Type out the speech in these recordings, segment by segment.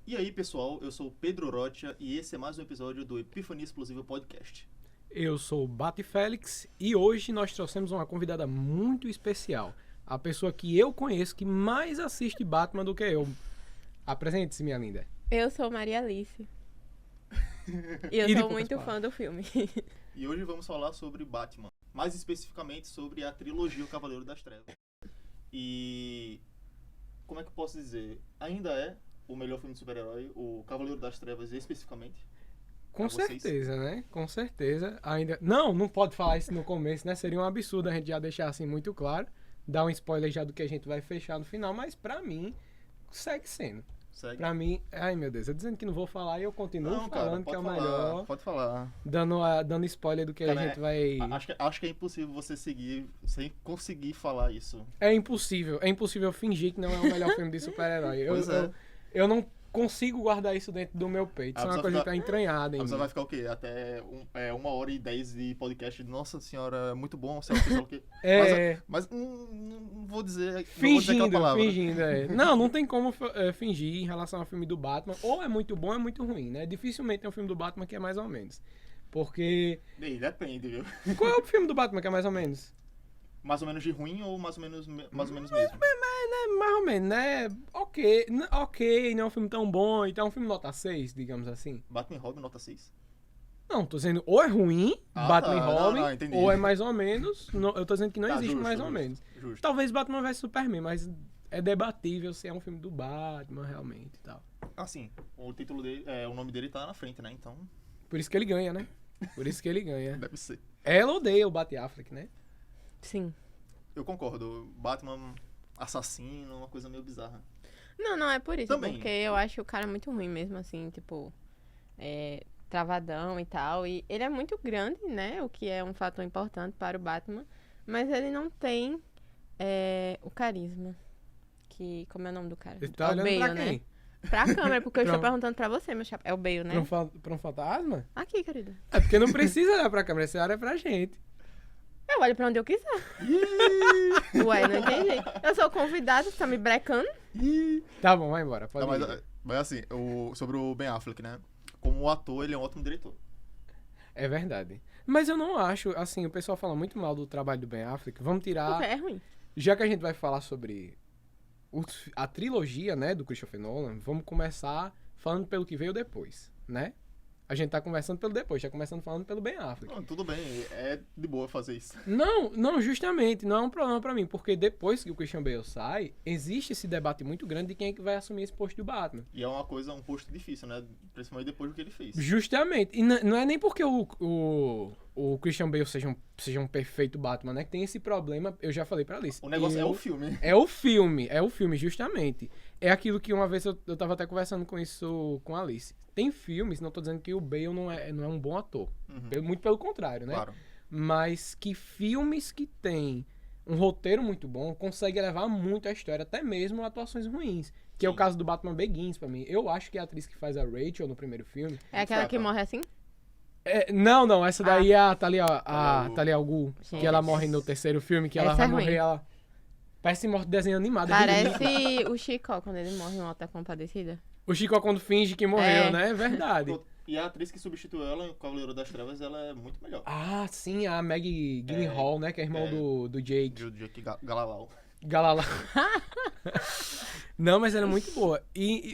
E aí, pessoal, eu sou o Pedro Rocha e esse é mais um episódio do Epifania Explosiva Podcast. Eu sou o Bate Félix e hoje nós trouxemos uma convidada muito especial. A pessoa que eu conheço que mais assiste Batman do que eu. Apresente-se, minha linda. Eu sou Maria Alice. E eu E de sou poucas muito fã palavras. do filme. E hoje vamos falar sobre Batman, mais especificamente sobre a trilogia O Cavaleiro das Trevas. E como é que eu posso dizer? Ainda é o melhor filme de super-herói, o Cavaleiro das Trevas especificamente? Com Pra vocês? certeza, né? Com certeza. Ainda. Não pode falar isso no começo, né? Seria um absurdo a gente já deixar assim muito claro. Dar um spoiler já do que a gente vai fechar no final, mas pra mim, segue sendo. Segue. Pra mim, ai meu Deus, eu dizendo que não vou falar e eu continuo falando que é o melhor. Pode falar. Dando spoiler do que Cara, a gente vai. Acho que é impossível você seguir sem conseguir falar isso. É impossível fingir que não é o melhor filme de super-herói. Pois é. Eu não consigo guardar isso dentro do meu peito. Isso é uma coisa que tá entranhada em Você mim. vai ficar o quê? Até 1h10 de podcast. Nossa senhora, é muito bom. Sei lá o quê. Mas não vou dizer. Não vou dizer aquela palavra. Fingindo, é. Não tem como fingir em relação ao filme do Batman. Ou é muito bom ou é muito ruim, né? Dificilmente tem um filme do Batman que é mais ou menos. Porque... Bem, depende, viu? Qual é o filme do Batman que é mais ou menos? Mais ou menos de ruim ou mais ou menos mesmo? Mais ou menos, né? Ok, não é um filme tão bom, então é um filme nota 6, digamos assim. Batman e Robin, nota 6. Não, tô dizendo ou é ruim, Batman e Robin, não, entendi. ou é mais ou menos. Eu tô dizendo que não Tá, existe justo, mais ou justo, menos. Justo. Talvez Batman vs Superman, mas é debatível se é um filme do Batman realmente e tal. Assim, o título dele, o nome dele tá na frente, né? Então, Por isso que ele ganha, né? Por isso que ele ganha. deve ser. Ela odeia o Bat Affleck, né? Sim. Eu concordo. Batman assassino, uma coisa meio bizarra. Não é por isso. Também. Porque eu acho o cara muito ruim mesmo, assim, tipo... travadão e tal. E ele é muito grande, né? O que é um fator importante para o Batman. Mas ele não tem o carisma. Como é o nome do cara? Ele tá É o olhando Bale, pra né? quem? Pra câmera, porque eu estou Pra- perguntando pra você, meu chapa. É o Bale, né? Pra um fantasma? Aqui, querido. É porque não precisa olhar pra câmera, você olha pra gente. Eu olho pra onde eu quiser. Ué, não entendi. Eu sou convidado, você tá me brecando? Tá bom, vai embora. Pode Não, ir. mas assim, sobre o Ben Affleck, né? Como ator, ele é um ótimo diretor. É verdade. Mas eu não acho, assim, o pessoal fala muito mal do trabalho do Ben Affleck. Vamos tirar... Porque é ruim. Já que a gente vai falar sobre a trilogia, né, do Christopher Nolan, vamos começar falando pelo que veio depois, né? A gente tá conversando pelo depois, tá começando falando pelo Ben Affleck. Não, tudo bem, é de boa fazer isso. Não, justamente, não é um problema pra mim, porque depois que o Christian Bale sai, existe esse debate muito grande de quem é que vai assumir esse posto do Batman. E é um posto difícil, né? Principalmente depois do que ele fez. Justamente, e não é nem porque o Christian Bale seja um perfeito Batman, né, que tem esse problema, eu já falei pra Alice. O negócio é o filme. É o filme, justamente. É aquilo que uma vez eu tava até conversando com isso com a Alice. Tem filmes, não tô dizendo que o Bale não é um bom ator. Uhum. Muito pelo contrário, né? Claro. Mas que filmes que tem um roteiro muito bom conseguem elevar muito a história, até mesmo atuações ruins. Que é o Sim. caso do Batman Begins, pra mim. Eu acho que a atriz que faz a Rachel no primeiro filme... É aquela que fraca. morre assim? Não, essa daí é a Talia Talia al Ghul, Gente. que ela morre no terceiro filme, que ela Essa vai é ruim. morrer, ela... Parece morte de desenho animado. Parece o Chico quando ele morre em Alta Compadecida. O Chico quando finge que morreu, É. né? É verdade. E a atriz que substituiu ela em Cavaleiro das Trevas, ela é muito melhor. Ah, sim, a Maggie Gyllenhaal, né? Que é irmão do Jake De Jake Galalau. Galala. Não, mas ela é muito boa.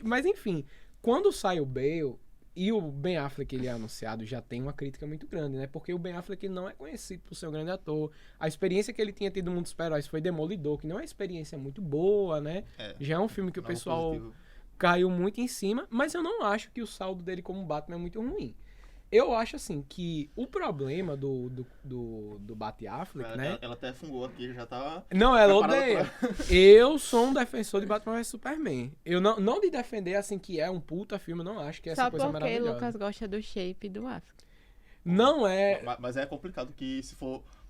Mas enfim, quando sai o Bale e o Ben Affleck ele é anunciado, já tem uma crítica muito grande, né? Porque o Ben Affleck ele não é conhecido por ser um grande ator. A experiência que ele tinha tido no mundo dos super-heróis foi Demolidor, que não é uma experiência muito boa, né? Já é um filme que o Não, pessoal positivo. caiu muito em cima, mas eu não acho que o saldo dele como Batman é muito ruim. Eu acho, assim, que o problema do Bat Affleck, né? Ela até fungou aqui, já tá... Não, ela preparada odeia. Eu sou um defensor de Batman vs Superman. Eu não de defender, assim, que é um puta filme, eu não acho que é essa Só coisa porque maravilhosa. Lucas gosta do shape do Affleck. Não é... Mas é complicado que se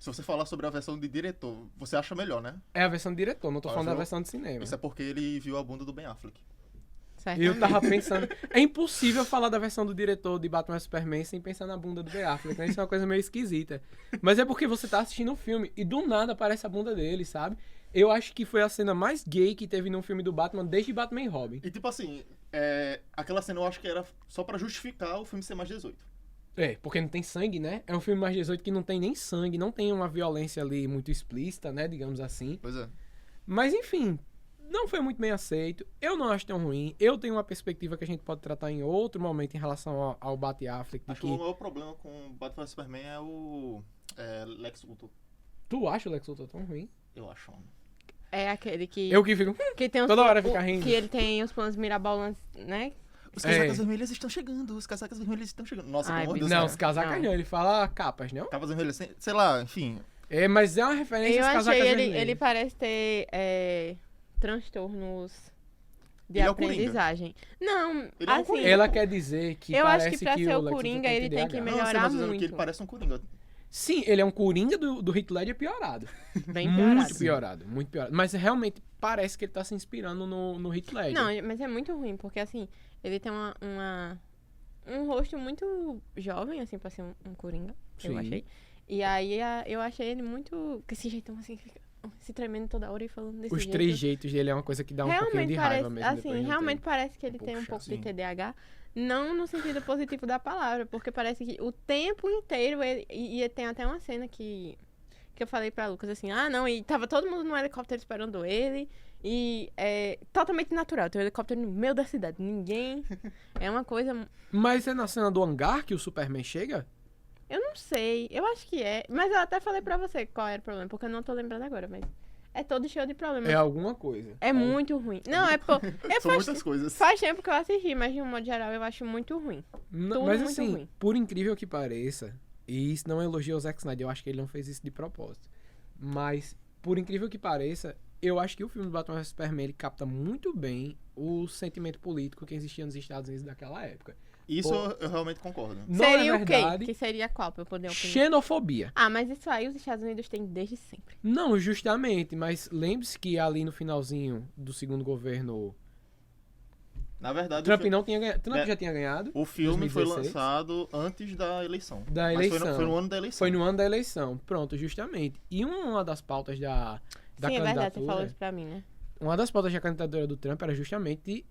você falar sobre a versão de diretor, você acha melhor, né? É a versão de diretor, não tô falando da viu? versão de cinema. Isso é porque ele viu a bunda do Ben Affleck. Certo? E eu tava pensando... É impossível falar da versão do diretor de Batman vs Superman sem pensar na bunda do Ben Affleck, né? Isso é uma coisa meio esquisita. Mas é porque você tá assistindo o filme e do nada aparece a bunda dele, sabe? Eu acho que foi a cena mais gay que teve num filme do Batman desde Batman e Robin. E tipo assim, aquela cena eu acho que era só pra justificar o filme ser mais 18. Porque não tem sangue, né? É um filme mais 18 que não tem nem sangue, não tem uma violência ali muito explícita, né? Digamos assim. Pois é. Mas, enfim, não foi muito bem aceito. Eu não acho tão ruim. Eu tenho uma perspectiva que a gente pode tratar em outro momento em relação ao Bat-Affleck. Acho que o maior problema com Batman vs Superman é o Lex Luthor. Tu acha o Lex Luthor tão ruim? Eu acho. É aquele que... Eu que fico... que tem os toda hora fica rindo. Que ele tem os planos mirabolantes, né? Os casacas vermelhas estão chegando, os casacas vermelhos estão chegando. Nossa, Ai, pelo amor de Deus. Não, cara. os casacas não. Ele fala capas, não? Capas vermelhas, sei lá, enfim. Mas é uma referência Eu aos casacas achei vermelhos. ele parece ter transtornos de Ele é o Coringa. aprendizagem. Não, Ele é o assim... Coringa. Ela quer dizer que Eu parece acho que pra ser o o Lex Luthor Coringa, ele tem que TDAH. Não, eu sei, melhorar mas dizendo que muito. ele parece um Coringa. Sim, ele é um Coringa do Heath Ledger piorado. Bem piorado. Muito piorado, muito piorado. Mas realmente parece que ele tá se inspirando no Heath Ledger. Não, mas é muito ruim, porque assim, ele tem um rosto muito jovem, assim, pra ser um Coringa, eu Sim. achei. E aí eu achei ele muito... Com esse jeitão assim, fica se tremendo toda hora e falando desse Os jeito. três jeitos dele é uma coisa que dá um pouquinho Realmente de parece, raiva mesmo. depois assim, de um realmente tempo. parece que ele tem um Poxa, pouco sim. de TDAH. Não no sentido positivo da palavra, porque parece que o tempo inteiro e tem até uma cena que eu falei pra Lucas assim, não, e tava todo mundo no helicóptero esperando ele, e é totalmente natural, tem um helicóptero no meio da cidade, ninguém, é uma coisa, Mas é na cena do hangar que o Superman chega? eu não sei, eu acho que é, mas eu até falei pra você qual era o problema, porque eu não tô lembrando agora, mas é todo cheio de problemas. É alguma coisa. É muito ruim. Não, São muitas coisas. faz tempo que eu assisti, mas de um modo geral eu acho muito ruim. Não, Tudo mas muito assim, ruim. por incrível que pareça, e isso não é elogio ao Zack Snyder, eu acho que ele não fez isso de propósito. Mas, por incrível que pareça, eu acho que o filme do Batman vs Superman ele capta muito bem o sentimento político que existia nos Estados Unidos daquela época. Isso Pô. eu realmente concordo. Não Seria é o quê? verdade. Que seria qual, pra eu poder opinar? Xenofobia. Mas isso aí os Estados Unidos têm desde sempre. Não, justamente, mas lembre-se que ali no finalzinho do segundo governo, Na verdade, Trump não tinha ganhado. Trump É. já tinha ganhado. o filme foi 2016. lançado antes da eleição. Da Mas eleição. Foi no ano da eleição. Foi no ano da eleição. Pronto, justamente. E uma das pautas da Sim, é verdade, você candidatura. falou isso pra mim, né? Uma das pautas da candidatura do Trump era justamente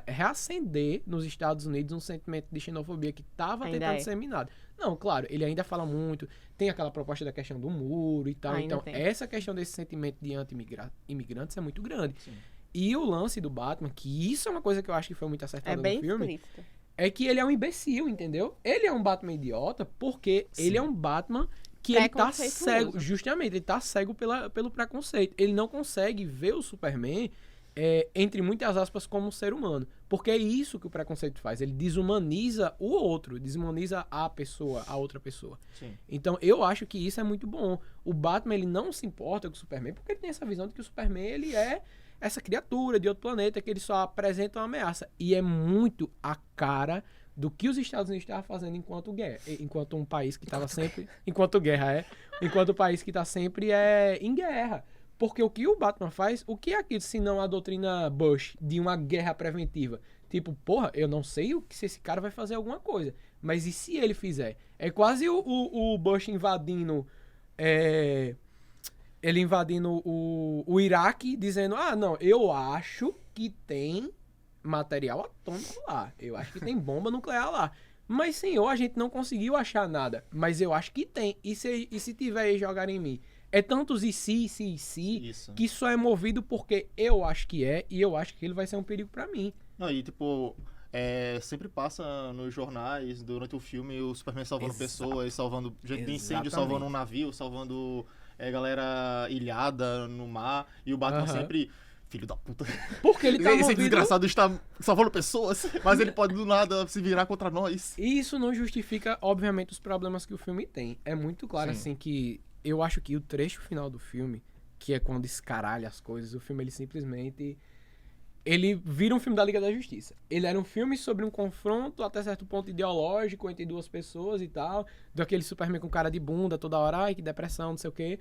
reacender nos Estados Unidos um sentimento de xenofobia que estava Ainda tentando é. ser minado. Não, claro, ele ainda fala muito, tem aquela proposta da questão do muro e tal. Ainda Então, tem. essa questão desse sentimento de anti-imigrantes é muito grande. Sim. E o lance do Batman, que isso é uma coisa que eu acho que foi muito É acertada bem no filme, explícito. é que ele é um imbecil, entendeu? Ele é um Batman idiota porque Sim. ele é um Batman que ele tá Preconceituoso. cego. Justamente, ele tá cego pelo preconceito. Ele não consegue ver o Superman, entre muitas aspas, como um ser humano. Porque é isso que o preconceito faz. Ele desumaniza o outro, desumaniza a pessoa, a outra pessoa. Sim. Então, eu acho que isso é muito bom. O Batman, ele não se importa com o Superman porque ele tem essa visão de que o Superman, ele é essa criatura de outro planeta que ele só apresenta uma ameaça. E é muito a cara do que os Estados Unidos estavam fazendo enquanto um país que estava sempre... Enquanto o país que está sempre em guerra. Porque o que o Batman faz, o que é aquilo se não a doutrina Bush de uma guerra preventiva? Tipo, porra, eu não sei se esse cara vai fazer alguma coisa, mas e se ele fizer? É quase o Bush invadindo... ele invadindo o Iraque, dizendo, não, eu acho que tem material atômico lá. Eu acho que tem bomba nuclear lá. Mas, senhor, a gente não conseguiu achar nada. Mas eu acho que tem. E se tiver aí jogar em mim? É tantos e se, Isso. que só é movido porque eu acho que é, e eu acho que ele vai ser um perigo pra mim. Não, e tipo, sempre passa nos jornais, durante o filme, o Superman salvando Exato. pessoas, salvando gente de incêndio, Exatamente. salvando um navio, salvando galera ilhada no mar, e o Batman Aham. sempre... Filho da puta. Porque ele tá Esse movido... desgraçado está salvando pessoas, mas ele pode do nada se virar contra nós. E isso não justifica, obviamente, os problemas que o filme tem. É muito claro, Sim. assim, que eu acho que o trecho final do filme, que é quando escaralha as coisas, o filme, ele simplesmente... Ele vira um filme da Liga da Justiça. Ele era um filme sobre um confronto, até certo ponto, ideológico entre duas pessoas e tal. Daquele Superman com cara de bunda toda hora, ai, que depressão, não sei o quê.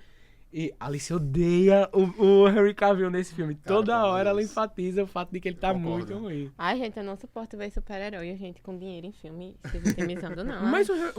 E Alice odeia o Henry Cavill nesse filme. Cara, Toda pelo amor hora de ela Deus. enfatiza o fato de que ele tá Concordo. muito ruim. Ai, gente, eu não suporto ver super-herói, a gente com dinheiro em filme se vitimizando, não.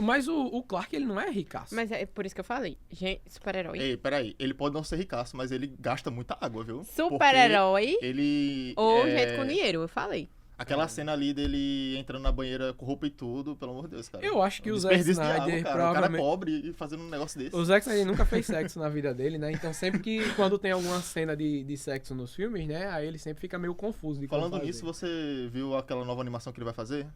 Mas o Clark, ele não é ricaço. Mas é por isso que eu falei. Gente, super-herói. Ei, peraí, ele pode não ser ricaço, mas ele gasta muita água, viu? Super-herói Porque ele... ou gente com dinheiro, eu falei. Aquela cena ali dele entrando na banheira com roupa e tudo, pelo amor de Deus, cara. Eu acho que o Zack Desperdício de Snyder água, cara. O cara é provavelmente... pobre e fazendo um negócio desse. O Zack Snyder nunca fez sexo na vida dele, né? Então sempre que quando tem alguma cena de sexo nos filmes, né? Aí ele sempre fica meio confuso de como Falando fazer. nisso, você viu aquela nova animação que ele vai fazer?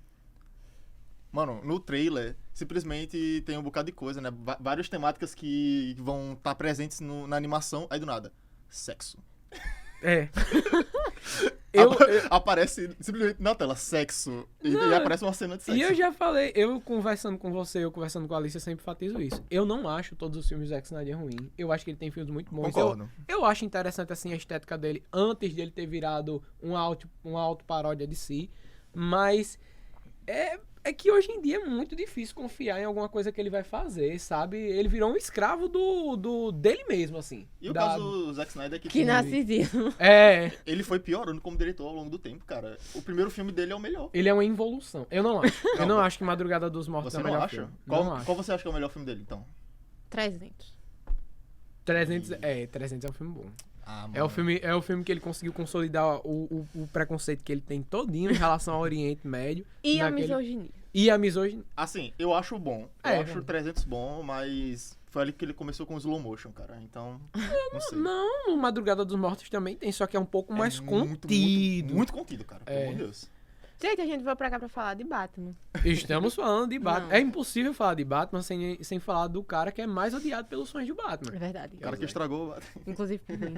Mano, no trailer, simplesmente tem um bocado de coisa, né? Várias temáticas que vão estar presentes na animação, aí do nada, sexo. É. Aparece simplesmente na tela, sexo. E aparece uma cena de sexo. E eu já falei, eu conversando com você, eu conversando com a Alice, eu sempre enfatizo isso. Eu não acho todos os filmes do Zack Snyder ruim. Eu acho que ele tem filmes muito bons. Concordo. Eu acho interessante, assim, a estética dele antes de ele ter virado uma auto-paródia de si. Mas é que hoje em dia é muito difícil confiar em alguma coisa que ele vai fazer, sabe? Ele virou um escravo dele mesmo, assim. E o caso do Zack Snyder é Que narcisismo. ele foi piorando como diretor ao longo do tempo, cara. O primeiro filme dele é o melhor. Ele é uma involução. Eu não acho. Eu não acho que Madrugada dos Mortos Você é o não melhor acha? filme. Qual, Não acho. qual você acha que é o melhor filme dele, então? 300. 300 é um filme bom. Ah, mano. É o filme que ele conseguiu consolidar o preconceito que ele tem todinho em relação ao Oriente Médio. E a misoginia. E a misoginia. Assim, eu acho bom. É, Eu acho o 300 bom, mas foi ali que ele começou com o slow motion, cara. Então, não sei. Não, o Madrugada dos Mortos também tem, só que é um pouco mais muito, contido. Muito contido, cara. Pelo É. amor de Deus. Gente, a gente veio pra cá pra falar de Batman. Estamos falando de Batman. Não. É impossível falar de Batman sem falar do cara que é mais odiado pelos fãs de Batman. É verdade. O cara que estragou. Inclusive por mim.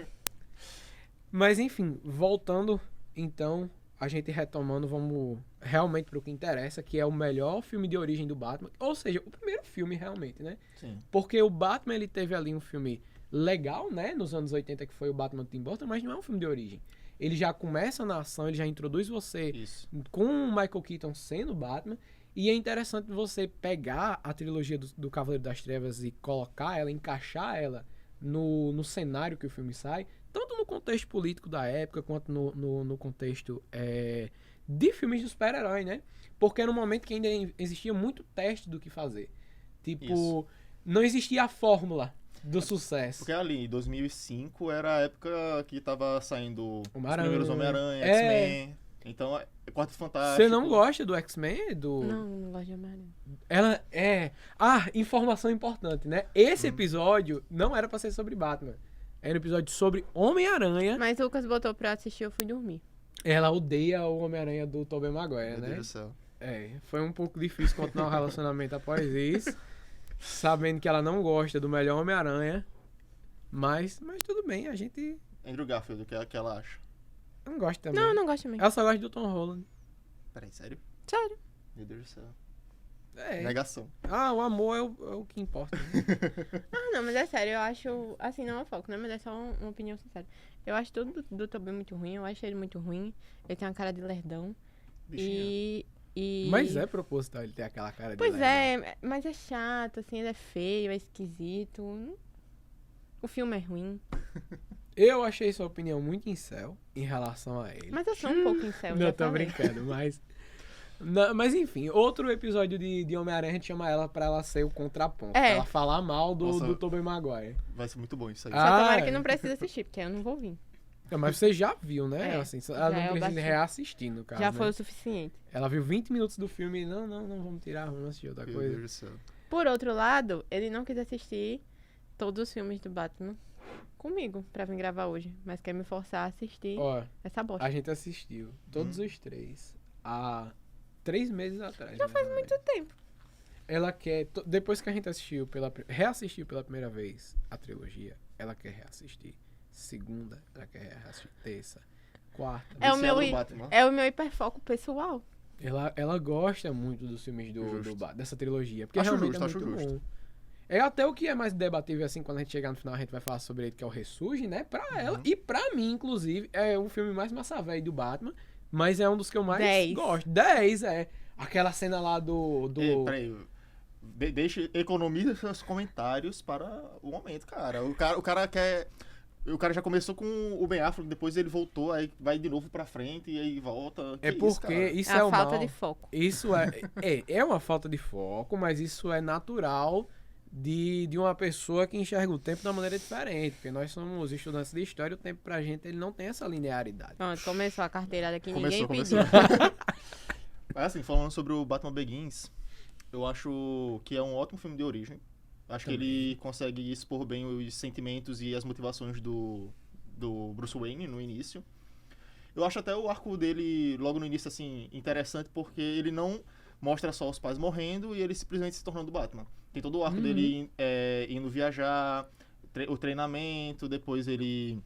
Mas enfim, voltando, então, a gente retomando, vamos realmente pro que interessa, que é o melhor filme de origem do Batman. Ou seja, o primeiro filme realmente, né? Sim. Porque o Batman, ele teve ali um filme legal, né? Nos anos 80, que foi o Batman do Tim Burton, mas não é um filme de origem. Ele já começa na ação, ele já introduz você Isso. com o Michael Keaton sendo o Batman. E é interessante você pegar a trilogia do Cavaleiro das Trevas e colocar ela, encaixar ela no cenário que o filme sai, tanto no contexto político da época, quanto no contexto de filmes de super-herói, né? Porque era um momento que ainda existia muito teste do que fazer. Tipo, Isso. não existia a fórmula do sucesso. Porque ali, em 2005, era a época que tava saindo os Homem-Aranha. primeiros Homem-Aranha, É. X-Men. Então, Quarteto Fantástico. Você não gosta do X-Men? Não gosto de Homem-Aranha. Ela é... Ah, informação importante, né? Esse episódio não era pra ser sobre Batman. Era um episódio sobre Homem-Aranha. Mas o Lucas botou pra assistir, eu fui dormir. Ela odeia o Homem-Aranha do Tobey Maguire, Meu né? Deus do céu. Foi um pouco difícil continuar o relacionamento após isso. Sabendo que ela não gosta do melhor Homem-Aranha. Mas tudo bem, a gente Andrew Garfield, o que ela acha? não gosta também. Não, não gosto também. Ela só gosta do Tom Holland. Peraí, sério? Sério. Meu Deus do céu. É. Negação. Ah, o amor é o que importa. Né? Ah, não, mas é sério, eu acho... Assim, não é foco, né? Mas é só uma opinião sincera. Eu acho tudo do Tobey muito ruim, eu acho ele muito ruim. Ele tem uma cara de lerdão. Bichinho. E... Mas é proposital ele ter aquela cara de Pois lerdão. é, mas é chato, assim, ele é feio, é esquisito. O filme é ruim. Eu achei sua opinião muito incel em relação a ele. Mas eu sou um pouco incel, Não, já tô falei. brincando, mas... Não, mas enfim, outro episódio de Homem-Aranha, a gente chama ela pra ela ser o contraponto. É. Pra ela falar mal Nossa. do Tobey Maguire. Vai ser muito bom isso aí. Só Ah, tomara é. que não precise assistir, porque eu não vou vir. Não, mas você já viu, né? É, Assim, ela já não é o precisa bastante. reassistir, no caso, Já né? foi o suficiente. Ela viu 20 minutos do filme e não vamos tirar, vamos assistir outra Meu coisa. Deus do céu. Por outro lado, ele não quis assistir todos os filmes do Batman comigo pra vir gravar hoje. Mas quer me forçar a assistir Ó, essa bosta. a gente assistiu todos os três há 3 meses atrás. Já faz muito tempo. Ela quer, depois que a gente assistiu reassistiu pela primeira vez a trilogia, ela quer reassistir segunda, ela quer reassistir terça, quarta. É o Viciado meu no Batman. É o meu hiperfoco pessoal. Ela gosta muito dos filmes Justo. dessa trilogia, porque Acho realmente justo, é acho muito justo. bom. É até o que é mais debatível, assim, quando a gente chegar no final, a gente vai falar sobre ele, que é o Ressurge, né? Pra ela e pra mim, inclusive, é o filme mais massa velho do Batman, mas é um dos que eu mais 10. gosto. 10, é. Aquela cena lá do... Ei, peraí. Economiza seus comentários para o momento, cara. O cara quer... O cara já começou com o Ben Affleck, depois ele voltou, aí vai de novo pra frente e aí volta. É Que porque cara? isso É é a o falta mal. de foco. Isso é uma falta de foco, mas isso é natural de uma pessoa que enxerga o tempo de uma maneira diferente. Porque nós somos estudantes de história e o tempo pra gente ele não tem essa linearidade. Pronto, começou a carteirada que ninguém Começou. pediu. Mas assim, falando sobre o Batman Begins, eu acho que é um ótimo filme de origem. Acho que ele consegue expor bem os sentimentos e as motivações do Bruce Wayne no início. Eu acho até o arco dele, logo no início, assim, interessante, porque ele não mostra só os pais morrendo e ele simplesmente se tornando Batman. Tem todo o arco dele indo viajar, o treinamento, depois ele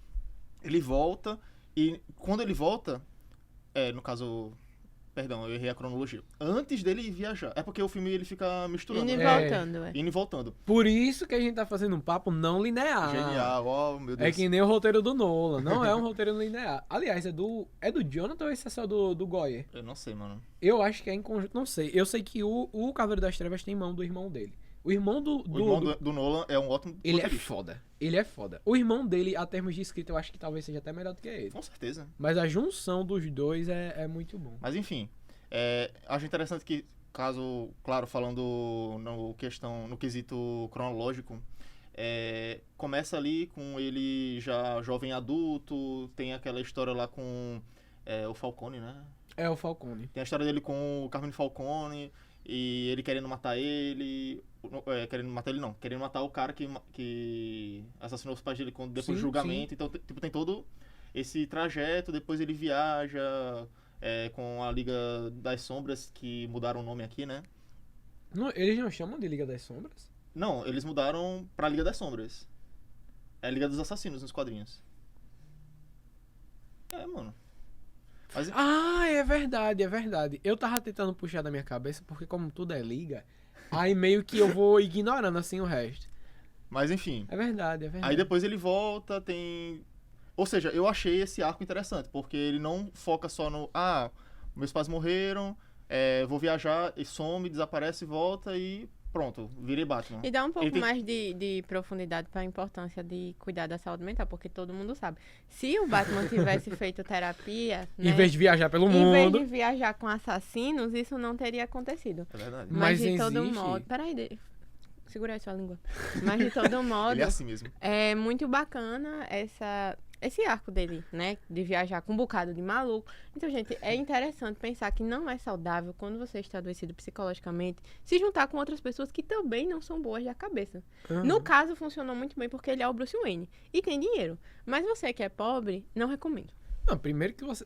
volta. E quando ele volta, no caso... Perdão, eu errei a cronologia. Antes dele viajar. É porque o filme ele fica misturando. Indo e né? voltando, Indo e voltando. Por isso que a gente tá fazendo um papo não linear. Genial, oh meu Deus. É que nem o roteiro do Nolan. Não é um roteiro linear. Aliás, é do Jonathan ou esse é só do Goyer? Eu não sei, mano. Eu acho que é em conjunto, não sei. Eu sei que o Cavaleiro das Trevas tem mão do irmão dele. O irmão O irmão do Nolan é um ótimo Ele é roteirista. foda. Ele é foda. O irmão dele, a termos de escrita, eu acho que talvez seja até melhor do que ele. Com certeza. Mas a junção dos dois é muito bom. Mas enfim, acho interessante que, caso, claro, falando no quesito cronológico, começa ali com ele já jovem adulto, tem aquela história lá com o Falcone, né? É o Falcone. Tem a história dele com o Carmine Falcone e ele querendo matar ele. Querendo matar o cara que assassinou os pais dele depois do Sim, julgamento. Então, tipo, tem todo esse trajeto, depois ele viaja com a Liga das Sombras, que mudaram o nome aqui, né? Não, eles não chamam de Liga das Sombras? Não, eles mudaram pra Liga das Sombras. É a Liga dos Assassinos nos quadrinhos. Mano. Mas, Ah, é verdade, é verdade. Eu tava tentando puxar da minha cabeça, porque como tudo é liga, aí meio que eu vou ignorando assim o resto. mas enfim. É verdade, é verdade. Aí depois ele volta, tem... Ou seja, eu achei esse arco interessante, porque ele não foca só no... meus pais morreram, vou viajar, e some, desaparece, volta e pronto, virei Batman. E dá um pouco Ele tem- mais de profundidade para a importância de cuidar da saúde mental, porque todo mundo sabe. Se o Batman tivesse feito terapia, né, Em vez de viajar pelo em vez mundo. de viajar com assassinos, isso não teria acontecido. É verdade. Mas Mas de todo existe. modo... Peraí, segura aí sua língua. Mas de todo modo, Ele é assim mesmo. é muito bacana esse arco dele, né? De viajar com um bocado de maluco. Então, gente, é interessante pensar que não é saudável, quando você está adoecido psicologicamente, se juntar com outras pessoas que também não são boas da cabeça. Aham. No caso, funcionou muito bem porque ele é o Bruce Wayne e tem dinheiro. Mas você que é pobre, não recomendo. Não, primeiro que você.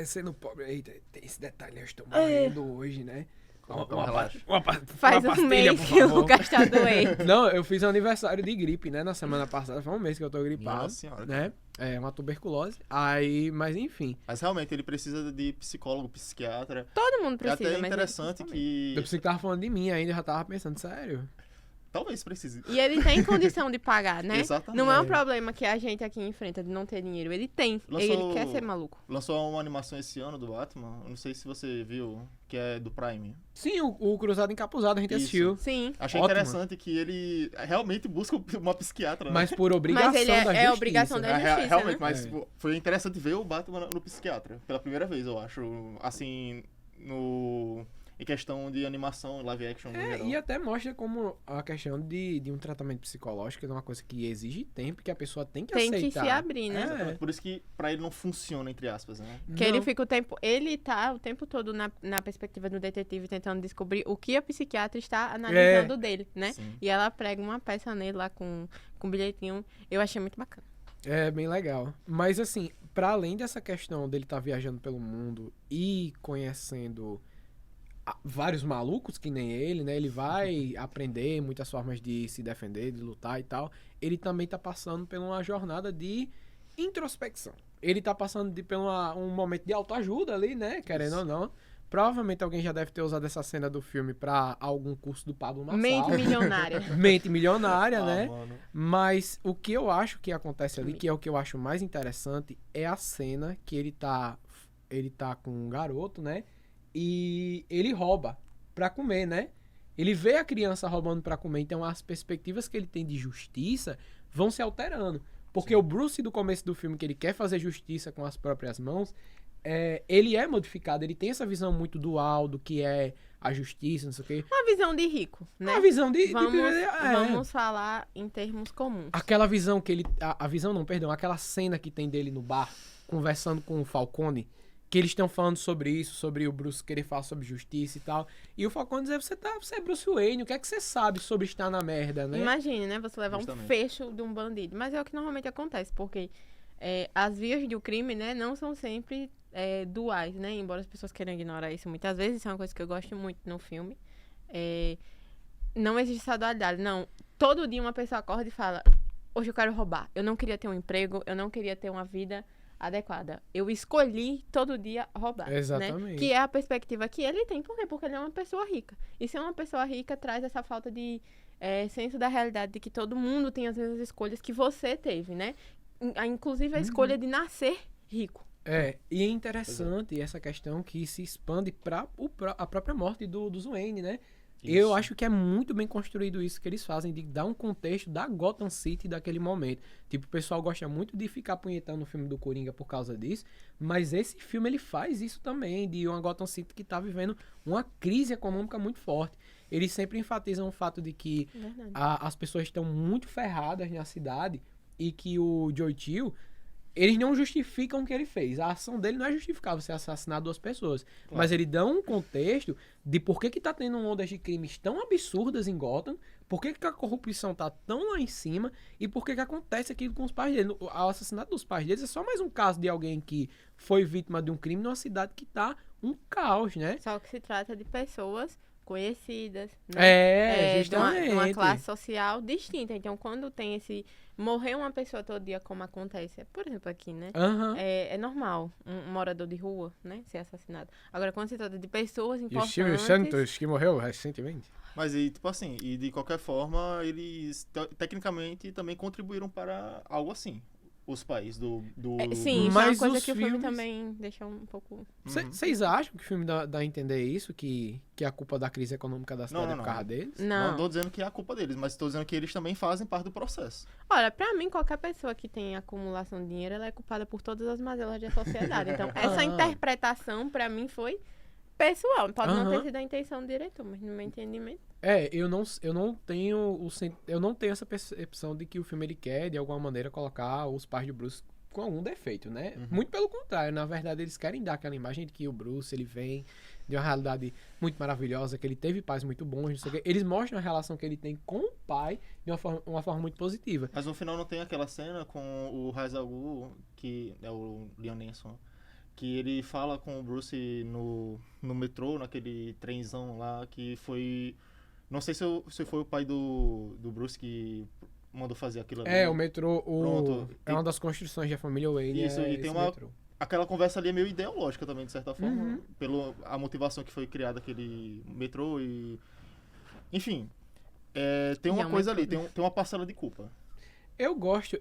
Sendo pobre, eita, tem esse detalhe, eu estou morrendo hoje, né? Calma, relaxa. Faz uma um pastilha, mês por que o favor. Lucas está doente. Não, eu fiz aniversário de gripe, né? Na semana passada. Foi um mês que eu tô gripado. Nossa senhora. Né? É uma tuberculose. Aí, mas enfim. Mas realmente ele precisa de psicólogo, psiquiatra. Todo mundo É precisa, até mas interessante ele que... Eu pensei que tava falando de mim ainda, eu já tava pensando, sério. Talvez precise. E ele tem condição de pagar, né? Exatamente. Não é um problema que a gente aqui enfrenta de não ter dinheiro. Ele tem. Lançou- Ele quer ser maluco. Lançou uma animação esse ano do Batman, eu não sei se você viu, que é do Prime. Sim, o Cruzado Encapuzado a gente Isso. assistiu. Sim. Achei Ótimo. interessante que ele realmente busca uma psiquiatra, né? Mas por obrigação Mas ele da justiça. obrigação da justiça, realmente, né? mas É. pô, foi interessante ver o Batman no psiquiatra, pela primeira vez, eu acho. Assim, em questão de animação, live action no geral. E até mostra como a questão de um tratamento psicológico é uma coisa que exige tempo, que a pessoa tem que Tem aceitar. que se abrir, né? Exatamente. Por isso que pra ele não funciona, entre aspas, né? Que ele Não. fica o tempo. Ele tá o tempo todo na perspectiva do detetive tentando descobrir o que a psiquiatra está analisando dele, né? Sim. E ela prega uma peça nele lá com um bilhetinho. Eu achei muito bacana. É bem legal. Mas assim, pra além dessa questão dele estar viajando pelo mundo e conhecendo vários malucos que nem ele, né? Ele vai aprender muitas formas de se defender, de lutar e tal. Ele também tá passando por uma jornada de introspecção. Ele tá passando por um momento de autoajuda ali, né? Querendo ou não. Provavelmente alguém já deve ter usado essa cena do filme pra algum curso do Pablo Marçal. Mente milionária. Mente milionária, né? Mano. Mas o que eu acho que acontece ali, que é o que eu acho mais interessante, é a cena que ele tá com um garoto, né? E ele rouba pra comer, né? Ele vê a criança roubando pra comer, então as perspectivas que ele tem de justiça vão se alterando. Porque o Bruce do começo do filme, que ele quer fazer justiça com as próprias mãos, ele é modificado, ele tem essa visão muito dual do que é a justiça, não sei o quê. Uma visão de rico, né? A visão de Vamos falar em termos comuns. Aquela visão que ele... A visão não, perdão. Aquela cena que tem dele no bar, conversando com o Falcone, que eles estão falando sobre isso, sobre o Bruce querer falar sobre justiça e tal. E o Falcone diz, você é Bruce Wayne, o que é que você sabe sobre estar na merda, né? Imagine, né? Você levar Justamente. um fecho de um bandido. Mas é o que normalmente acontece, porque as vias do crime, né, não são sempre duais, né? Embora as pessoas queiram ignorar isso muitas vezes, isso é uma coisa que eu gosto muito no filme. Não existe essa dualidade. Não, todo dia uma pessoa acorda e fala, hoje eu quero roubar. Eu não queria ter um emprego, eu não queria ter uma vida adequada. Eu escolhi todo dia roubar. Exatamente. Né? Que é a perspectiva que ele tem. Por quê? Porque ele é uma pessoa rica. E ser uma pessoa rica traz essa falta de senso da realidade de que todo mundo tem as mesmas escolhas que você teve, né? Inclusive a escolha de nascer rico. E é interessante essa questão que se expande para a própria morte do Wayne, né? Eu acho que é muito bem construído isso que eles fazem, de dar um contexto da Gotham City daquele momento. Tipo, o pessoal gosta muito de ficar punhetando o filme do Coringa por causa disso, mas esse filme ele faz isso também, de uma Gotham City que tá vivendo uma crise econômica muito forte. Eles sempre enfatizam o fato de que as pessoas estão muito ferradas na cidade e que o Joe Chill, eles não justificam o que ele fez. A ação dele não é justificável você assassinar 2 pessoas. Claro. Mas ele dá um contexto de por que tá tendo ondas de crimes tão absurdas em Gotham, por que a corrupção tá tão lá em cima e por que acontece aquilo com os pais dele. O assassinato dos pais deles é só mais um caso de alguém que foi vítima de um crime numa cidade que tá um caos, né? Só que se trata de pessoas conhecidas, né? Justamente. De uma classe social distinta. Então, quando tem esse... Morrer uma pessoa todo dia, como acontece, por exemplo, aqui, né? É normal um morador de rua, né? Ser assassinado. Agora, quando se trata de pessoas importantes... E o Silvio Santos, que morreu recentemente. Mas, tipo assim, e de qualquer forma, eles tecnicamente também contribuíram para algo assim. Os pais do... Sim, mas isso é uma coisa que filmes... o filme também deixa um pouco... Vocês acham que o filme dá a entender isso? Que a culpa da crise econômica da cidade é por causa deles? Não tô dizendo que é a culpa deles, mas tô dizendo que eles também fazem parte do processo. Olha, pra mim, qualquer pessoa que tem acumulação de dinheiro, ela é culpada por todas as mazelas da sociedade. Então, essa interpretação, pra mim, foi pessoal. Pode não ter sido a intenção do diretor, mas no meu entendimento... Eu não tenho essa percepção de que o filme ele quer, de alguma maneira, colocar os pais do Bruce com algum defeito, né? Muito pelo contrário, na verdade, eles querem dar aquela imagem de que o Bruce, ele vem de uma realidade muito maravilhosa, que ele teve pais muito bons, não sei o quê. Eles mostram a relação que ele tem com o pai de uma forma muito positiva. Mas no final não tem aquela cena com o Ra's al Ghul, que é o Liam Neeson, que ele fala com o Bruce no metrô, naquele trenzão lá, que foi... Não sei se foi o pai do Bruce que mandou fazer aquilo ali. O metrô, Pronto. É uma das construções da família Wayne. Isso, e tem metrô. Aquela conversa ali é meio ideológica também, de certa forma, pela motivação que foi criada aquele metrô e... Enfim, tem uma coisa ali, tem uma parcela de culpa. Eu gosto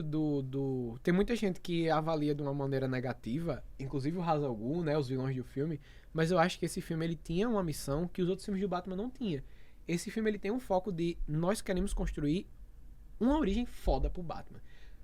do... Tem muita gente que avalia de uma maneira negativa, inclusive o Ra's al Ghul, né, os vilões do filme, mas eu acho que esse filme ele tinha uma missão que os outros filmes do Batman não tinham. Esse filme ele tem um foco de nós queremos construir uma origem foda pro Batman.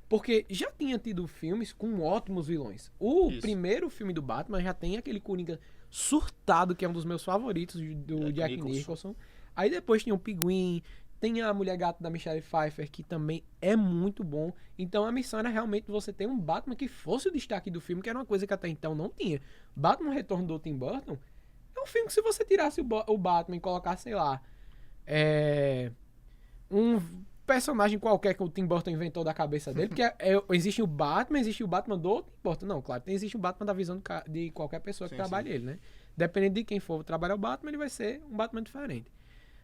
Porque já tinha tido filmes com ótimos vilões. O primeiro filme do Batman já tem aquele Coringa surtado, que é um dos meus favoritos, do Jack Nicholson. Aí depois tem o Pinguim, tem a Mulher Gato da Michelle Pfeiffer, que também é muito bom. Então a missão era realmente você ter um Batman que fosse o destaque do filme, que era uma coisa que até então não tinha. Batman Retorno do Tim Burton é um filme que se você tirasse o Batman e colocasse, sei lá, um personagem qualquer que o Tim Burton inventou da cabeça dele, porque existe o Batman do Tim Burton. Não, claro, existe o Batman da visão de qualquer pessoa que trabalhe ele, né? Dependendo de quem for trabalhar o Batman, ele vai ser um Batman diferente.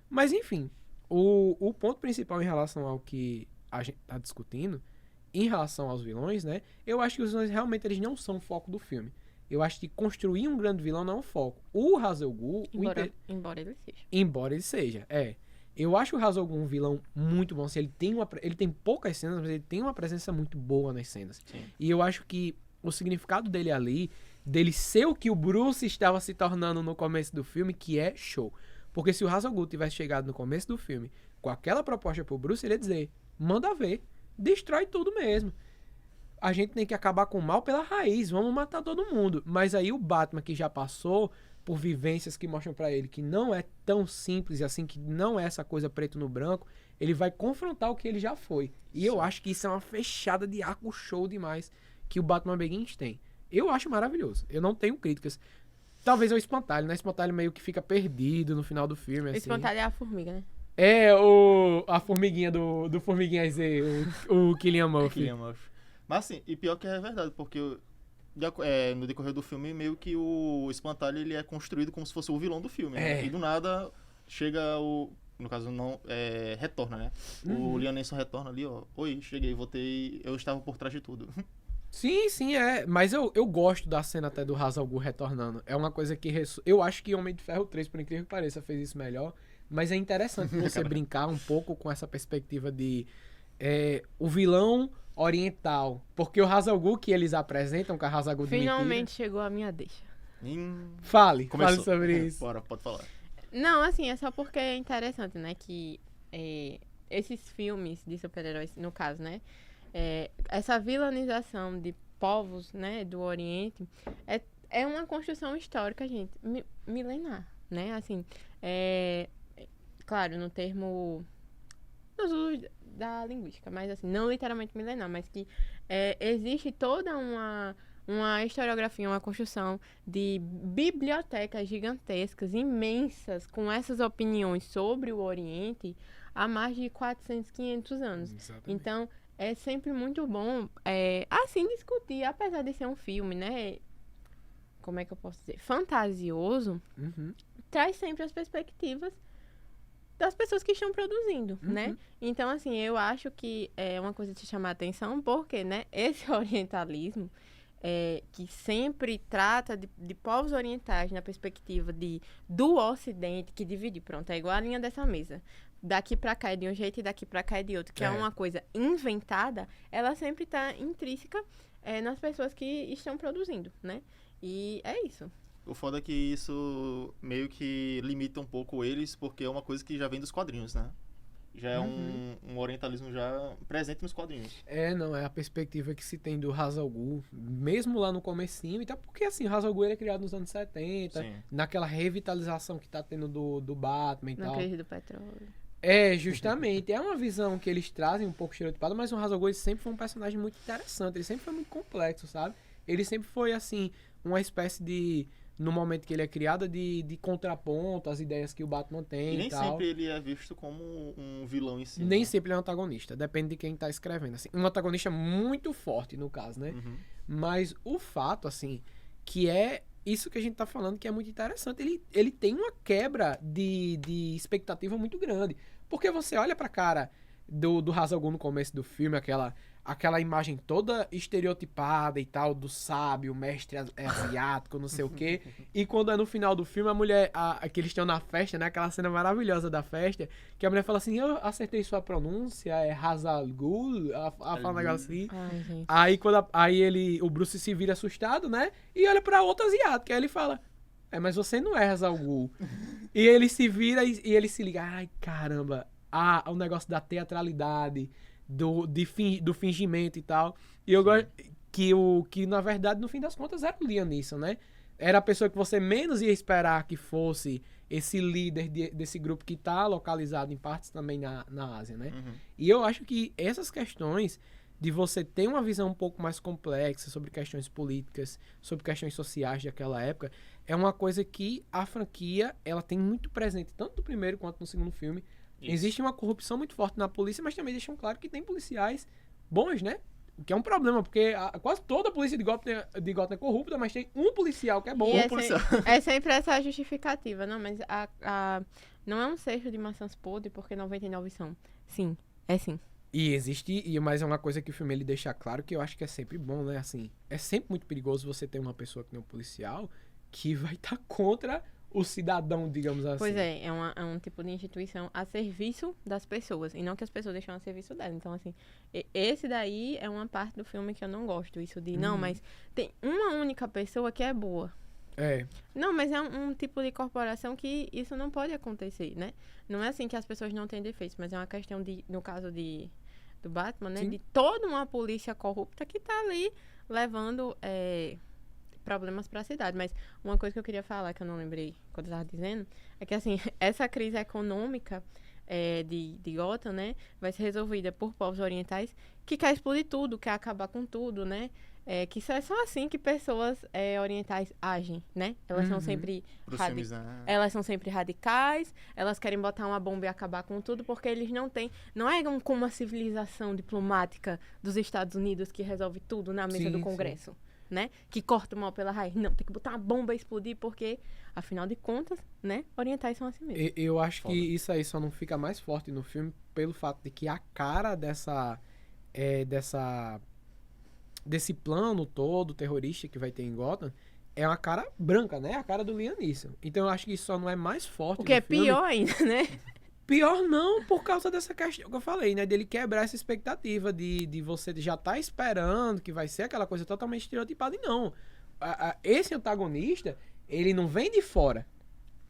Mas, enfim, o ponto principal em relação ao que a gente tá discutindo, em relação aos vilões, né? Eu acho que os vilões realmente eles não são o foco do filme. Eu acho que construir um grande vilão não é o foco. O Ra's al Ghul... Embora ele seja. Embora ele seja, Eu acho o Ra's al Ghul um vilão muito bom. Assim, ele tem poucas cenas, mas ele tem uma presença muito boa nas cenas. Sim. E eu acho que o significado dele ali, dele ser o que o Bruce estava se tornando no começo do filme, que é show. Porque se o Ra's al Ghul tivesse chegado no começo do filme com aquela proposta pro Bruce, ele ia dizer, manda ver, destrói tudo mesmo. A gente tem que acabar com o mal pela raiz, vamos matar todo mundo. Mas aí o Batman que já passou por vivências que mostram pra ele que não é tão simples assim, que não é essa coisa preto no branco, ele vai confrontar o que ele já foi. E eu acho que isso é uma fechada de arco show demais que o Batman Begins tem. Eu acho maravilhoso. Eu não tenho críticas. Talvez é o Espantalho, né? O Espantalho meio que fica perdido no final do filme, assim. Espantalho é a formiga, né? É a formiguinha do Formiguinha Z, o Cillian Murphy. Cillian Murphy. Mas assim, e pior que é verdade, porque no decorrer do filme, meio que o Espantalho ele é construído como se fosse o vilão do filme, né? E do nada chega no caso, não, retorna, né? O Liam Neeson retorna ali, ó. Oi, cheguei, voltei, eu estava por trás de tudo. Sim, é. Mas eu gosto da cena até do Ra's al Ghul retornando. É uma coisa que... Eu acho que Homem de Ferro 3, por incrível que pareça, fez isso melhor. Mas é interessante você brincar um pouco com essa perspectiva de... o vilão oriental. Porque o Ra's al Ghul que eles apresentam, com a Ra's al Ghul de Finalmente mentira... chegou a minha deixa. Fale Começou. sobre isso. Bora, pode falar. Não, assim, é só porque é interessante, né? Que esses filmes de super-heróis, no caso, né? Essa vilanização de povos, né? Do Oriente é uma construção histórica, gente, milenar, né? Assim, claro, no termo... nos usos da linguística, mas assim, não literalmente milenar, mas que existe toda uma historiografia, uma construção de bibliotecas gigantescas, imensas, com essas opiniões sobre o Oriente há mais de 400, 500 anos. Exatamente. Então, é sempre muito bom, assim, discutir, apesar de ser um filme, né? Como é que eu posso dizer? Fantasioso, traz sempre as perspectivas das pessoas que estão produzindo, né? Então, assim, eu acho que é uma coisa de se chamar a atenção, porque, né, esse orientalismo que sempre trata de povos orientais na perspectiva do Ocidente, que divide, pronto, é igual a linha dessa mesa. Daqui pra cá é de um jeito e daqui pra cá é de outro, que é uma coisa inventada, ela sempre tá intrínseca nas pessoas que estão produzindo, né? E é isso. O foda é que isso meio que limita um pouco eles, porque é uma coisa que já vem dos quadrinhos, né? Já é um orientalismo já presente nos quadrinhos. Não, é a perspectiva que se tem do Ra's al Ghul, mesmo lá no comecinho, e tá porque assim, o Ra's al Ghul ele é criado nos anos 70, Sim. naquela revitalização que tá tendo do Batman e Na tal. crise do petróleo. Justamente, é uma visão que eles trazem um pouco estereotipada, mas o Ra's al Ghul ele sempre foi um personagem muito interessante, ele sempre foi muito complexo, sabe? Ele sempre foi, assim, uma espécie de... No momento que ele é criado, de contraponto às ideias que o Batman tem E nem e tal. sempre ele é visto como um vilão em si. Nem né? sempre ele é um antagonista, depende de quem tá escrevendo. Assim, um antagonista muito forte, no caso, né? Mas o fato, assim, que é isso que a gente tá falando, que é muito interessante. Ele tem uma quebra de expectativa muito grande. Porque você olha pra cara do Ra's al Ghul no começo do filme, aquela imagem toda estereotipada e tal, do sábio, mestre asiático, não sei o quê. E quando é no final do filme, a mulher, que eles estão na festa, né? Aquela cena maravilhosa da festa, que a mulher fala assim, eu acertei sua pronúncia, é Ra's al Ghul, ela fala um negócio assim. Ai, gente. Aí o Bruce se vira assustado, né? E olha pra outra asiática, aí ele fala, mas você não é Ra's al Ghul. E ele se vira e ele se liga, ai, caramba, o negócio da teatralidade, do fingimento e tal. E eu gosto que na verdade, no fim das contas, era o Liam Neeson, né? Era a pessoa que você menos ia esperar que fosse esse líder desse grupo que tá localizado em partes também na Ásia, né? E eu acho que essas questões de você ter uma visão um pouco mais complexa sobre questões políticas, sobre questões sociais daquela época, é uma coisa que a franquia, ela tem muito presente, tanto no primeiro quanto no segundo filme. Isso. Existe uma corrupção muito forte na polícia, mas também deixam claro que tem policiais bons, né? O que é um problema, porque quase toda a polícia de Gotham é corrupta, mas tem um policial que é bom. É sempre essa justificativa. Não, mas não é um cesto de maçãs podres, porque 99 são. Sim, é sim. E existe, mas é uma coisa que o filme ele deixa claro que eu acho que é sempre bom, né? Assim, é sempre muito perigoso você ter uma pessoa que nem um policial que vai estar contra o cidadão, digamos assim. Pois é um tipo de instituição a serviço das pessoas, e não que as pessoas deixam a serviço dela. Então, assim, esse daí é uma parte do filme que eu não gosto. Isso de, não, mas tem uma única pessoa que é boa. Não, mas é um tipo de corporação que isso não pode acontecer, né? Não é assim que as pessoas não têm defeitos, mas é uma questão no caso do Batman, né? Sim. De toda uma polícia corrupta que tá ali levando problemas para a cidade. Mas uma coisa que eu queria falar, que eu não lembrei quando eu estava dizendo, é que, assim, essa crise econômica de Gotham, né, vai ser resolvida por povos orientais que quer explodir tudo, quer acabar com tudo, né? Que só é só assim que pessoas orientais agem, né? Elas são sempre Pros filmes, né? elas são sempre radicais, elas querem botar uma bomba e acabar com tudo, porque eles não têm... Não é como uma civilização diplomática dos Estados Unidos que resolve tudo na mesa do Congresso, né? Que corta o mal pela raiz. Não, tem que botar uma bomba e explodir, porque, afinal de contas, né? Orientais são assim mesmo. Eu acho Foda. que isso aí só não fica mais forte no filme pelo fato de que a cara desse plano todo terrorista que vai ter em Gotham é uma cara branca, né? A cara do Liam Neeson. Então eu acho que isso só não é mais forte O que é no filme. pior ainda, né? Pior não, por causa dessa questão que eu falei, né? Dele quebrar essa expectativa de você já tá esperando que vai ser aquela coisa totalmente estereotipada. E não. Esse antagonista, ele não vem de fora.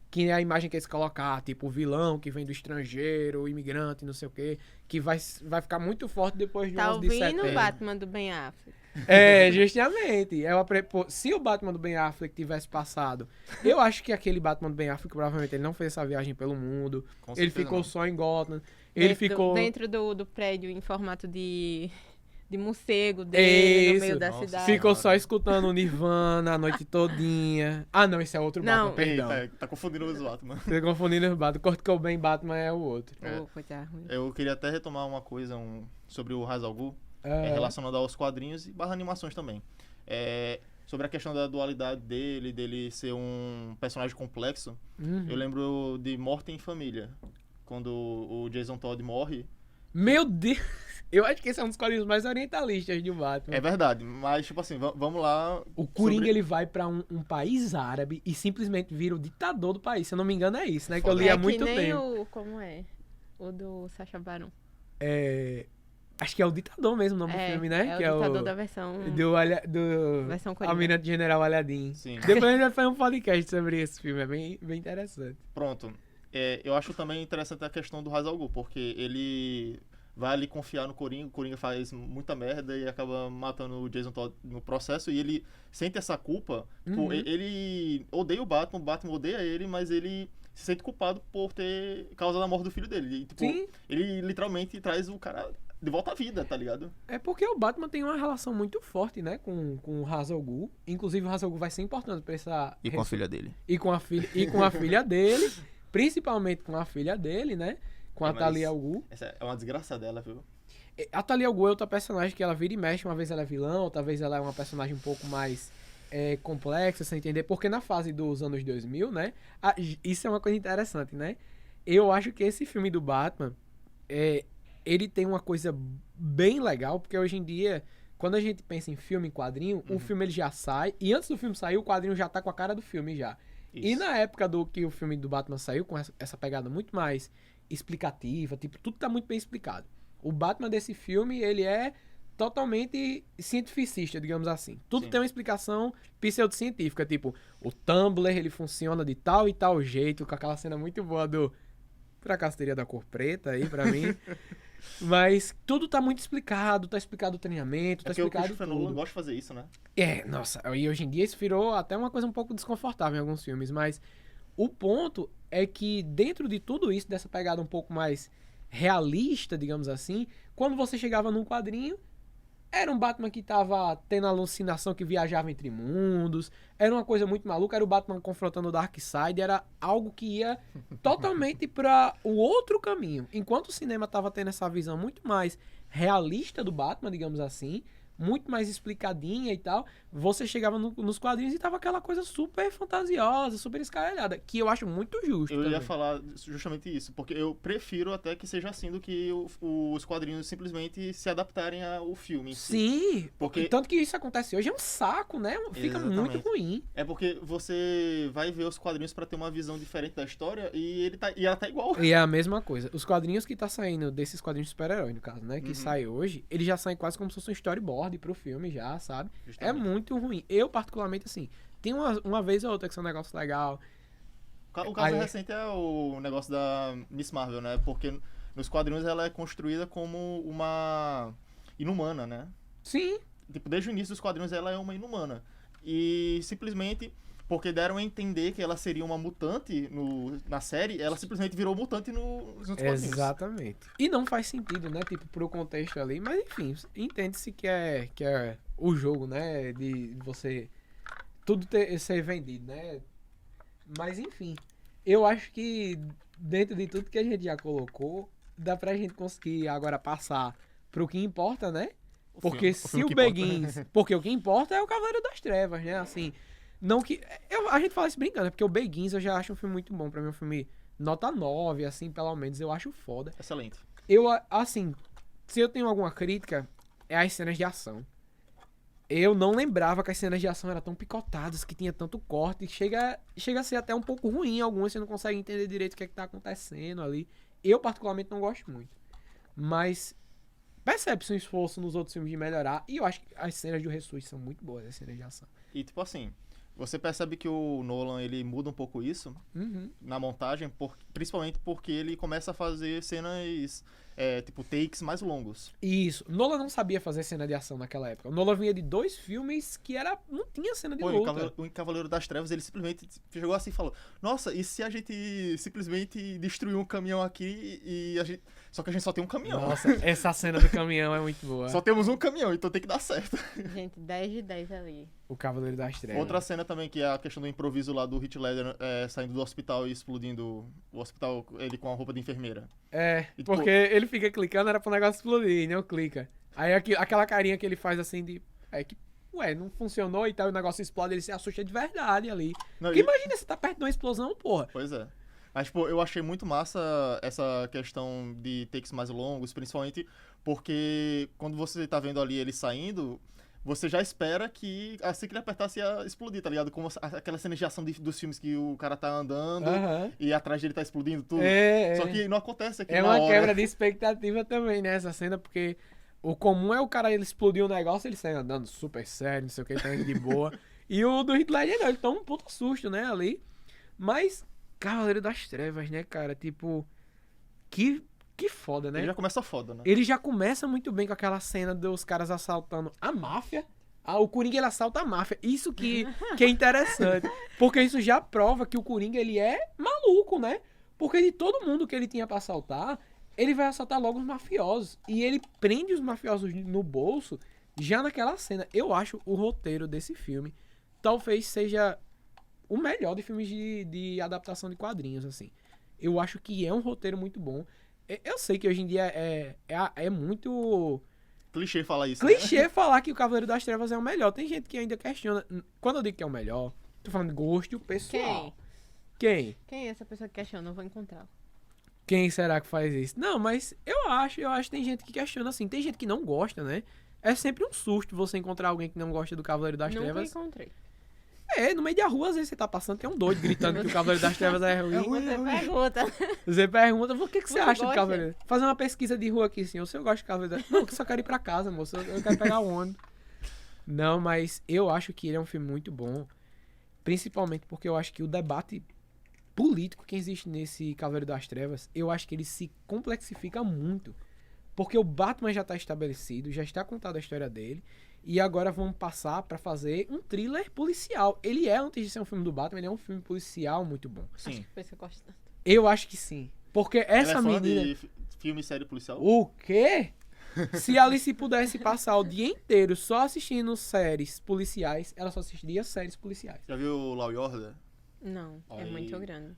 Que é a imagem que eles colocar, tipo o vilão que vem do estrangeiro, o imigrante, não sei o quê, que vai ficar muito forte depois de Tá 11 de ouvindo setembro. o Batman do Ben Affleck? Justamente. Se o Batman do Ben Affleck tivesse passado, eu acho que aquele Batman do Ben Affleck, provavelmente, ele não fez essa viagem pelo mundo. Com Ele certeza ficou não. só em Gotham. Ele ficou... Dentro do prédio em formato de morcego dele, no meio Isso. da Nossa, cidade. Ficou só escutando o Nirvana a noite todinha. Ah, não, esse é outro Não. Batman, perdão. Eita, tá confundindo os Batman. Você confundindo os Batman. Kurt Cobain Batman é o outro. Pô, coisa ruim. Eu queria até retomar uma coisa sobre o Ra's al Ghul, É. relacionado aos quadrinhos e barra animações também. Sobre a questão da dualidade dele ser um personagem complexo, Uhum. eu lembro de Morte em Família, quando o Jason Todd morre. Meu Deus! Eu acho que esse é um dos quadrinhos mais orientalistas de Batman. É verdade, mas tipo assim, vamos lá. O Coringa, sobre- ele vai pra um país árabe e simplesmente vira o ditador do país. Se eu não me engano, é isso, né? Que eu Foda. li há que muito nem tempo. como é? O do Sacha Baron. Acho que é o ditador mesmo o nome do filme, né? É que o ditador da versão... do Versão Coringa. Almirante General Aladdin. Sim. Depois a gente vai fazer um podcast sobre esse filme, é bem interessante. Pronto. Eu acho também interessante a questão do Ra's al Ghul, porque ele vai ali confiar no Coringa, o Coringa faz muita merda e acaba matando o Jason Todd no processo, e ele sente essa culpa. Uhum. Ele odeia o Batman odeia ele, mas ele se sente culpado por ter causado a morte do filho dele. E, tipo, Sim. ele literalmente traz o cara de volta à vida, tá ligado? É porque o Batman tem uma relação muito forte, né, com o Ra's al Ghul. Inclusive o Ra's al Ghul vai ser importante pra essa... filha dele. E com a filha dele, principalmente com a filha dele, né? Com a Mas Talia al Ghul. Essa é uma desgraça dela, viu? A Talia al Ghul é outra personagem que ela vira e mexe. Uma vez ela é vilã, outra vez ela é uma personagem um pouco mais complexa, sem entender. Porque na fase dos anos 2000, né? Isso é uma coisa interessante, né? Eu acho que esse filme do Batman, ele tem uma coisa bem legal, porque hoje em dia, quando a gente pensa em filme, em quadrinho, o filme ele já sai, e antes do filme sair, o quadrinho já tá com a cara do filme já. E Isso. na época do que o filme do Batman saiu, com essa pegada muito mais explicativa, tipo, tudo tá muito bem explicado. O Batman desse filme, ele é totalmente cientificista, digamos assim. Tudo Sim. tem uma explicação pseudocientífica, tipo, o Tumblr, ele funciona de tal e tal jeito, com aquela cena muito boa do... Por acaso teria da cor preta aí pra mim. Mas tudo tá muito explicado, tá explicado o treinamento, tá Porque o explicado Christopher Nolan tudo. gosta de fazer isso, né? Nossa, e hoje em dia isso virou até uma coisa um pouco desconfortável em alguns filmes, mas o ponto é que dentro de tudo isso, dessa pegada um pouco mais realista, digamos assim, quando você chegava num quadrinho, era um Batman que tava tendo alucinação que viajava entre mundos, era uma coisa muito maluca, era o Batman confrontando o Darkseid, era algo que ia totalmente para o outro caminho. Enquanto o cinema tava tendo essa visão muito mais realista do Batman, digamos assim, muito mais explicadinha e tal, você chegava nos quadrinhos e tava aquela coisa super fantasiosa, super escaralhada, que eu acho muito justo Eu ia também. falar justamente isso, porque eu prefiro até que seja assim do que os quadrinhos simplesmente se adaptarem ao filme em si. Sim, Porque- tanto que isso acontece hoje é um saco, né? Fica muito Exatamente. ruim. É porque você vai ver os quadrinhos pra ter uma visão diferente da história e ela tá igual. E é a mesma coisa. Os quadrinhos que tá saindo, desses quadrinhos de super-herói, no caso, né? Que Uhum. sai hoje, eles já saem quase como se fosse um storyboard pro filme já, sabe? É Justamente. muito ruim. Eu, particularmente, assim, tem uma vez ou outra que são um negócio legal. O caso Aí- recente é o negócio da Miss Marvel, né? Porque nos quadrinhos ela é construída como uma inumana, né? Sim, Tipo, desde o início dos quadrinhos ela é uma inumana. e simplesmente, porque deram a entender que ela seria uma mutante na série, ela simplesmente virou mutante nos quadrinhos. Exatamente. E não faz sentido, né? Tipo, pro contexto ali. Mas enfim, entende-se que é o jogo, né? De você tudo ser vendido, né? Mas enfim, eu acho que dentro de tudo que a gente já colocou, dá pra gente conseguir agora passar pro que importa, né? Porque se o Beguins... Porque o que importa é o Cavaleiro das Trevas, né? Assim, não que... a gente fala isso brincando, porque o Beguins eu já acho um filme muito bom. Pra mim é um filme nota 9, assim, pelo menos. Eu acho foda. Excelente. Assim, se eu tenho alguma crítica, é as cenas de ação. Eu não lembrava que as cenas de ação eram tão picotadas, que tinha tanto corte. Chega a ser até um pouco ruim algumas, você não consegue entender direito o que é que tá acontecendo ali. Eu, particularmente, não gosto muito. Mas percebe-se um esforço nos outros filmes de melhorar. E eu acho que as cenas do Ressurge são muito boas, as cenas de ação. E tipo assim, você percebe que o Nolan, ele muda um pouco isso na montagem, principalmente porque ele começa a fazer cenas, tipo, takes mais longos. Isso. Nolan não sabia fazer cena de ação naquela época. O Nolan vinha de 2 filmes que não tinha cena de luta. O Cavaleiro das Trevas, ele simplesmente chegou assim e falou: nossa, e se a gente simplesmente destruir um caminhão aqui e a gente... Só que a gente só tem um caminhão. Nossa, essa cena do caminhão é muito boa. Só temos um caminhão, então tem que dar certo. Gente, 10 de 10 ali. O Cavaleiro das Trevas. Outra cena também, que é a questão do improviso lá do Heath Ledger saindo do hospital e explodindo o hospital, ele com a roupa de enfermeira. E, tipo, porque ele fica clicando, era pro negócio explodir, não clica. Aí aquela carinha que ele faz assim de... não funcionou e tal, o negócio explode, ele se assusta de verdade ali. Não, porque imagina você tá perto de uma explosão, porra. Pois é. Mas, tipo, eu achei muito massa essa questão de takes mais longos, principalmente porque quando você tá vendo ali ele saindo, você já espera que assim que ele apertasse ia explodir, tá ligado? Como aquela cena de ação dos filmes que o cara tá andando e atrás dele tá explodindo tudo. Só que não acontece aqui na hora. É uma quebra de expectativa também, né, essa cena, porque o comum é o cara, ele explodir o negócio, ele sai andando super sério, não sei o que, tá indo de boa. E o do Heath Ledger não, ele toma um puto susto, né, ali. Mas... Cavaleiro das Trevas, né, cara? Tipo, que foda, né? Ele já começa foda, né? Ele já começa muito bem com aquela cena dos caras assaltando a máfia. O Coringa, ele assalta a máfia. Isso que é interessante. Porque isso já prova que o Coringa, ele é maluco, né? Porque de todo mundo que ele tinha pra assaltar, ele vai assaltar logo os mafiosos. E ele prende os mafiosos no bolso já naquela cena. Eu acho o roteiro desse filme talvez seja... o melhor de filmes de adaptação de quadrinhos, assim. Eu acho que é um roteiro muito bom. Eu sei que hoje em dia é muito... clichê falar isso, clichê falar que o Cavaleiro das Trevas é o melhor. Tem gente que ainda questiona. Quando eu digo que é o melhor, tô falando de gosto pessoal. Quem? Quem é essa pessoa que questiona? Eu vou encontrá-lo. Quem será que faz isso? Não, mas eu acho que tem gente que questiona, assim. Tem gente que não gosta, né? É sempre um susto você encontrar alguém que não gosta do Cavaleiro das Trevas. Nunca encontrei. No meio da rua, às vezes você tá passando, tem um doido gritando que o Cavaleiro das Trevas é ruim. Você pergunta, o que você acha do Cavaleiro? Fazer uma pesquisa de rua aqui, assim, eu gosto de Cavaleiro das Trevas. Não, que só quero ir pra casa, moço, eu quero pegar o ônibus. Não, mas eu acho que ele é um filme muito bom, principalmente porque eu acho que o debate político que existe nesse Cavaleiro das Trevas, eu acho que ele se complexifica muito. Porque o Batman já tá estabelecido, já está contada a história dele, e agora vamos passar pra fazer um thriller policial. Ele antes de ser um filme do Batman, ele é um filme policial muito bom. Sim. Acho que por isso eu gosto tanto. Eu acho que sim. Porque essa Ela é fã menina... de filme e série policial? O quê? Se a Alice pudesse passar o dia inteiro só assistindo séries policiais, ela só assistiria séries policiais. Já viu Law e Order? Não, é Aí- muito grande.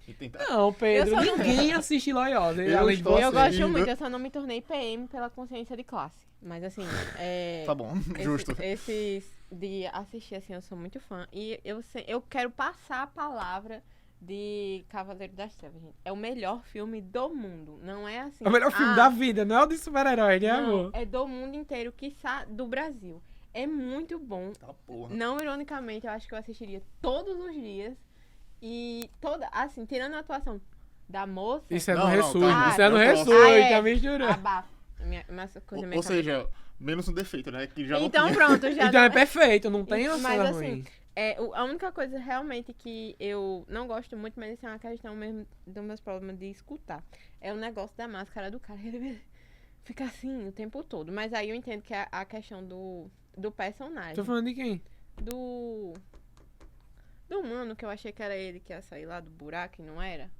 Não, Pedro, Eu só não- ninguém assiste Law e Order. Eu Além de estou você. Eu Nossa, gosto lindo. muito, eu só não me tornei PM pela consciência de classe. Mas assim, Tá bom, justo. Esses de assistir, assim, eu sou muito fã. E eu quero passar a palavra de Cavaleiro das Trevas, gente. É o melhor filme do mundo. Não é assim. É o melhor filme da vida, não é o de super-herói, né, Não, amor? é do mundo inteiro, quiçá do Brasil. É muito bom. Tá porra. Não ironicamente, eu acho que eu assistiria todos os dias. E assim, tirando a atuação da moça. Isso é Não, no não, Ressurge, tá. isso é no Eu posso. Ressurge, tá misturando. Abafa. Essa coisa Ou minha seja, menos um defeito, né? Que já então não pronto, já Então não- é perfeito, não tem uma Mas, cena assim, ruim. a única coisa realmente que eu não gosto muito, mas isso é uma questão mesmo dos meus problemas de escutar. É o negócio da máscara do cara. Ele fica assim o tempo todo. Mas aí eu entendo que é a questão do personagem. Tô falando de quem? Do Do mano, que eu achei que era ele que ia sair lá do buraco e não era.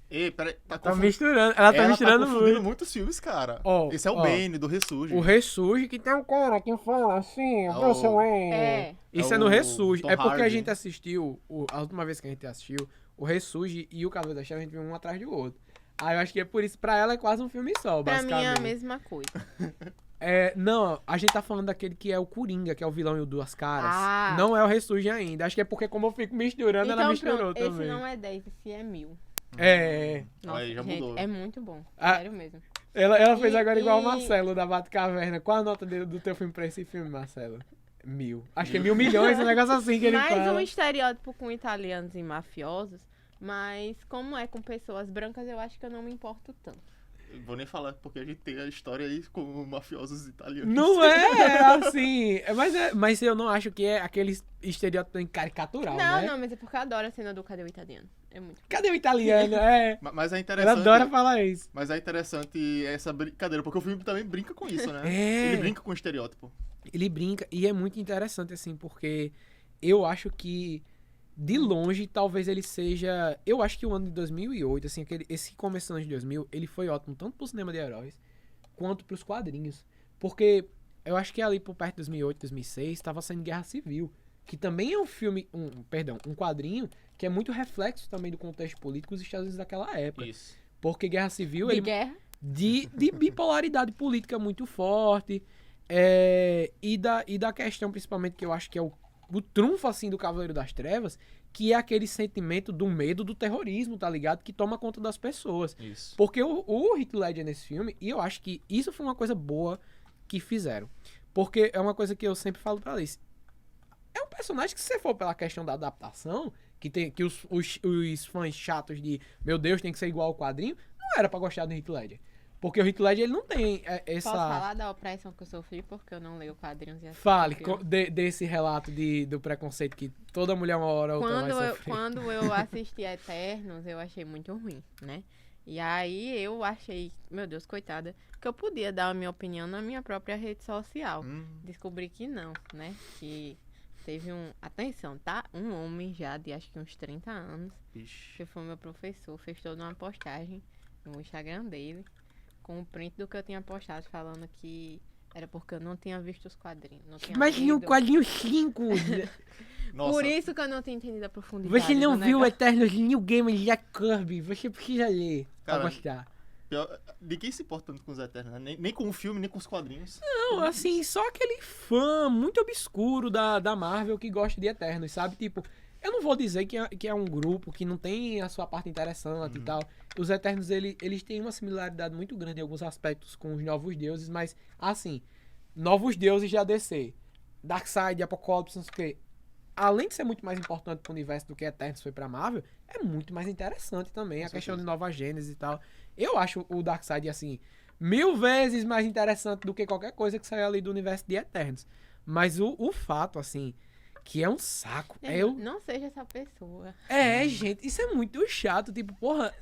Ei, peraí, Tá misturando. Ela tá misturando confundindo muito. muitos filmes, cara. Ó, Esse é o ó. Bane, do Ressurge. O Ressurge, que tem um cara que fala assim, É Bruce o- Wayne. É. Isso É é no o Ressurge. Tom É porque a Hardy. gente assistiu, a última vez que a gente assistiu, o Ressurge e o Cavaleiro das Trevas, a gente viu um atrás do outro. Aí eu acho que é por isso, pra ela é quase um filme só, Pra mim é basicamente. a mesma coisa. Não, a gente tá falando daquele que é o Coringa, que é o vilão e o Duas Caras. Ah. Não é o Ressurge ainda. Acho que é porque como eu fico misturando, ela Então misturou pronto, também. esse não é 10, esse é 1000. É. Nossa, Aí já gente, mudou. é muito bom. Ah. Sério mesmo. Ela fez E- agora igual o e- Marcelo da Batcaverna. Qual a nota do teu filme pra esse filme, Marcelo? 1000. Acho que é 1.000 milhões, um negócio assim que ele Mais fala. um estereótipo com italianos e mafiosos, mas como é com pessoas brancas, eu acho que eu não me importo tanto. Vou nem falar, porque a gente tem a história aí com mafiosos italianos. Não é assim. Mas eu não acho que é aquele estereótipo caricatural, Não, né? não, mas é porque eu adoro a cena do Cadê o Italiano? É muito bom. Cadê o italiano? É. Mas é Ela interessante. adora falar isso. Mas é interessante essa brincadeira, porque o filme também brinca com isso, né? É. Ele brinca com o estereótipo. Ele brinca e é muito interessante, assim, porque eu acho que, de longe, talvez ele seja... Eu acho que o ano de 2008, assim, esse começo de 2000, ele foi ótimo, tanto pro cinema de heróis, quanto pros quadrinhos. Porque eu acho que ali por perto de 2008, 2006, estava saindo Guerra Civil, que também é um filme, um quadrinho, que é muito reflexo também do contexto político dos Estados Unidos daquela época. Isso. Porque Guerra Civil, De ele guerra? de bipolaridade política muito forte, e da questão principalmente que eu acho que é o trunfo assim do Cavaleiro das Trevas, que é aquele sentimento do medo do terrorismo, tá ligado? Que toma conta das pessoas. Isso. Porque o Heath Ledger nesse filme, e eu acho que isso foi uma coisa boa que fizeram. Porque é uma coisa que eu sempre falo pra Alice. É um personagem que, se você for pela questão da adaptação, que os fãs chatos de, meu Deus, tem que ser igual ao quadrinho, não era pra gostar do Heath Ledger. Porque o Heath Ledger, ele não tem essa... Posso falar da opressão que eu sofri porque eu não leio quadrinhos e assim. Fale porque desse relato do preconceito que toda mulher uma hora ou outra vai sofrer. Quando eu assisti Eternos, eu achei muito ruim, né? E aí eu achei, meu Deus, coitada, que eu podia dar a minha opinião na minha própria rede social. Descobri que não, né? Que teve atenção, tá? Um homem já de acho que uns 30 anos, Ixi. que foi meu professor, fez toda uma postagem no Instagram dele, com o print do que eu tinha postado, falando que era porque eu não tinha visto os quadrinhos. Não tinha Mas no lido. quadrinho 5, Nossa, Por isso que eu não tinha entendido a profundidade. você não do viu o negócio. Eternos New Game de Jack Kirby, você precisa ler pra Cara, gostar. ninguém se importa tanto com os Eternos, né? Nem com o filme, nem com os quadrinhos. Não, assim, só aquele fã muito obscuro da Marvel que gosta de Eternos, sabe? Tipo, eu não vou dizer que é um grupo que não tem a sua parte interessante e tal. Os Eternos, eles têm uma similaridade muito grande em alguns aspectos com os Novos Deuses, mas, assim, Novos Deuses da DC, Darkseid, Apocalipse, não sei o quê, além de ser muito mais importante pro universo do que Eternos foi pra Marvel, é muito mais interessante também, Com a questão certeza. de Nova Gênesis e tal. Eu acho o Darkseid, assim, 1000 vezes mais interessante do que qualquer coisa que saiu ali do universo de Eternos. Mas o fato, assim, que é um saco. Não seja essa pessoa. Gente, isso é muito chato. Tipo, porra,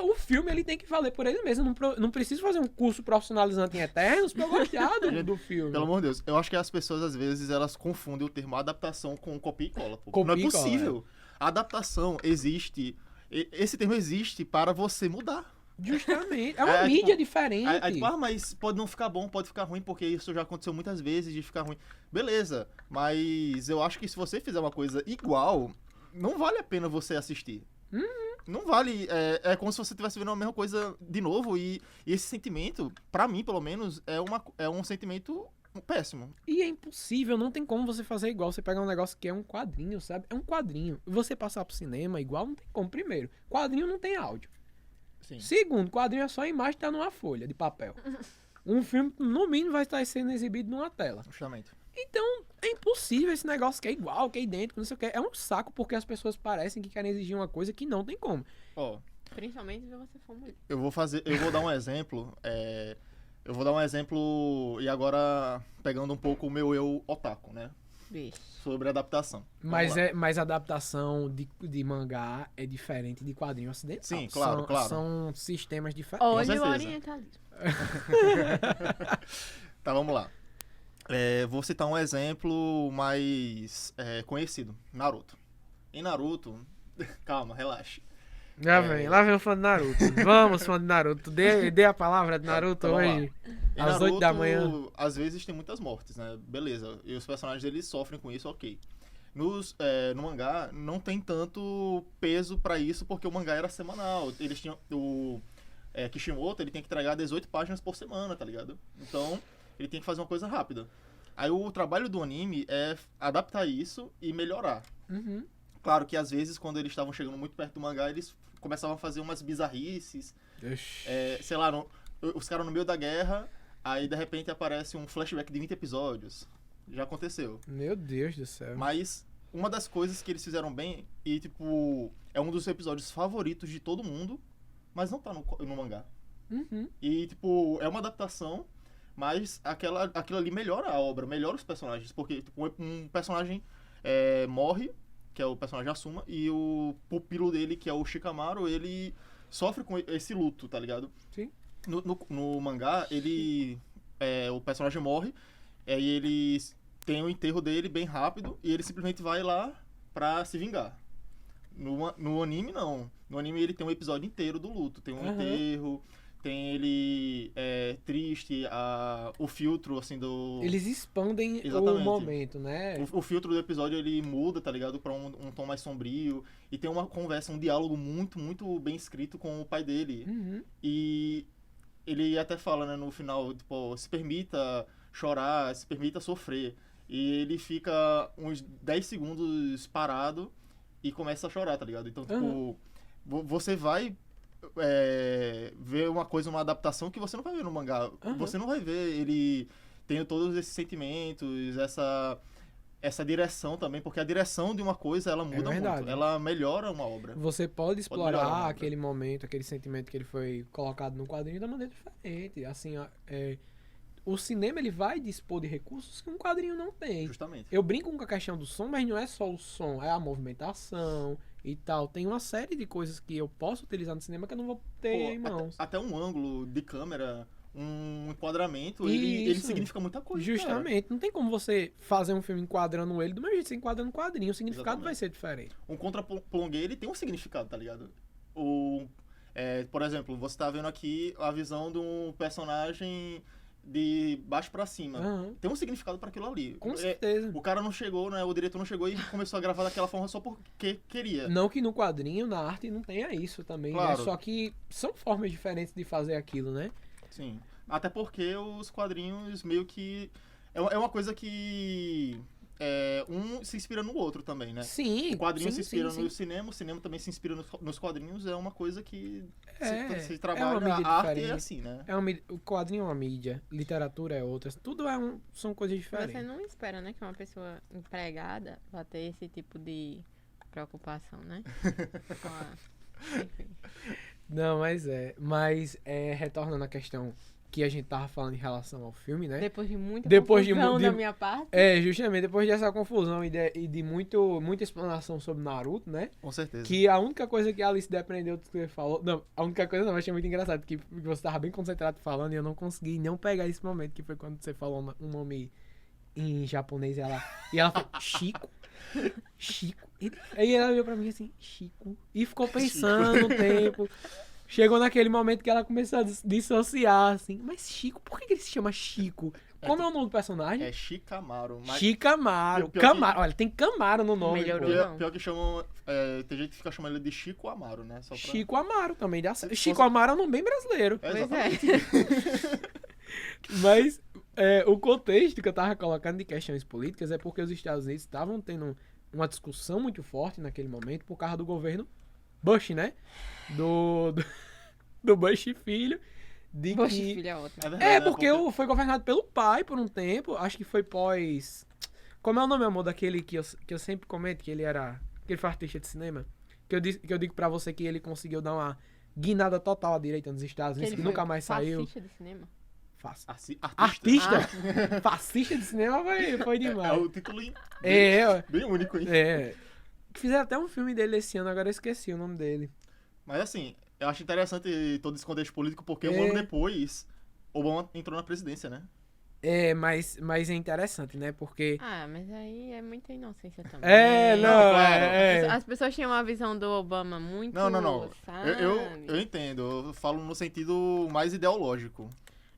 o filme ele tem que valer por ele mesmo. Não preciso fazer um curso profissionalizante em Eternos pra eu gostar do filme. Pelo amor de Deus, eu acho que as pessoas, às vezes, elas confundem o termo adaptação com copia e cola, pô. Copia Não é e cola, possível. A adaptação existe... Esse termo existe para você mudar. Justamente. É uma Aí, mídia tipo, diferente. Aí, tipo, mas pode não ficar bom, pode ficar ruim, porque isso já aconteceu muitas vezes de ficar ruim. Beleza, mas eu acho que se você fizer uma coisa igual, não vale a pena você assistir. Não vale. É como se você estivesse vendo a mesma coisa de novo. E esse sentimento, pra mim, pelo menos, é um sentimento péssimo. E é impossível, não tem como você fazer igual. Você pegar um negócio que é um quadrinho, sabe? É um quadrinho. E você passar pro cinema igual, não tem como. Primeiro, quadrinho não tem áudio. Sim. Segundo, quadrinho é só a imagem que tá numa folha de papel. Um filme, no mínimo, vai estar sendo exibido numa tela. Justamente. Então, é impossível esse negócio que é igual, que é idêntico, não sei o que. É um saco porque as pessoas parecem que querem exigir uma coisa que não tem como. Ó, Principalmente se você for mulher. eu vou dar um exemplo. Eu vou dar um exemplo, e agora pegando um pouco o meu eu otaku, né? Bicho. Sobre adaptação. Mas, Vamos lá. mas a adaptação de mangá é diferente de quadrinho ocidental. Sim, claro, claro. São sistemas diferentes. Olha o certeza. orientalismo. Tá, vamos lá. Vou citar um exemplo mais conhecido, Naruto. Em Naruto... Calma, relaxa. Lá vem o fã de Naruto. Vamos, fã de Naruto. Dê a palavra de Naruto Então, vamos lá. hoje, Em às 8 da manhã. Às vezes tem muitas mortes, né? Beleza. E os personagens deles sofrem com isso, ok. No mangá, não tem tanto peso pra isso, porque o mangá era semanal. Eles tinham... Kishimoto, ele tem que entregar 18 páginas por semana, tá ligado? Então, ele tem que fazer uma coisa rápida. Aí o trabalho do anime é adaptar isso e melhorar. Uhum. Claro que às vezes, quando eles estavam chegando muito perto do mangá, eles começavam a fazer umas bizarrices. Sei lá, os caras no meio da guerra, aí de repente aparece um flashback de 20 episódios. Já aconteceu. Meu Deus do céu. Mas uma das coisas que eles fizeram bem, e tipo, é um dos episódios favoritos de todo mundo, mas não tá no mangá. Uhum. E tipo, é uma adaptação, mas aquilo ali melhora a obra, melhora os personagens. Porque tipo, um personagem morre, que é o personagem Asuma, e o pupilo dele, que é o Shikamaru, ele sofre com esse luto, tá ligado? Sim. No mangá, o personagem morre, e ele tem o enterro dele bem rápido, e ele simplesmente vai lá pra se vingar. No anime, não. No anime, ele tem um episódio inteiro do luto. Tem um enterro, tem ele triste, o filtro, assim, do... Eles expandem Exatamente. o momento, né? O filtro do episódio, ele muda, tá ligado? Pra um tom mais sombrio. E tem uma conversa, um diálogo muito, muito bem escrito com o pai dele. Uhum. E ele até fala, né, no final, tipo, se permita chorar, se permita sofrer. E ele fica uns 10 segundos parado e começa a chorar, tá ligado? Então, tipo, você vai ver uma adaptação que você não vai ver no mangá. Você não vai ver ele tendo todos esses sentimentos, essa direção também, porque a direção de uma coisa, ela muda muito. Ela melhora uma obra. Você pode explorar aquele momento, aquele sentimento que ele foi colocado no quadrinho da maneira diferente. Assim, o cinema, ele vai dispor de recursos que um quadrinho não tem. Justamente. Eu brinco com a questão do som, mas não é só o som, é a movimentação e tal. Tem uma série de coisas que eu posso utilizar no cinema que eu não vou ter em mãos. Até um ângulo de câmera, um enquadramento, ele significa muita coisa. Justamente. Cara. Não tem como você fazer um filme enquadrando ele do mesmo jeito que você enquadra no quadrinho. O significado vai ser diferente. Um contra-plongue, ele tem um significado, tá ligado? Por exemplo, você tá vendo aqui a visão de um personagem de baixo pra cima. Tem um significado pra aquilo ali. Com certeza. O cara não chegou, né? O diretor não chegou e começou a gravar daquela forma só porque queria. Não que no quadrinho, na arte, não tenha isso também, claro. Né? Só que são formas diferentes de fazer aquilo, né? Sim. Até porque os quadrinhos meio que... É uma coisa que... um se inspira no outro também, né? Sim. O quadrinho se inspira no cinema, o cinema também se inspira nos quadrinhos. É uma coisa que se trabalha. A arte é assim, né? O quadrinho é uma mídia, literatura é outra. Tudo são coisas diferentes. Você não espera, né, que uma pessoa empregada vá ter esse tipo de preocupação, né? Enfim. Não, mas retornando à questão que a gente tava falando em relação ao filme, né? Depois de muita confusão da minha parte. Justamente, depois dessa confusão e de muita explanação sobre Naruto, né? Com certeza. Que a única coisa que a Alice depreendeu do que você falou... Não, a única coisa não, eu achei muito engraçado, que você tava bem concentrado falando e eu não consegui não pegar esse momento, que foi quando você falou um nome em japonês e ela falou, Chico. Chico. Aí ela olhou pra mim assim, Chico. E ficou pensando um tempo... Chegou naquele momento que ela começou a dissociar, assim. Mas Chico, por que ele se chama Chico? Como é o nome do personagem? É Shikamaru. Shikamaru. Olha, tem Camaro no nome. Pior que chamam... tem gente que fica chamando ele de Chico Amaro, né? Chico Amaro também. Chico Amaro é um nome bem brasileiro. Pois é. Mas o contexto que eu tava colocando de questões políticas é porque os Estados Unidos estavam tendo uma discussão muito forte naquele momento por causa do governo Bush, né? Do Bush filho. Bush filho é ótimo. Porque foi governado pelo pai por um tempo. Acho que foi pós... Como é o nome, amor, daquele que eu sempre comento, que ele foi artista de cinema? Que eu digo pra você que ele conseguiu dar uma guinada total à direita nos Estados Unidos, que nunca mais saiu. Fascista de cinema? Artista? Fascista de cinema foi demais. É o título bem único, hein? Fizeram até um filme dele esse ano, agora eu esqueci o nome dele. Mas assim, eu acho interessante todo esse contexto político, porque um ano depois, Obama entrou na presidência, né? Mas é interessante, né? Porque... Ah, mas aí é muita inocência também. claro. As pessoas tinham uma visão do Obama muito... Não. Sabe? Eu entendo. Eu falo no sentido mais ideológico.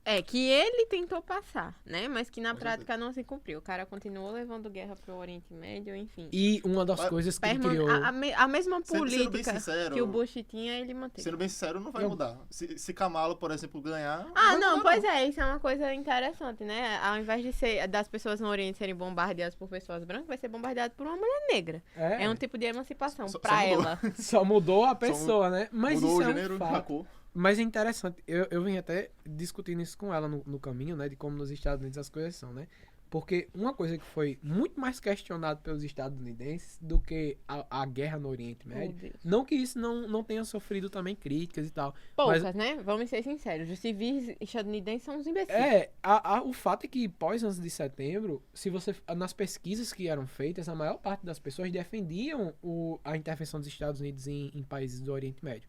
É, que ele tentou passar, né? Mas que na Com prática não se cumpriu. O cara continuou levando guerra pro Oriente Médio, enfim. E uma das coisas que ele criou... A mesma Sendo bem política sincero, que o Bush tinha, ele manteve. Sendo bem sincero, não vai mudar. Se Kamala, por exemplo, ganhar... Ah, não, pois é, isso é uma coisa interessante, né? Ao invés de ser das pessoas no Oriente serem bombardeadas por pessoas brancas, vai ser bombardeado por uma mulher negra. É um tipo de emancipação pra ela. Só mudou a pessoa, né? Mas mudou isso o é gênero, um fato. a cor. Mas é interessante, eu vim até discutindo isso com ela no caminho, né? De como nos Estados Unidos as coisas são, né? Porque uma coisa que foi muito mais questionada pelos estadunidenses do que a guerra no Oriente Médio, não que isso não tenha sofrido também críticas e tal. Poucas, né? Vamos ser sinceros, os civis estadunidenses são uns imbecis. O fato é que pós 11 de setembro, se você nas pesquisas que eram feitas, a maior parte das pessoas defendiam a intervenção dos Estados Unidos em países do Oriente Médio.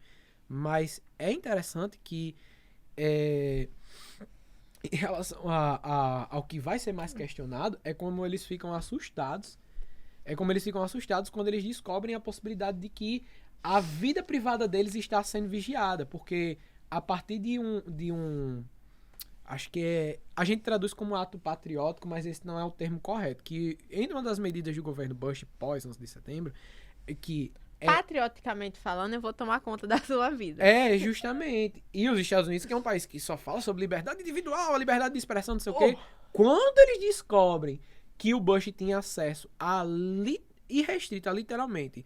Mas é interessante que em relação ao que vai ser mais questionado é como eles ficam assustados. É como eles ficam assustados quando eles descobrem a possibilidade de que a vida privada deles está sendo vigiada. Porque a partir de um acho que a gente traduz como ato patriótico, mas esse não é o termo correto. Que em uma das medidas do governo Bush pós 11 de setembro, que patrioticamente falando, eu vou tomar conta da sua vida. Justamente. E os Estados Unidos, que é um país que só fala sobre liberdade individual, a liberdade de expressão, não sei o quê. Quando eles descobrem que o Bush tinha acesso irrestrito, literalmente,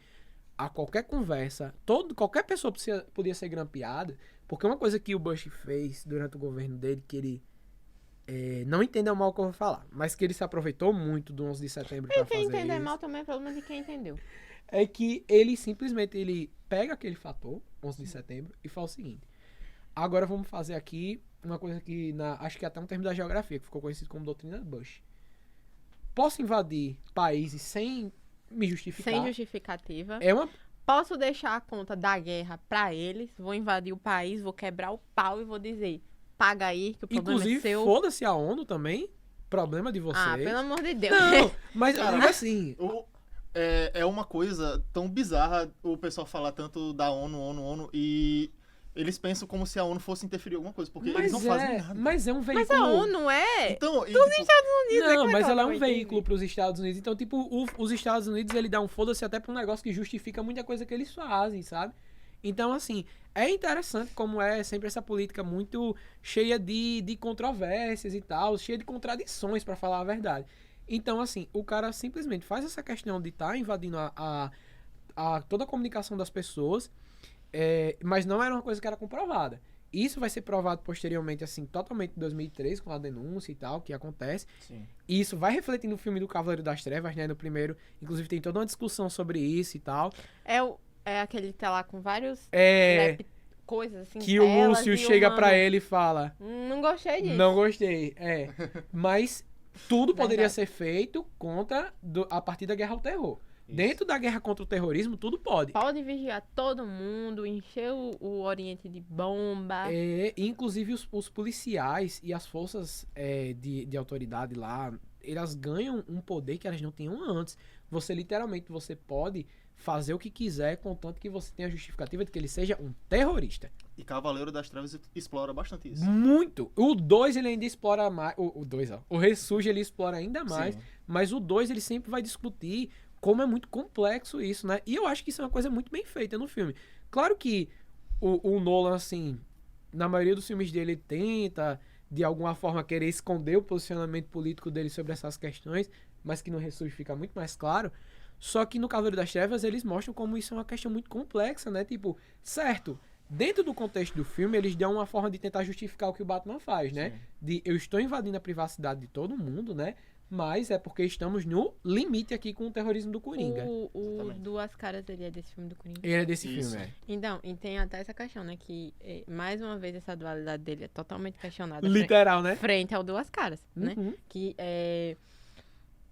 a qualquer conversa, qualquer pessoa podia ser grampeada, porque uma coisa que o Bush fez durante o governo dele, que ele não entendeu mal o que eu vou falar, mas que ele se aproveitou muito do 11 de setembro para fazer isso. Quem entender mal também é problema de quem entendeu. É que ele simplesmente pega aquele fator, 11 de setembro, e fala o seguinte: agora vamos fazer aqui uma coisa que acho que até um termo da geografia, que ficou conhecido como doutrina Bush. Posso invadir países sem me justificar? Sem justificativa. Posso deixar a conta da guerra pra eles, vou invadir o país, vou quebrar o pau e vou dizer, paga aí, que o problema Inclusive, é seu. foda-se a ONU também, problema de vocês. Ah, pelo amor de Deus. Não, mas eu digo assim... É uma coisa tão bizarra o pessoal falar tanto da ONU, e eles pensam como se a ONU fosse interferir em alguma coisa, porque eles não fazem nada. Mas é um veículo... Mas a ONU então, dos Estados Unidos. Não, mas ela é um veículo pros Estados Unidos. Então, tipo, os Estados Unidos, ele dá um foda-se até pra um negócio que justifica muita coisa que eles fazem, sabe? Então, assim, é interessante como é sempre essa política muito cheia de controvérsias e tal, cheia de contradições, pra falar a verdade. Então, assim, o cara simplesmente faz essa questão de estar invadindo toda a comunicação das pessoas, mas não era uma coisa que era comprovada. Isso vai ser provado posteriormente, assim, totalmente em 2003, com a denúncia e tal, que acontece. Sim. E isso vai refletir no filme do Cavaleiro das Trevas, né? No primeiro, inclusive, tem toda uma discussão sobre isso e tal. É aquele que tá lá com vários coisas, assim, que o Lúcio chega pra ele e fala... Não gostei disso. Não gostei, Mas... tudo poderia ser feito a partir da guerra ao terror. Isso. Dentro da guerra contra o terrorismo, tudo pode. Pode vigiar todo mundo, encher o Oriente de bomba. Inclusive os policiais e as forças de autoridade lá, elas ganham um poder que elas não tinham antes. Você pode fazer o que quiser, contanto que você tenha a justificativa de que ele seja um terrorista. E Cavaleiro das Trevas explora bastante isso. Muito. O 2 ele ainda explora mais. O Ressurge ele explora ainda mais. Sim. Mas o 2 ele sempre vai discutir como é muito complexo isso, né? E eu acho que isso é uma coisa muito bem feita no filme. Claro que o Nolan, assim, na maioria dos filmes dele, ele tenta, de alguma forma, querer esconder o posicionamento político dele sobre essas questões, mas que no Ressurge fica muito mais claro. Só que no Cavaleiro das Trevas eles mostram como isso é uma questão muito complexa, né? Tipo, certo, dentro do contexto do filme, eles dão uma forma de tentar justificar o que o Batman faz, né? Sim. Eu estou invadindo a privacidade de todo mundo, né? Mas é porque estamos no limite aqui com o terrorismo do Coringa. O Duas Caras, ele é desse filme do Coringa? Ele é desse filme, Então, e tem até essa questão, né? Que, mais uma vez, essa dualidade dele é totalmente questionada. Literal, né? Frente ao Duas Caras, né? Que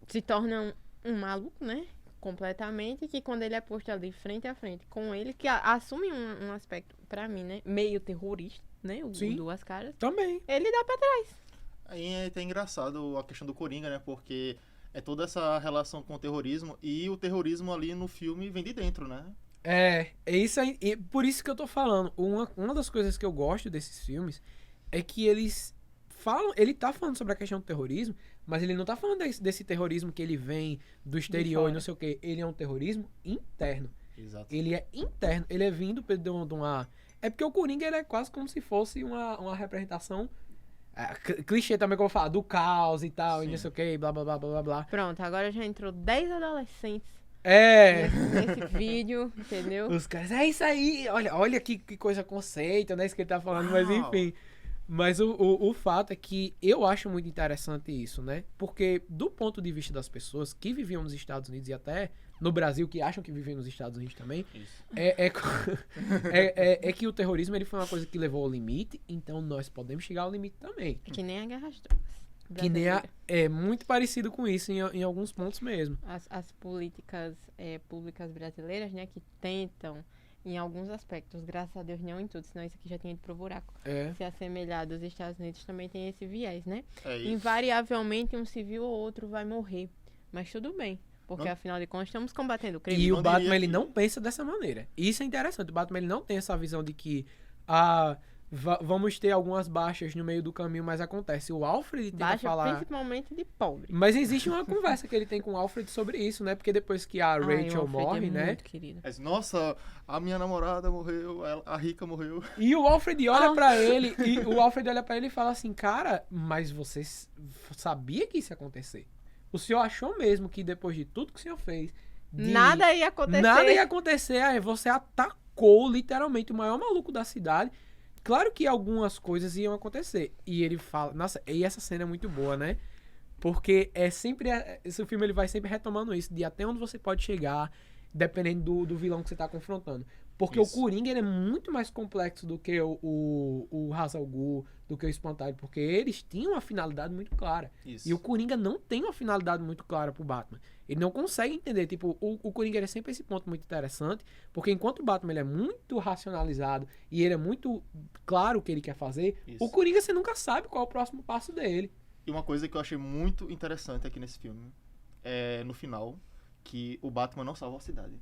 se torna um maluco, né? Completamente, que quando ele é posto ali frente a frente com ele, que assume um aspecto, pra mim, né? Meio terrorista, né? O Duas Caras. Também. Ele dá pra trás. Aí é até engraçado a questão do Coringa, né? Porque é toda essa relação com o terrorismo e o terrorismo ali no filme vem de dentro, né? É isso aí. E por isso que eu tô falando. Uma das coisas que eu gosto desses filmes é que eles falam. Ele tá falando sobre a questão do terrorismo, mas ele não tá falando desse terrorismo que ele vem do exterior e não sei o quê. Ele é um terrorismo interno. Exato. Ele é interno. Ele é vindo de uma. É porque o Coringa ele é quase como se fosse uma representação. Clichê também, como eu falo, do caos e tal, e Sim. não sei o que, blá blá blá blá blá. Pronto, agora já entrou 10 adolescentes É. nesse vídeo, entendeu? Os caras, é isso aí, olha que coisa conceito, né? Isso que ele tá falando, mas Uau. enfim. Mas o fato é que eu acho muito interessante isso, né? Porque do ponto de vista das pessoas que viviam nos Estados Unidos e até no Brasil, que acham que vivem nos Estados Unidos também, Isso. é que o terrorismo ele foi uma coisa que levou ao limite, então nós podemos chegar ao limite também. É que nem a guerra às drogas. Que nem brasileira. é muito parecido com isso em alguns pontos mesmo. As políticas públicas brasileiras, né, que tentam, em alguns aspectos, graças a Deus não em tudo, senão isso aqui já tinha ido pro buraco, É. se assemelhar dos Estados Unidos também tem esse viés, né? É isso. Invariavelmente um civil ou outro vai morrer, mas tudo bem, porque Não- afinal de contas estamos combatendo o crime. E não o Batman, diria ele que- não pensa dessa maneira. Isso é interessante. O Batman, ele não tem essa visão de que vamos ter algumas baixas no meio do caminho, mas acontece. O Alfred tenta Baixa falar... principalmente de pobre. Mas existe uma conversa que ele tem com o Alfred sobre isso, né? Porque depois que a Ai, o Rachel Alfred morre, é né? muito querido. Mas, nossa, a minha namorada morreu, a rica morreu. E o Alfred olha Ah. pra ele, e o Alfred olha pra ele e fala assim, cara, mas você sabia que isso ia acontecer? O senhor achou mesmo que depois de tudo que o senhor fez... Nada ia acontecer. Nada ia acontecer, aí você atacou literalmente o maior maluco da cidade. Claro que algumas coisas iam acontecer. E ele fala, nossa, e essa cena é muito boa, né? Porque é sempre. Esse filme ele vai sempre retomando isso, de até onde você pode chegar, dependendo do vilão que você tá confrontando. Porque Isso. o Coringa ele é muito mais complexo do que o Ra's al Ghul, do que o Espantalho, porque eles tinham uma finalidade muito clara. Isso. E o Coringa não tem uma finalidade muito clara pro Batman. Ele não consegue entender. Tipo, o Coringa ele é sempre esse ponto muito interessante, porque enquanto o Batman ele é muito racionalizado e ele é muito claro o que ele quer fazer, Isso. o Coringa você nunca sabe qual é o próximo passo dele. E uma coisa que eu achei muito interessante aqui nesse filme é no final que o Batman não salva a cidade.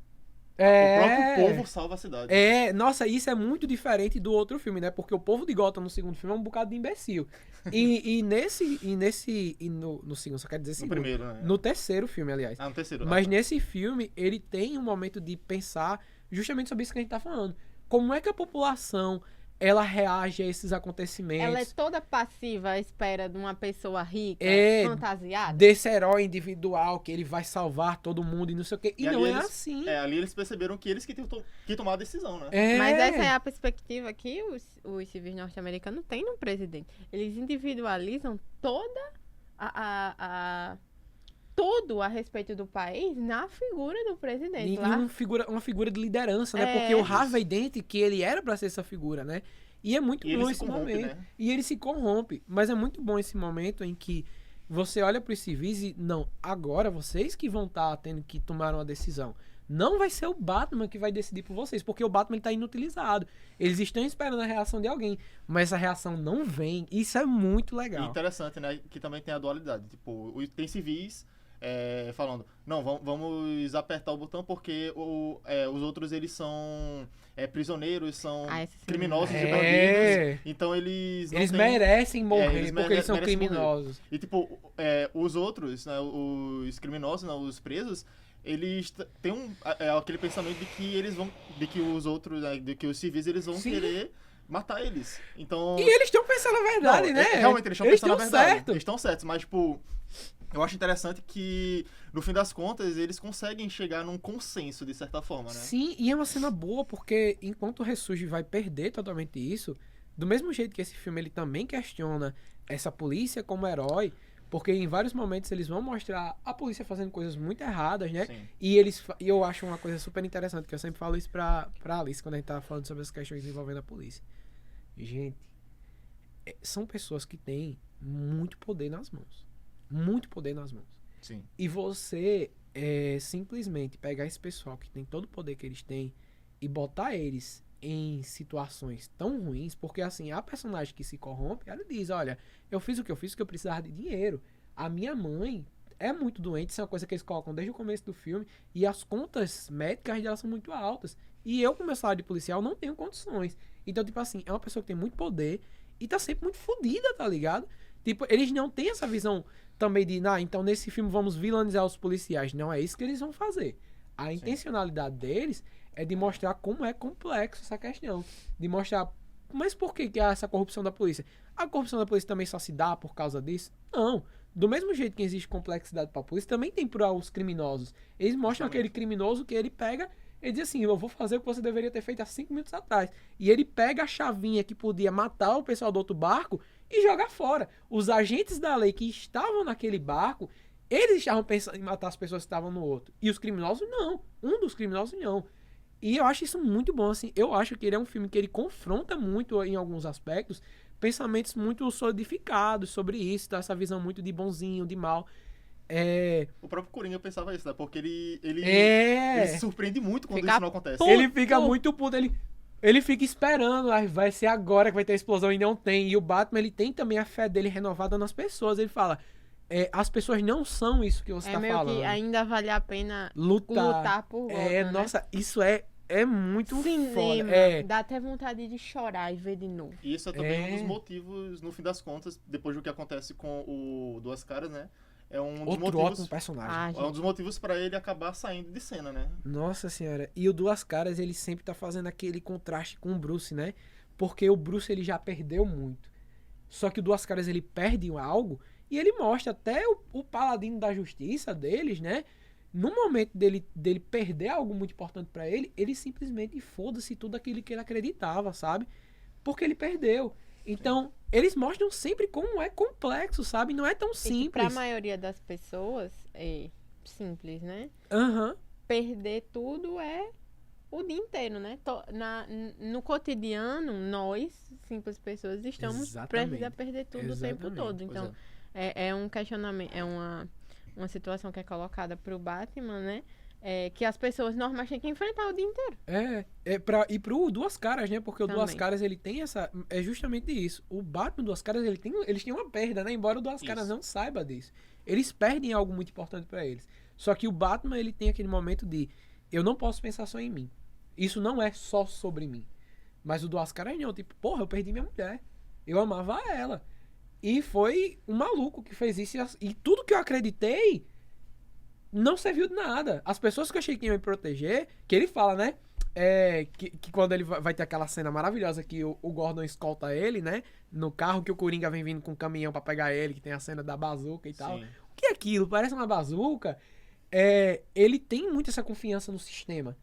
O próprio povo salva a cidade. Nossa, isso é muito diferente do outro filme, né? Porque o povo de Gotham no segundo filme é um bocado de imbecil. E no segundo, só quero dizer No segundo. primeiro, né? No terceiro filme, aliás. No terceiro. Mas nesse filme, ele tem um momento de pensar justamente sobre isso que a gente tá falando. Como é que a população, ela reage a esses acontecimentos? Ela é toda passiva à espera de uma pessoa rica, É, fantasiada. Desse herói individual, que ele vai salvar todo mundo e não sei o quê. E E não ali é eles- assim. Ali eles perceberam que eles que tinham que tomar a decisão, né? Mas essa é a perspectiva que os civis norte-americanos têm no presidente. Eles individualizam toda tudo a respeito do país na figura do presidente. E Lá. uma figura de liderança, né? É. Porque o Harvey Dent, que ele era pra ser essa figura, né? E é muito E ele bom se esse corrompe, momento. né? E ele se corrompe. Mas é muito bom esse momento em que você olha pros civis e, não, agora vocês que vão estar tendo que tomar uma decisão. Não vai ser o Batman que vai decidir por vocês, porque o Batman tá inutilizado. Eles estão esperando a reação de alguém, mas a reação não vem. Isso é muito E legal. interessante, né? Que também tem a dualidade. Tipo, tem civis falando, não, vamos apertar o botão porque os outros eles são prisioneiros, são essa cena criminosos é e bandidos. bandidos. Então eles não Eles têm- merecem morrer, eles porque eles são merecem morrer. criminosos. E tipo, os outros, né, os criminosos, né, os presos, eles têm aquele pensamento de que eles vão, de que os outros, né, de que os civis eles vão Sim. querer matar eles. Então, E eles estão pensando a verdade, não, né? realmente eles estão pensando na tão verdade. certo. Eles estão certos, mas tipo, eu acho interessante que no fim das contas eles conseguem chegar num consenso de certa forma, né? Sim, e é uma cena boa porque enquanto o Ressurge vai perder totalmente isso, do mesmo jeito que esse filme ele também questiona essa polícia como herói, porque em vários momentos eles vão mostrar a polícia fazendo coisas muito erradas, né? Sim. E eu acho uma coisa super interessante, que eu sempre falo isso pra Alice quando a gente tava falando sobre as questões envolvendo a polícia. Gente, são pessoas que têm muito poder nas mãos. Muito poder nas mãos. Sim. E você simplesmente pegar esse pessoal que tem todo o poder que eles têm e botar eles em situações tão ruins, porque assim, a personagem que se corrompe, ela diz, olha, eu fiz o que eu fiz porque eu precisava de dinheiro. A minha mãe é muito doente, isso é uma coisa que eles colocam desde o começo do filme, e as contas médicas delas são muito altas. E eu, com meu salário de policial, não tenho condições. Então, tipo assim, é uma pessoa que tem muito poder e tá sempre muito fodida, tá ligado? Tipo, eles não têm essa visão também de, então nesse filme vamos vilanizar os policiais. Não é isso que eles vão fazer. A intencionalidade deles é de mostrar como é complexo essa questão. De mostrar, mas por que há essa corrupção da polícia? A corrupção da polícia também só se dá por causa disso? Não. Do mesmo jeito que existe complexidade pra polícia, também tem para os criminosos. Eles mostram aquele criminoso que ele pega, ele diz assim, eu vou fazer o que você deveria ter feito há 5 minutos atrás. E ele pega a chavinha que podia matar o pessoal do outro barco e joga fora. Os agentes da lei que estavam naquele barco, eles estavam pensando em matar as pessoas que estavam no outro. E os criminosos não. Um dos criminosos não. E eu acho isso muito bom, assim. Eu acho que ele é um filme que ele confronta muito, em alguns aspectos, pensamentos muito solidificados sobre isso, tá? Essa visão muito de bonzinho, de mal. O próprio Coringa pensava isso, né? Porque ele se surpreende muito quando Fica isso não acontece. puto. Ele fica muito puto, ele fica esperando, vai ser agora que vai ter a explosão e não tem. E o Batman, ele tem também a fé dele renovada nas pessoas. Ele fala, as pessoas não são isso que você tá meio falando. que ainda vale a pena lutar por volta, né? Nossa, isso é muito Cinema, foda. dá até vontade de chorar e ver de novo. E isso é também um dos motivos, no fim das contas, depois do que acontece com o Duas Caras, né? É um dos Outro motivos, ótimo personagem. é um dos motivos pra ele acabar saindo de cena, né? Nossa senhora. E o Duas Caras, ele sempre tá fazendo aquele contraste com o Bruce, né? Porque o Bruce, ele já perdeu muito. Só que o Duas Caras, ele perde algo e ele mostra até o paladino da justiça deles, né? No momento dele perder algo muito importante pra ele, ele simplesmente foda-se tudo aquilo que ele acreditava, sabe? Porque ele perdeu. Então, eles mostram sempre como é complexo, sabe? Não é tão E que simples. pra maioria das pessoas é simples, né? Aham. Perder tudo é o dia inteiro, né? No cotidiano, nós, simples pessoas, estamos Exatamente. prestes a perder tudo o tempo Exatamente. todo. Então, é um questionamento, é uma situação que é colocada pro Batman, né? Que as pessoas normais têm que enfrentar o dia inteiro. E pro Duas Caras, né? Porque o Duas Também. Caras, ele tem essa... É justamente isso. O Batman Duas Caras, eles têm uma perda, né? Embora o Duas Caras Isso. não saiba disso. Eles perdem algo muito importante pra eles. Só que o Batman, ele tem aquele momento de... Eu não posso pensar só em mim. Isso não é só sobre mim. Mas o Duas Caras não. Tipo, porra, eu perdi minha mulher. Eu amava ela. E foi um maluco que fez isso. E tudo que eu acreditei... não serviu de nada. As pessoas que eu achei que iam me proteger, que ele fala, né? Que quando ele vai ter aquela cena maravilhosa que o Gordon escolta ele, né? No carro que o Coringa vem vindo com um caminhão pra pegar ele, que tem a cena da bazuca e tal. Sim. O que é aquilo? Parece uma bazuca. Ele tem muito essa confiança no sistema.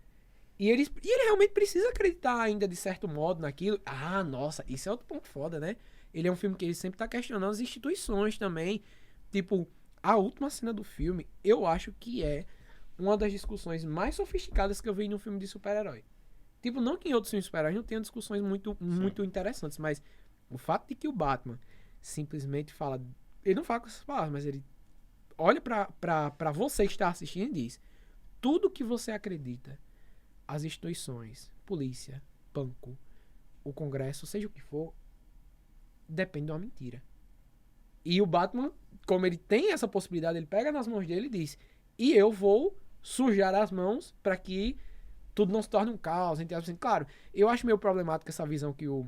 E ele realmente precisa acreditar ainda de certo modo naquilo. Ah, nossa, isso é outro ponto foda, né? Ele é um filme que ele sempre tá questionando as instituições também. Tipo, a última cena do filme, eu acho que é uma das discussões mais sofisticadas que eu vi num filme de super-herói. Tipo, não que em outros filmes de super-heróis não tenham discussões muito interessantes, mas o fato de que o Batman simplesmente fala... Ele não fala com essas palavras, mas ele olha pra você que está assistindo e diz: tudo que você acredita, as instituições, polícia, banco, o Congresso, seja o que for, depende de uma mentira. E o Batman, como ele tem essa possibilidade, ele pega nas mãos dele e diz: e eu vou sujar as mãos para que tudo não se torne um caos. Assim, claro, eu acho meio problemático essa visão que o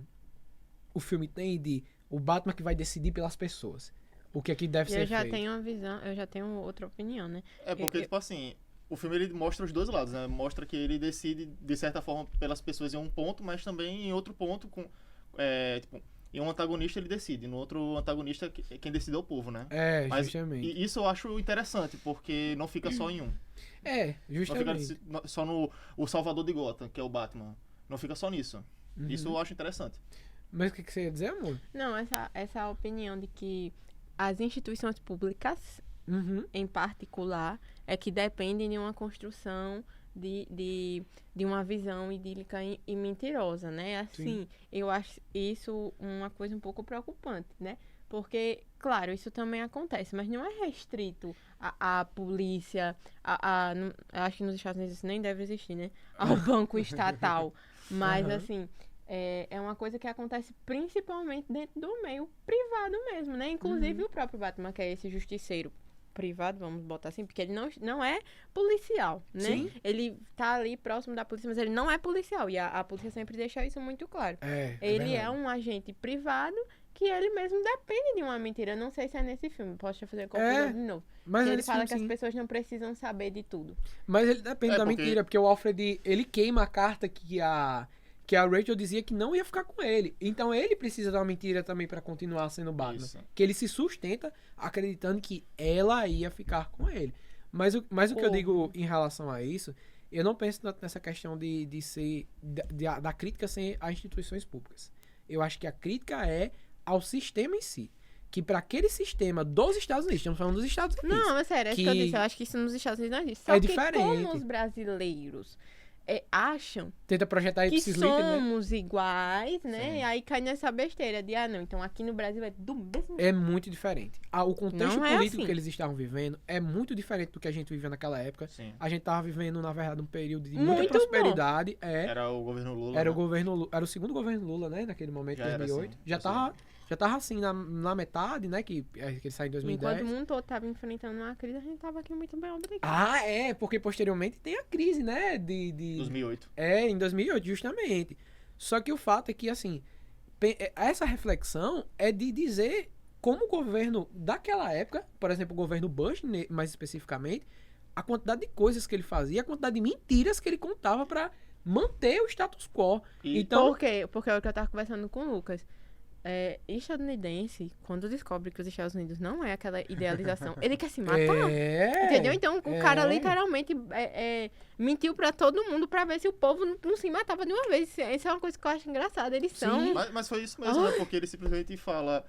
filme tem de o Batman que vai decidir pelas pessoas. O que aqui deve ser Eu já feito. tenho uma visão, eu já tenho outra opinião, né? Porque, tipo assim, o filme ele mostra os dois lados, né? Mostra que ele decide, de certa forma, pelas pessoas em um ponto, mas também em outro ponto, tipo, em um antagonista ele decide, no outro antagonista quem decide é o povo, né? Mas, Justamente. E isso eu acho interessante, porque não fica só em um. Justamente. Não fica só no o Salvador de Gotham, que é o Batman. Não fica só nisso. Uhum. Isso eu acho interessante. Mas o que você ia dizer, amor? Não, essa opinião de que as instituições públicas, em particular, é que dependem de uma construção de uma visão idílica e mentirosa, né? Assim, Sim. eu acho isso uma coisa um pouco preocupante, né? Porque, claro, isso também acontece, mas não é restrito à polícia, eu acho que nos Estados Unidos isso nem deve existir, né? Ao banco estatal, Mas, Aham. assim, é uma coisa que acontece principalmente dentro do meio privado mesmo, né? Inclusive o próprio Batman, que é esse justiceiro privado, vamos botar assim, porque ele não é policial, né? Sim. Ele tá ali próximo da polícia, mas ele não é policial. E a polícia sempre deixa isso muito claro. Ele é verdade. um agente privado que ele mesmo depende de uma mentira. Eu não sei se é nesse filme, posso te fazer confusão de novo. Mas Que ele nesse fala filme, que as sim. pessoas não precisam saber de tudo. Mas ele depende É, da porque- mentira, porque o Alfred, ele queima a carta que a Rachel dizia que não ia ficar com ele. Então ele precisa dar uma mentira também pra continuar sendo Batman. Isso. Que ele se sustenta acreditando que ela ia ficar com ele. Mas o que eu digo em relação a isso, eu não penso nessa questão de ser da crítica sem as instituições públicas. Eu acho que a crítica é ao sistema em si. Que pra aquele sistema dos Estados Unidos, estamos falando dos Estados Unidos. Não, é sério, é isso que eu que- disse. Eu acho que isso nos Estados Unidos não existe. Só É que diferente. como os brasileiros acham Tenta projetar que esses líderes, né? somos iguais, né? Sim. E aí cai nessa besteira de, não, então aqui no Brasil é do mesmo É muito diferente. O contexto Não é político assim. que eles estavam vivendo é muito diferente do que a gente vivia naquela época. Sim. A gente tava vivendo, na verdade, um período de Muito muita bom. prosperidade. Era o governo Lula. Era o né? governo Era o segundo governo Lula, né? Naquele momento, Já era 2008. assim, Já tava assim na metade, né? Que ele saiu em 2010. Enquanto o mundo todo tava enfrentando uma crise, a gente tava aqui muito bem obrigado. Ah, porque posteriormente tem a crise, né? 2008. Em 2008, justamente. Só que o fato é que, assim, essa reflexão é de dizer como o governo daquela época, por exemplo, o governo Bush, mais especificamente, a quantidade de coisas que ele fazia, a quantidade de mentiras que ele contava pra manter o status quo. E- Então, Por quê? Porque é o que eu tava conversando com o Lucas. Estadunidense, quando descobre que os Estados Unidos não é aquela idealização, ele quer se matar. Entendeu? Então o cara literalmente mentiu pra todo mundo pra ver se o povo não se matava de uma vez. Isso é uma coisa que eu acho engraçada. Eles são. Sim. Mas foi isso mesmo, né? Porque ele simplesmente fala.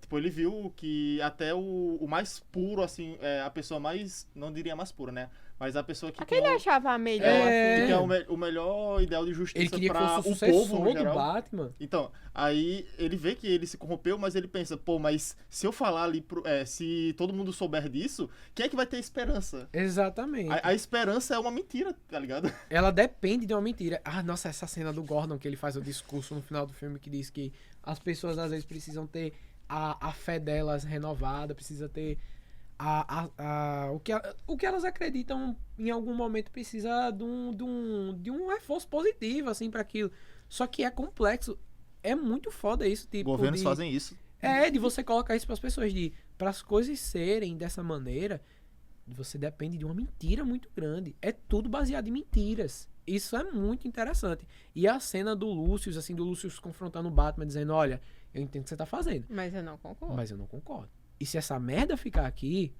Tipo, ele viu que até o mais puro, assim, a pessoa mais. Não diria mais pura, né? Mas a pessoa que. Aquele tem o- achava melhor. É. que tem o melhor ideal de ele justiça queria que pra fosse o o povo no sucessor do geral. Batman. Então, aí ele vê que ele se corrompeu, mas ele pensa, pô, mas se eu falar ali, se todo mundo souber disso, quem é que vai ter esperança? Exatamente. A esperança é uma mentira, tá ligado? Ela depende de uma mentira. Ah, nossa, essa cena do Gordon que ele faz o discurso no final do filme que diz que as pessoas às vezes precisam ter a fé delas renovada, precisa ter o que elas acreditam em algum momento precisa de um reforço positivo, assim, para aquilo. Só que é complexo. É muito foda isso, tipo. Governos fazem isso. De você colocar isso pras pessoas, para as coisas serem dessa maneira, você depende de uma mentira muito grande. É tudo baseado em mentiras. Isso é muito interessante. E a cena do Lucius, assim, do Lucius confrontando o Batman, dizendo, olha, eu entendo o que você tá fazendo, Mas eu não concordo. mas eu não concordo. E se essa merda ficar aqui,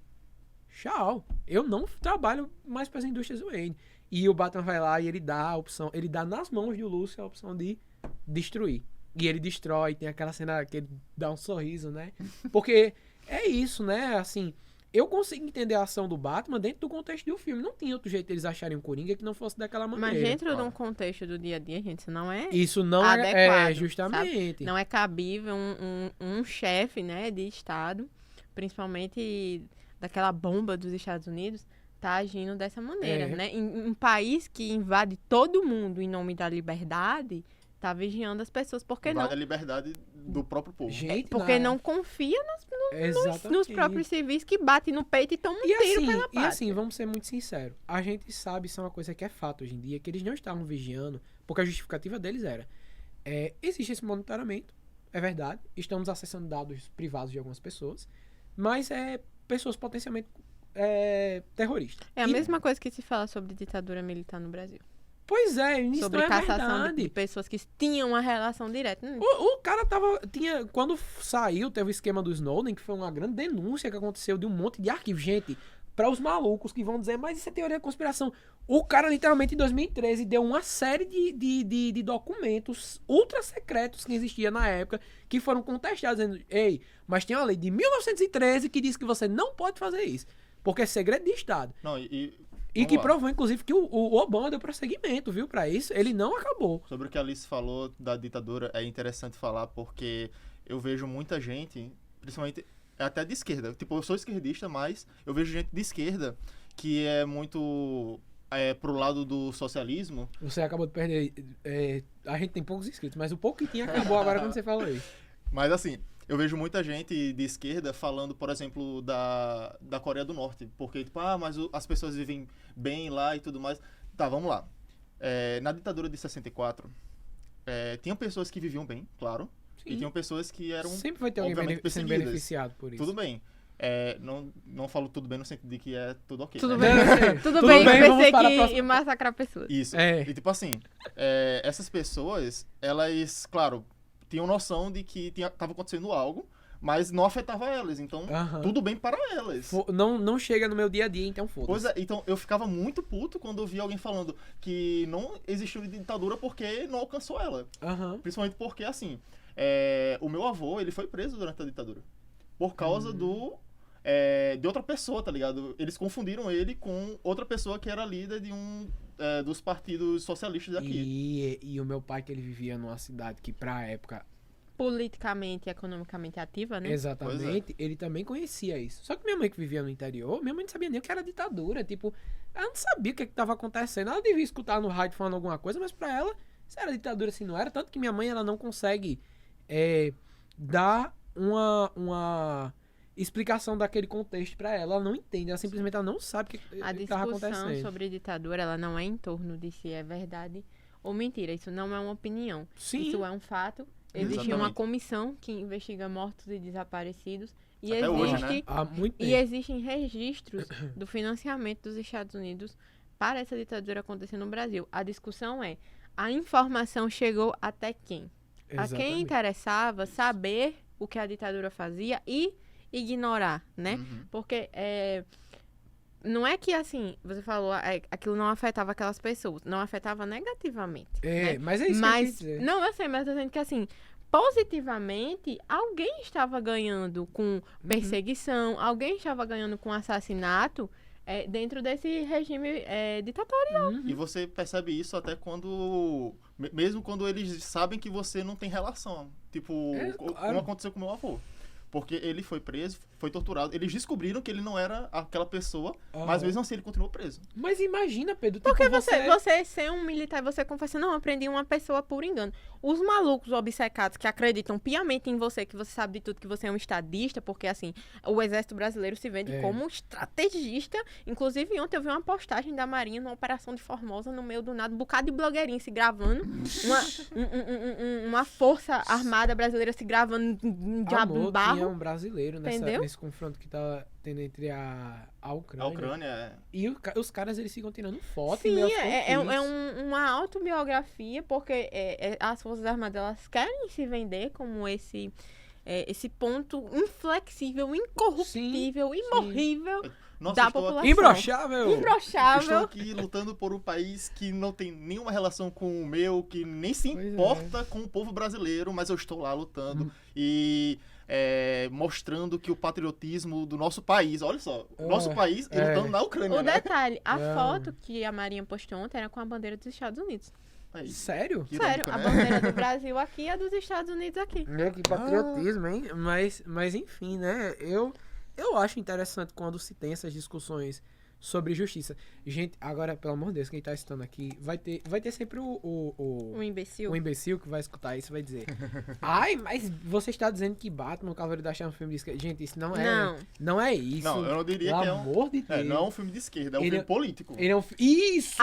tchau. Eu não trabalho mais pras indústrias Wayne. E o Batman vai lá e ele dá a opção, ele dá nas mãos do Lucius a opção de destruir. E ele destrói, tem aquela cena que ele dá um sorriso, né? Porque é isso, né? Assim, eu consigo entender a ação do Batman dentro do contexto do filme. Não tinha outro jeito de eles acharem o Coringa que não fosse daquela maneira. Mas dentro de um claro. contexto do dia a dia, gente, isso não é. Isso não adequado, justamente. Não é cabível um chefe, né, de Estado, principalmente daquela bomba dos Estados Unidos, tá agindo dessa maneira, É. né? Em um país que invade todo mundo em nome da liberdade, tá vigiando as pessoas. Por que não? Invade a liberdade do próprio povo. Gente, Porque não confia Exatamente. nos próprios civis que batem no peito e tomam um tiro pela E pátria. assim, vamos ser muito sinceros. A gente sabe, isso é uma coisa que é fato hoje em dia, que eles não estavam vigiando, porque a justificativa deles era: existe esse monitoramento, é verdade, estamos acessando dados privados de algumas pessoas, mas pessoas potencialmente terroristas. É a E- mesma coisa que se fala sobre ditadura militar no Brasil. Pois é, isso Sobre não é cassação de verdade. pessoas que tinham uma relação direta. O cara quando saiu, teve o esquema do Snowden, que foi uma grande denúncia que aconteceu de um monte de arquivos. Gente, para os malucos que vão dizer, mas isso é teoria da conspiração. O cara, literalmente, em 2013, deu uma série de documentos ultra secretos que existia na época, que foram contestados, dizendo, ei, mas tem uma lei de 1913 que diz que você não pode fazer isso, porque é segredo de Estado. Não, E vamos que lá. provou, inclusive, que o Obama deu prosseguimento, viu, pra isso. Ele não acabou. Sobre o que a Alice falou da ditadura, é interessante falar porque eu vejo muita gente, principalmente até de esquerda. Tipo, eu sou esquerdista, mas eu vejo gente de esquerda que é muito pro lado do socialismo, Você acabou de perder. A gente tem poucos inscritos, mas o pouco que tinha acabou agora quando você falou isso. mas assim, eu vejo muita gente de esquerda falando, por exemplo, da Coreia do Norte, porque, tipo, mas as pessoas vivem bem lá e tudo mais. Tá, vamos lá. Na ditadura de 64, tinham pessoas que viviam bem, claro, e tinham pessoas que eram, Sempre vai ter alguém obviamente, sendo perseguidas. beneficiado por isso. Tudo bem. Não falo tudo bem no sentido de que é tudo ok. Tudo né? bem, Tudo tudo bem, bem, vamos para a perseguir próxima. e massacrar pessoas. Isso. É. E tipo assim, essas pessoas, elas, claro, tinham noção de que tava acontecendo algo, mas não afetava elas. Então, Aham. tudo bem para elas. Não chega no meu dia a dia, então Pois foda-se. é, então eu ficava muito puto quando eu via alguém falando que não existiu ditadura porque não alcançou ela. Aham. Principalmente porque, assim, o meu avô, ele foi preso durante a ditadura. Por causa de outra pessoa, tá ligado? Eles confundiram ele com outra pessoa que era líder de dos partidos socialistas daqui. E o meu pai, que ele vivia numa cidade que pra época, Politicamente e economicamente ativa, né? exatamente, ele também conhecia isso. Só que minha mãe que vivia no interior, minha mãe não sabia nem o que era ditadura. Tipo, ela não sabia o que estava acontecendo. Ela devia escutar no rádio falando alguma coisa, mas pra ela, se era ditadura, se não era. Tanto que minha mãe, ela não consegue dar uma explicação daquele contexto pra ela. Ela não entende, ela simplesmente ela não sabe o que A estava discussão acontecendo. sobre ditadura, ela não é em torno de se é verdade ou mentira. Isso não é uma opinião. Sim. Isso é um fato. Existe uma Exatamente. comissão que investiga mortos e desaparecidos. E Até hoje, existe Há muito E tempo. existem registros do financiamento dos Estados Unidos para essa ditadura acontecer no Brasil. A discussão é, a informação chegou até quem? A quem Exatamente. interessava saber o que a ditadura fazia e ignorar, né? Uhum. Porque não é que, assim, você falou, aquilo não afetava aquelas pessoas. Não afetava negativamente. né? Mas é isso que eu quis Mas, dizer. não, eu sei, mas eu tô dizendo que, assim, positivamente, alguém estava ganhando com perseguição, alguém estava ganhando com assassinato dentro desse regime ditatorial. Uhum. E você percebe isso até quando... Mesmo quando eles sabem que você não tem relação. Tipo, Claro. como aconteceu com meu avô. Porque ele foi preso, foi torturado. Eles descobriram que ele não era aquela pessoa, mas Aham. mesmo assim ele continuou preso. Mas imagina, Pedro, Porque tipo, você ser um militar e você confessa, não, eu prendi uma pessoa por engano. Os malucos obcecados que acreditam piamente em você, que você sabe de tudo, que você é um estadista, porque assim, o exército brasileiro se vende como um estrategista. Inclusive, ontem eu vi uma postagem da Marinha numa operação de Formosa, no meio do nada, um bocado de blogueirinho se gravando, uma força armada brasileira se gravando um diabo Amor, um barro. tinha um brasileiro Entendeu? nesse confronto que tá tendo entre a Ucrânia. A Ucrânia E os caras, eles ficam tirando foto e Sim, meio uma autobiografia, porque as Forças Armadas elas querem se vender como esse ponto inflexível, incorruptível, imorrível Nossa, da eu estou população. aqui, Imbrochável! estou Imbrochável. aqui lutando por um país que não tem nenhuma relação com o meu, que nem se Pois é. importa com o povo brasileiro, mas eu estou lá lutando e mostrando que o patriotismo do nosso país, olha só, o nosso país, ele lutando na Ucrânia, O né? detalhe, a Não. foto que a Marinha postou ontem era com a bandeira dos Estados Unidos. Aí, Sério? que Sério, irônico, a né? bandeira do Brasil aqui e a dos Estados Unidos aqui. Que patriotismo, hein? Mas enfim, né? Eu acho interessante quando se tem essas discussões sobre justiça. Gente, agora, pelo amor de Deus, quem tá assistindo aqui, vai ter sempre Um imbecil. o imbecil que vai escutar isso vai dizer: ai, mas você está dizendo que Batman, o Cavaleiro da Chama, é um filme de esquerda. Gente, isso não é. Não é isso. Não, eu não diria Pelo que é um... amor de Deus. não é um filme de esquerda, é um Ele filme político. Ele é um Isso!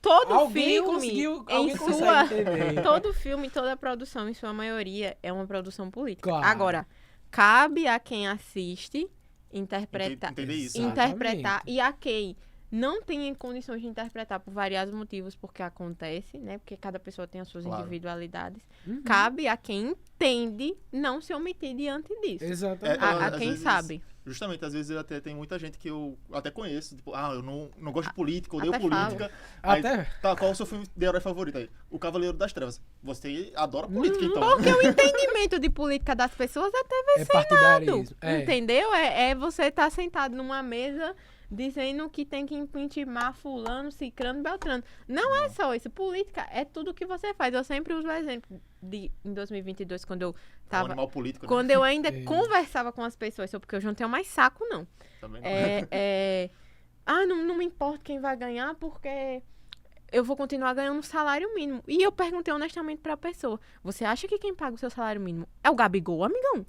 Todo Alguém filme, conseguiu. em Alguém sua, consegue entender. todo filme, toda produção, em sua maioria, é uma produção política. Claro. Agora, cabe a quem assiste interpretar, Entender isso. interpretar e a quem não tem condições de interpretar por variados motivos, porque acontece, né? Porque cada pessoa tem as suas Claro. individualidades. Uhum. Cabe a quem entende não se omitir diante disso. Exatamente. A Às quem vezes- sabe. Justamente, às vezes até tem muita gente que eu até conheço, tipo, eu não gosto de política, odeio Até política. Aí, Até. tá, qual é o seu filme de herói favorito aí? O Cavaleiro das Trevas. Você adora política, então. Porque o entendimento de política das pessoas é É partidarismo. entendeu? É você estar sentado numa mesa dizendo que tem que impeachment fulano, cicrano, beltrano. Não é só isso. Política é tudo que você faz. Eu sempre uso o exemplo em 2022, quando eu É um tava... animal político, né? Quando eu ainda É. conversava com as pessoas, porque hoje eu não tenho mais saco, não. Também não. não me importa quem vai ganhar, porque eu vou continuar ganhando um salário mínimo. E eu perguntei honestamente pra pessoa, você acha que quem paga o seu salário mínimo é o Gabigol, amigão?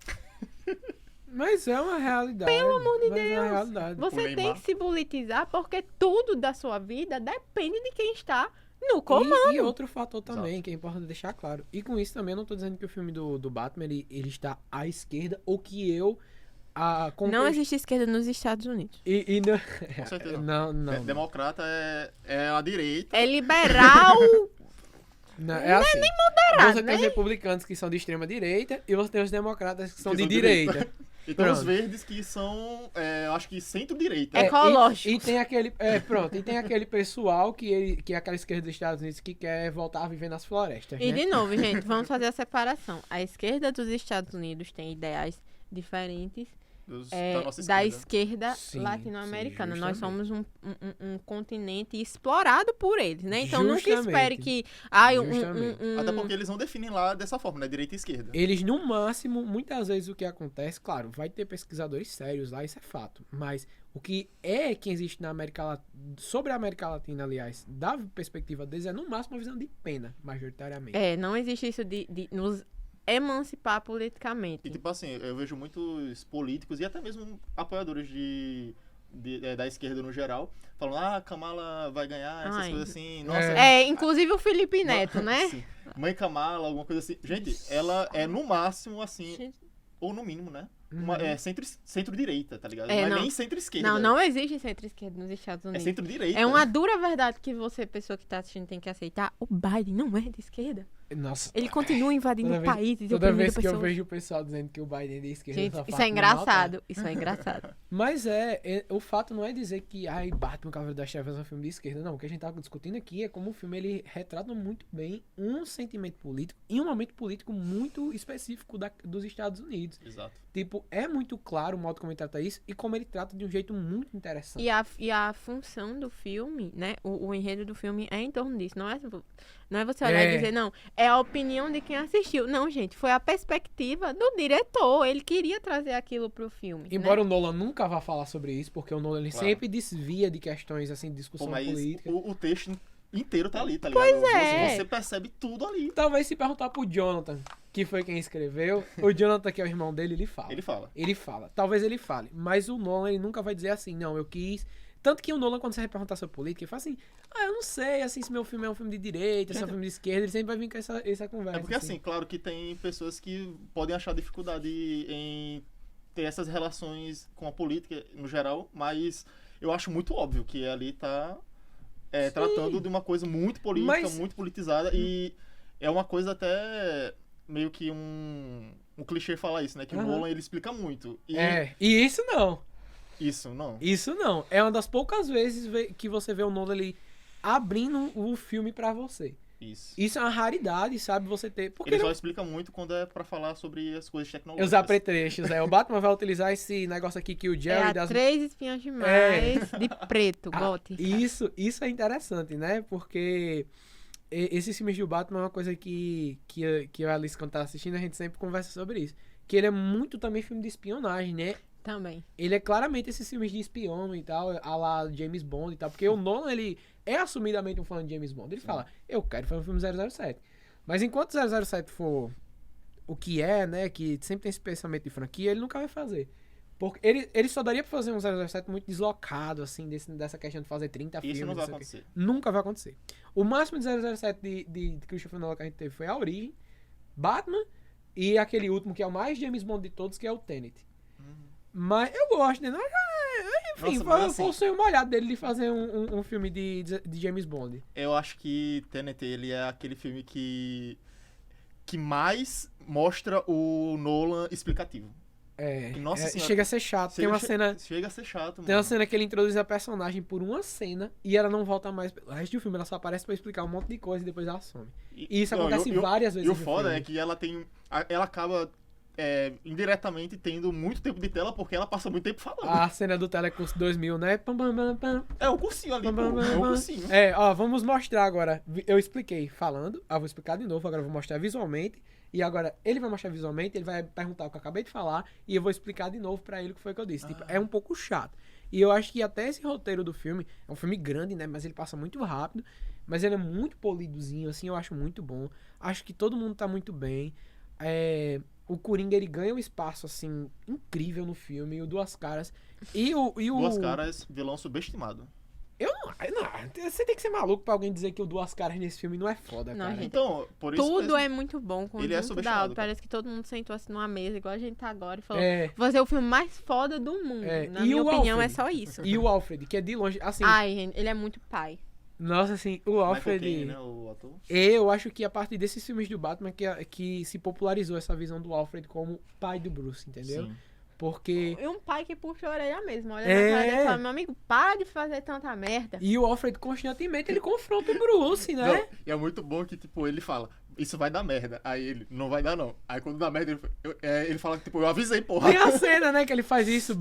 Mas é uma realidade. Pelo amor de mas É uma Deus. realidade. Você tem Neymar. que se politizar, porque tudo da sua vida depende de quem está no comando. E outro fator também, que é importante deixar claro. E com isso também eu não tô dizendo que o filme do Batman, ele está à esquerda, ou que eu... Não existe esquerda nos Estados Unidos. E não... Com certeza não. Democrata é a direita. É liberal. Não, é assim. nem moderado, Você tem os né? republicanos que são de extrema direita e você tem os democratas que são Que de são de direita. E tem os Pronto. verdes que são, eu acho que centro-direita. É. Ecológico. E tem aquele, e tem aquele pessoal que é aquela esquerda dos Estados Unidos que quer voltar a viver nas florestas, E né? de novo, gente, vamos fazer a separação. A esquerda dos Estados Unidos tem ideais diferentes Da nossa da esquerda. esquerda Sim, latino-americana. sim, Nós justamente. somos um continente explorado por eles, né? Então nunca espere Justamente. que... Justamente. Até porque eles não definem lá dessa forma, né? Direita e esquerda. Eles, no máximo, muitas vezes o que acontece, claro, vai ter pesquisadores sérios lá, isso é fato. Mas o que existe na América Latina, sobre a América Latina, aliás, da perspectiva deles, é no máximo uma visão de pena, majoritariamente. não existe isso de nos emancipar politicamente. E tipo assim, eu vejo muitos políticos e até mesmo apoiadores da esquerda no geral, falando, Kamala vai ganhar, essas Ai. coisas assim. Nossa, Inclusive o Felipe Neto, né? Sim. Mãe Kamala, alguma coisa assim. Gente, ela é no máximo assim, Gente, ou no mínimo, né? Uhum. Centro-direita, tá ligado? É, Não é não. nem centro-esquerda. não existe centro-esquerda nos Estados É Unidos. centro-direita. É uma dura verdade que você, pessoa que tá assistindo, tem que aceitar. O Biden não é de esquerda. Nossa, Ele continua invadindo Toda o vez- país e toda oprimindo vez que eu pessoas. vejo o pessoal dizendo que o Biden é de esquerda, Gente, só isso faço é me matar. engraçado. Isso é engraçado. Mas o fato não é dizer que Batman, Cavaleiro das Trevas é um filme de esquerda, não. O que a gente tá discutindo aqui é como o filme ele retrata muito bem um sentimento político e um momento político muito específico dos Estados Unidos. Exato. Tipo, é muito claro o modo como ele trata isso e como ele trata de um jeito muito interessante. E a função do filme, né? O enredo do filme é em torno disso. Não é você olhar e dizer, não, é a opinião de quem assistiu. Não, gente, foi a perspectiva do diretor. Ele queria trazer aquilo pro filme. Embora né? o Nolan nunca vá falar sobre isso, porque o Nolan ele Claro. sempre desvia de questões assim, de discussão Pô, mas política. o texto inteiro tá ali, tá ligado? é. Você percebe tudo ali. Talvez se perguntar pro Jonathan, que foi quem escreveu, o Jonathan, que é o irmão dele, ele fala. Ele fala. Ele fala. Talvez ele fale. Mas o Nolan, ele nunca vai dizer assim, não, eu quis... Tanto que o Nolan, quando você vai perguntar sobre política, ele fala assim, eu não sei, assim, se meu filme é um filme de direita, se é um filme de esquerda, ele sempre vai vir com essa conversa. É porque assim, claro que tem pessoas que podem achar dificuldade em ter essas relações com a política no geral, mas eu acho muito óbvio que ali tá tratando de uma coisa muito política, Mas- muito politizada, e é uma coisa até meio que um clichê falar isso, né? Que o Aham. Nolan, ele explica muito. E E isso não. isso, não. Isso não. É uma das poucas vezes que você vê o Nolan ali abrindo o filme pra você. Isso. Isso é uma raridade, sabe? Você ter... Porque Ele não... só explica muito quando é pra falar sobre as coisas tecnológicas. Os apetrechos, o Batman vai utilizar esse negócio aqui que o É Jerry a das... 3 espinhas demais de preto, bote. Isso é interessante, né? Porque esses filmes do Batman é uma coisa que eu e a Alice, quando tá assistindo, a gente sempre conversa sobre isso. Que ele é muito também filme de espionagem, né? Também. Ele é claramente esses filmes de espião e tal, a lá James Bond e tal. Porque o Nolan, ele é assumidamente um fã de James Bond. Ele fala, eu quero fazer um filme 007. Mas enquanto 007 for o que é, né? Que sempre tem esse pensamento de franquia, ele nunca vai fazer. Porque ele só daria pra fazer um 007 muito deslocado, assim, dessa questão de fazer 30 filmes. Isso não vai sei o quê. acontecer. Nunca vai acontecer. O máximo de 007 de Christopher Nolan que a gente teve foi A Origem, Batman e aquele último que é o mais James Bond de todos, que é o Tenet. Mas eu gosto, né? Enfim, Nossa, mas foi o sonho molhado dele de fazer um filme de James Bond. Eu acho que Tenet, ele é aquele filme que mais mostra o Nolan explicativo. Nossa senhora. Chega a ser chato. Tem uma cena... Chega a ser chato, mano. Tem uma cena que ele introduz a personagem por uma cena e ela não volta mais. O resto do filme ela só aparece pra explicar um monte de coisa e depois ela some. E isso acontece várias vezes E o no foda filme. é que ela acaba indiretamente tendo muito tempo de tela porque ela passa muito tempo falando. A cena do Telecurso 2000, né? Pam, pam, pam, pam. É o cursinho ali, Pam, pô. pam, pam, É o pam. cursinho. Vamos mostrar agora. Eu expliquei falando, vou explicar de novo, agora eu vou mostrar visualmente. E agora ele vai mostrar visualmente, ele vai perguntar o que eu acabei de falar e eu vou explicar de novo pra ele o que foi que eu disse. Tipo, é um pouco chato. E eu acho que até esse roteiro do filme, é um filme grande, né? Mas ele passa muito rápido. Mas ele é muito polidozinho, assim, eu acho muito bom. Acho que todo mundo tá muito bem. O Coringa, ele ganha um espaço, assim, incrível no filme. E o Duas Caras... Duas Caras, vilão subestimado. Não, você tem que ser maluco pra alguém dizer que o Duas Caras nesse filme não é foda, Não, cara. gente. Então, por isso Tudo mesmo, é muito bom com Ele é da subestimado, obra. cara. Parece que todo mundo sentou assim numa mesa, igual a gente tá agora, e falou: É. vou fazer o filme mais foda do mundo. Na E minha o opinião, Alfred? é só isso. E o Alfred, que é de longe, assim... Ai, gente, ele é muito pai. Nossa, assim, o Michael Alfred... Caine, né, o ator. Eu acho que a partir desses filmes do Batman que se popularizou essa visão do Alfred como pai do Bruce, entendeu? Sim. Porque... E um pai que puxa a orelha mesmo. Olha É. na cara dele e fala: meu amigo, para de fazer tanta merda. E o Alfred constantemente ele confronta o Bruce, né? Não, e é muito bom que, tipo, ele fala, isso vai dar merda. Aí ele, não vai dar não. Aí quando dá merda, ele fala que, tipo, eu avisei, porra. Tem a cena, né, que ele faz isso.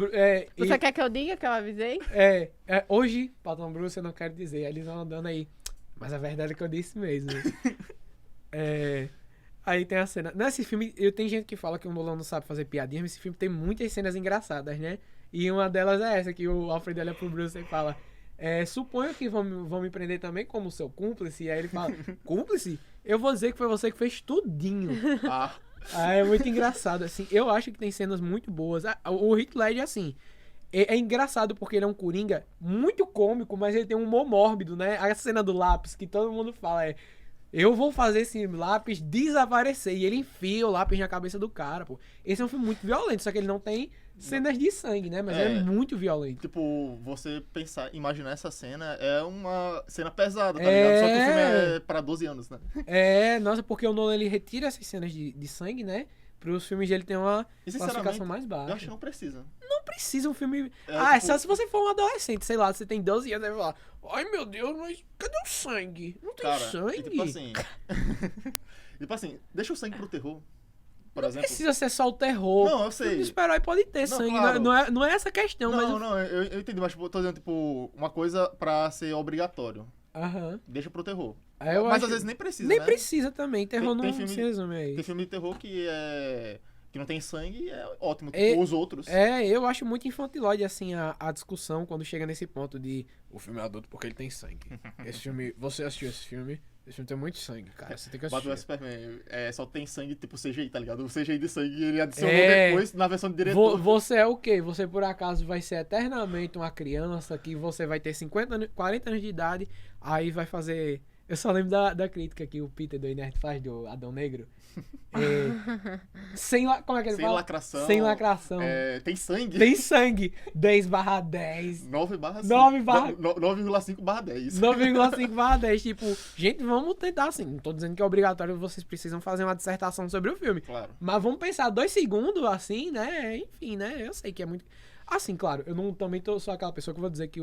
Você quer que eu diga que eu avisei? Hoje, patrão Bruce, eu não quero dizer. Aí eles vão andando aí. Mas a verdade é que eu disse mesmo. Aí tem a cena. Nesse filme, tem gente que fala que o Nolan não sabe fazer piadinhas, mas esse filme tem muitas cenas engraçadas, né? E uma delas é essa, que o Alfred olha pro Bruce e fala: suponho que vão me prender também como seu cúmplice. E aí ele fala: cúmplice? Eu vou dizer que foi você que fez tudinho. Ah, É muito engraçado, assim. Eu acho que tem cenas muito boas. O Heath Ledger, assim, é engraçado porque ele é um Coringa muito cômico, mas ele tem um humor mórbido, né? A cena do lápis, que todo mundo fala, eu vou fazer esse lápis desaparecer. E ele enfia o lápis na cabeça do cara, pô. Esse é um filme muito violento, só que ele não tem cenas de sangue, né? Mas ele é muito violento. tipo, você imaginar essa cena é uma cena pesada, tá ligado? Só que o filme é pra 12 anos, né? Nossa, porque o Nolan, ele retira essas cenas de sangue, né? Para os filmes dele ter uma E classificação mais eu baixa. acho que não precisa. Não precisa um filme... É só se você for um adolescente, sei lá, você tem 12 anos, aí vai falar, ai meu Deus, mas cadê o sangue? Não tem Cara, sangue? e tipo assim... tipo assim, deixa o sangue pro terror, por exemplo. Precisa ser só o terror. Não, eu Filme de sei. super-herói pode ter Não, sangue, claro. não é essa a questão, mas... Não, eu entendi, mas tipo, eu tô dizendo, tipo, uma coisa pra ser obrigatório. Aham. Deixa pro terror. Eu Mas acho- às vezes nem precisa, Nem né? precisa também, terror Tem não filme- se resume aí. Tem filme de terror que não tem sangue é ótimo. É- Tipo, os outros. Eu acho muito infantilóide, assim, a discussão quando chega nesse ponto de o filme é adulto porque ele tem sangue. Esse filme, você assistiu esse filme tem muito sangue, cara, você tem que Batman assistir. vs Superman só tem sangue tipo CGI, tá ligado? O CGI de sangue ele adicionou É. depois na versão de diretor. Você é o quê? Você por acaso vai ser eternamente uma criança que você vai ter 50 anos, 40 anos de idade, aí vai fazer... Eu só lembro da crítica que o Peter do Nerd faz do Adão Negro. Como é que ele Sem fala? lacração. Sem lacração. Tem sangue. Tem sangue. 10/10. 9/5. 9,5/10. 9,5/10. Tipo, gente, vamos tentar assim. Não tô dizendo que é obrigatório, vocês precisam fazer uma dissertação sobre o filme. Claro. Mas vamos pensar 2 segundos assim, né? Enfim, né? Eu sei que é muito. Assim, claro, eu não também sou aquela pessoa que vou dizer que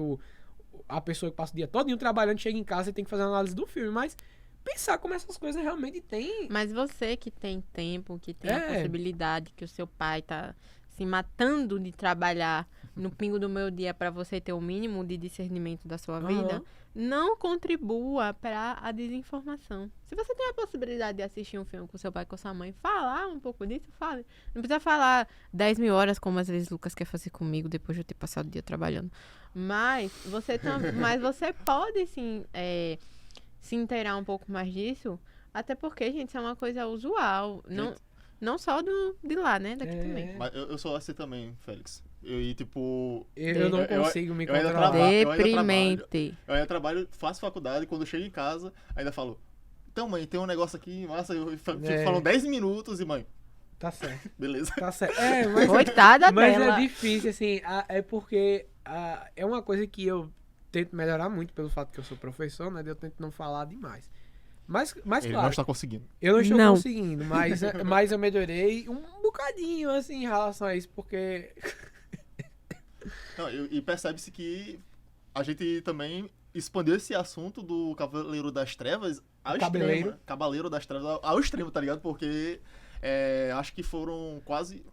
a pessoa que passa o dia todo trabalhando chega em casa e tem que fazer uma análise do filme, mas pensar como essas coisas realmente têm. Mas você que tem tempo, que tem a É. possibilidade, que o seu pai tá se matando de trabalhar no pingo do meu dia pra você ter o mínimo de discernimento da sua vida, Aham. não contribua pra a desinformação. Se você tem a possibilidade de assistir um filme com seu pai, com sua mãe, falar um pouco disso, fale. Não precisa falar 10 mil horas, como às vezes Lucas quer fazer comigo depois de eu ter passado o dia trabalhando. Mas você pode, sim, se inteirar um pouco mais disso, até porque, gente, isso é uma coisa usual. Não só de lá, né? Daqui também. Mas eu sou assim também, Félix. E tipo. Eu não consigo me eu ainda controlar. Deprimente. Eu ainda trabalho, faço faculdade, quando eu chego em casa, ainda falo. Então, mãe, tem um negócio aqui, massa, eu fico falando 10 minutos e, mãe, Tá certo. beleza. Tá certo. Mas Coitada Mas dela. é difícil, assim, é porque é uma coisa que eu tento melhorar muito pelo fato que eu sou professor, né? Eu tento não falar demais. Mas Ele claro, não está conseguindo. eu não estou Não. conseguindo, mas eu melhorei um bocadinho, assim, em relação a isso, porque... Não, e percebe-se que a gente também expandiu esse assunto do Cavaleiro das Trevas ao Cabeleiro. extremo. Né? Cavaleiro das Trevas ao extremo, tá ligado? Porque acho que foram quase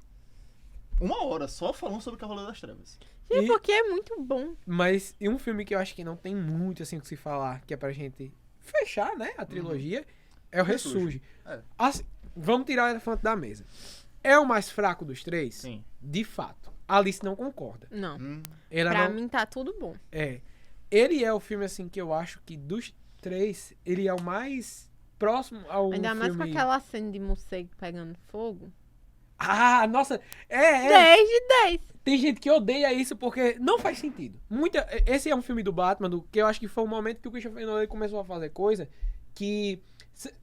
1 hora só falando sobre o Cavaleiro das Trevas. Sim, porque é muito bom. Mas e um filme que eu acho que não tem muito, assim, o que se falar, que é pra gente fechar, né, a trilogia, é o Ressurge. É. Assim, vamos tirar o elefante da mesa. É o mais fraco dos 3? Sim. De fato. A Alice não concorda. Não. Ela Pra não... mim tá tudo bom. É. Ele é o filme, assim, que eu acho que dos 3, ele é o mais próximo ao Ainda mais com filme... aquela cena de morcego pegando fogo. Ah, nossa! 10 de 10. Tem gente que odeia isso porque não faz sentido. Esse é um filme do Batman que eu acho que foi o momento que o Christopher Nolan começou a fazer coisa que...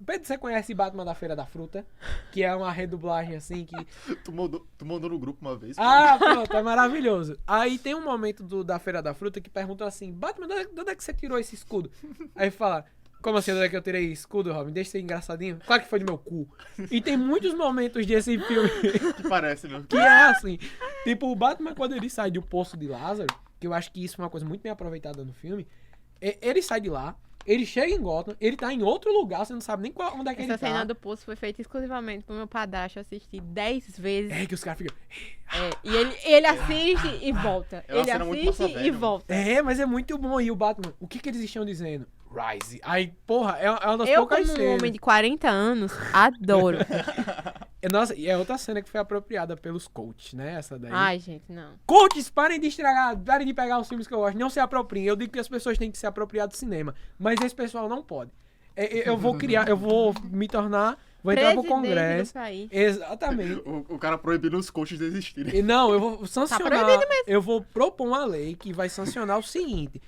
Pedro, você conhece Batman da Feira da Fruta? Que é uma redublagem assim que... Tu mandou no grupo uma vez. Ah, pronto, é maravilhoso. Aí tem um momento da Feira da Fruta que pergunta assim: Batman, de onde é que você tirou esse escudo? Aí fala: como assim, de onde é que eu tirei escudo, Robin? Deixa eu ser engraçadinho. Claro que foi do meu cu. E tem muitos momentos desse filme Que parece, meu. que é assim. Tipo, o Batman, quando ele sai do Poço de Lázaro, que eu acho que isso é uma coisa muito bem aproveitada no filme, ele sai de lá, ele chega em Gotham, ele tá em outro lugar, você não sabe nem onde é que Essa ele tá. cena do poço foi feita exclusivamente pro meu padrasto assistir 10 vezes. É que os caras ficam... E ele assiste e volta. É uma Ele cena muito massa assiste e velha, volta. É, mas é muito bom. E o Batman, o que eles estão dizendo? Rise. Aí, porra, é uma das Eu, poucas como um cenas. homem de 40 anos, adoro. Nossa, e é outra cena que foi apropriada pelos coaches, né? Essa daí. Ai, gente, não. Coaches, parem de estragar, parem de pegar os filmes que eu gosto. Não se apropriem. Eu digo que as pessoas têm que se apropriar do cinema. Mas esse pessoal não pode. Eu vou me tornar... Vou entrar pro Presidente Congresso. do país. Exatamente. O cara proibindo os coaches de existirem. E não, eu vou sancionar. proibido mesmo. Eu vou propor uma lei que vai sancionar o seguinte: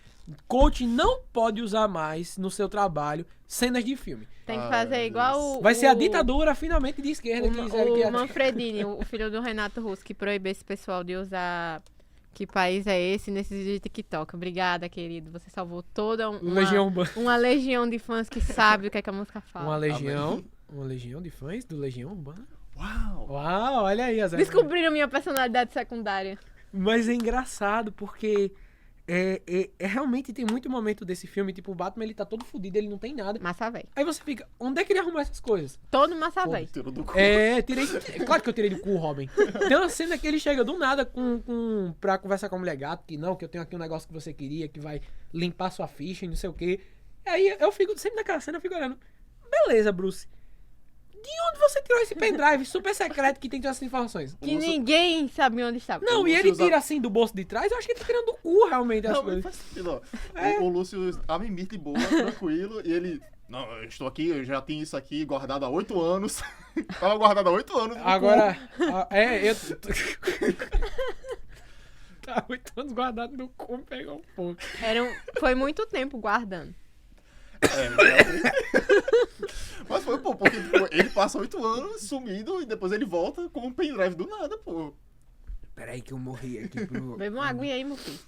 coach não pode usar mais no seu trabalho cenas de filme. Tem que Ai, fazer meu igual Deus. o... Vai ser a ditadura finalmente de esquerda que quiser O Manfredini, o filho do Renato Russo, que proíbe esse pessoal de usar... Que país é esse nesses vídeos de TikTok? Obrigada, querido. Você salvou toda Legião Urbana. uma legião de fãs que sabe o que é que a música fala. Uma legião de fãs do Legião Urbana. Uau! Uau, olha aí. Descobriram minha personalidade secundária. Mas é engraçado porque realmente tem muito momento desse filme, tipo, o Batman ele tá todo fudido, ele não tem nada. Massa véi. Aí você fica, onde é que ele arrumou essas coisas? Todo massa véi. Tirou do cu. Tirei. Claro que eu tirei do cu, Robin. Tem uma cena que ele chega do nada pra conversar com a mulher gato, que eu tenho aqui um negócio que você queria, que vai limpar sua ficha e não sei o quê. Aí eu fico, sempre naquela cena, eu fico olhando. Beleza, Bruce. De onde você tirou esse pendrive super secreto que tem todas essas informações? Que ninguém sabia onde estava. Não, e ele tira assim do bolso de trás, eu acho que ele tá tirando do cu realmente as Não, mas coisas. faz sentido, ó. O Lúcio a mimir de boa, tranquilo, e ele... Não, eu estou aqui, eu já tenho isso aqui guardado há 8 anos. Tava guardado há 8 anos. no Agora, eu... Tá 8 anos guardado no cu, pegou um pouco. Foi muito tempo guardando. Mas foi, pô, porque tipo, ele passa 8 anos sumido e depois ele volta com um pendrive do nada, pô. Peraí que eu morri aqui pro... Bebe uma aguinha aí, meu filho.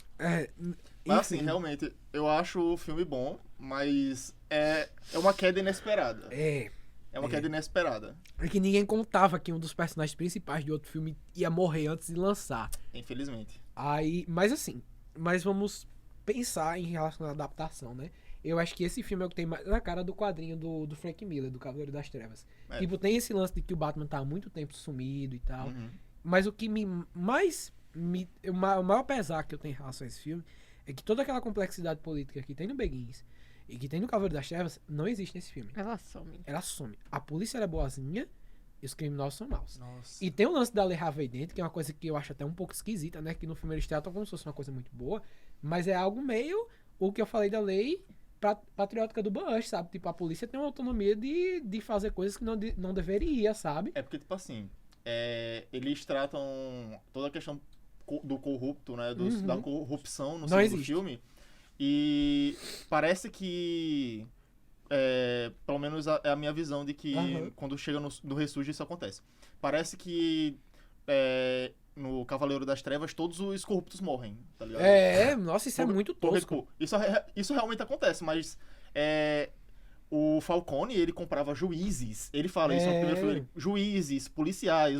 Mas assim, realmente, eu acho o filme bom, mas é uma queda inesperada. É uma queda inesperada, que ninguém contava que um dos personagens principais de outro filme ia morrer antes de lançar. infelizmente. Mas vamos pensar em relação à adaptação, né? Eu acho que esse filme é o que tem mais na cara do quadrinho do Frank Miller, do Cavaleiro das Trevas. Tipo, tem esse lance de que o Batman tá há muito tempo sumido e tal. Mas o que o maior pesar que eu tenho em relação a esse filme é que toda aquela complexidade política que tem no Begins e que tem no Cavaleiro das Trevas não existe nesse filme. Ela some. Ela some. A polícia é boazinha e os criminosos são maus. Nossa. E tem o lance da Lei Harvey Dent, que é uma coisa que eu acho até um pouco esquisita, né? Que no filme eles tratam como se fosse uma coisa muito boa, mas é algo meio o que eu falei da lei patriótica do Bush, sabe? Tipo, a polícia tem uma autonomia de fazer coisas que não deveria, sabe? É porque, tipo assim, eles tratam toda a questão do corrupto, né? Da corrupção no segundo filme. E parece que... pelo menos é a minha visão de que quando chega no Ressurge isso acontece. Parece que no Cavaleiro das Trevas todos os corruptos morrem, tá ligado? Nossa, isso é muito tosco. Porque, isso realmente acontece, mas o Falcone, ele comprava juízes. Ele fala isso no primeiro filme. Juízes, policiais,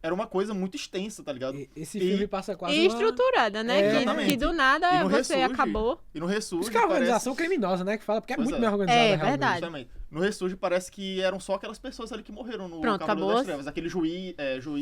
era uma coisa muito extensa, tá ligado? Esse filme passa quase E estruturada, né? Exatamente. Que do nada E no você Ressurge, acabou. E no Ressurge Isso que é uma organização criminosa, né? Que fala, porque é Pois muito é. bem organizada, realmente. Verdade. Justamente. No Ressurge parece que eram só aquelas pessoas ali que morreram no Pronto, Cavaleiro acabou. das Trevas. Aquele juiz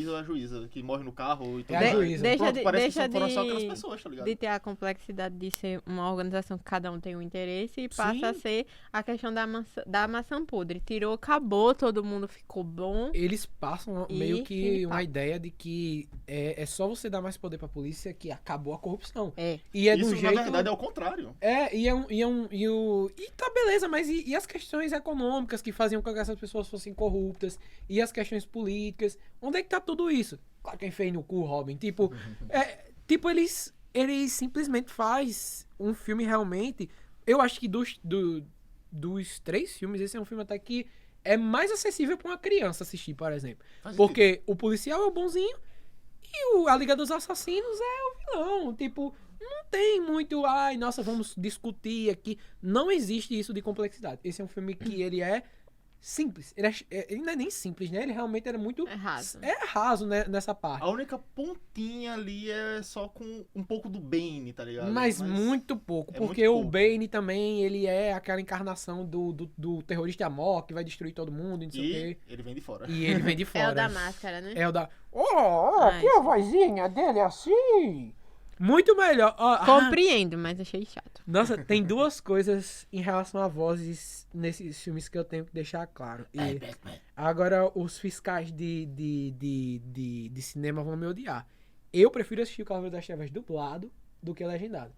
ou a juíza que morre no carro e tudo É a mais. juíza. Pronto, parece deixa que foram só aquelas pessoas, tá ligado? de ter a complexidade de ser uma organização que cada um tem um interesse e passa Sim. a ser a questão da maçã podre. Tirou, acabou, todo mundo ficou bom. Eles passam E meio fim que de uma papo. ideia de que é só você dar mais poder pra polícia que acabou a corrupção. É. E é de Isso, um jeito... na verdade, é o contrário. E tá beleza, mas e as questões econômicas que faziam com que essas pessoas fossem corruptas? E as questões políticas? Onde é que tá tudo isso? Claro quem fez no cu, Robin. Tipo, eles simplesmente faz um filme realmente... Eu acho que dos 3 filmes, esse é um filme até que é mais acessível pra uma criança assistir, por exemplo. Faz Porque o policial é o bonzinho e a Liga dos Assassinos é o vilão. Tipo, não tem muito, ai, nossa, vamos discutir aqui. Não existe isso de complexidade. Esse é um filme que ele é simples. Ele não é nem simples, né? Ele realmente era muito... É raso. É raso, né, nessa parte. A única pontinha ali é só com um pouco do Bane, tá ligado? Mas muito pouco, é porque muito o pouco. Bane também, ele é aquela encarnação do terrorista amor que vai destruir todo mundo, e não sei o E quê. ele vem de fora. E ele vem de É fora. o da máscara, né? É o da... Ai, aqui a vozinha dele é assim. Muito melhor. Compreendo, mas achei chato. Nossa, tem 2 coisas em relação a vozes nesses filmes que eu tenho que deixar claro. E agora os fiscais de cinema vão me odiar. Eu prefiro assistir o Cavaleiro das Trevas dublado do que legendado.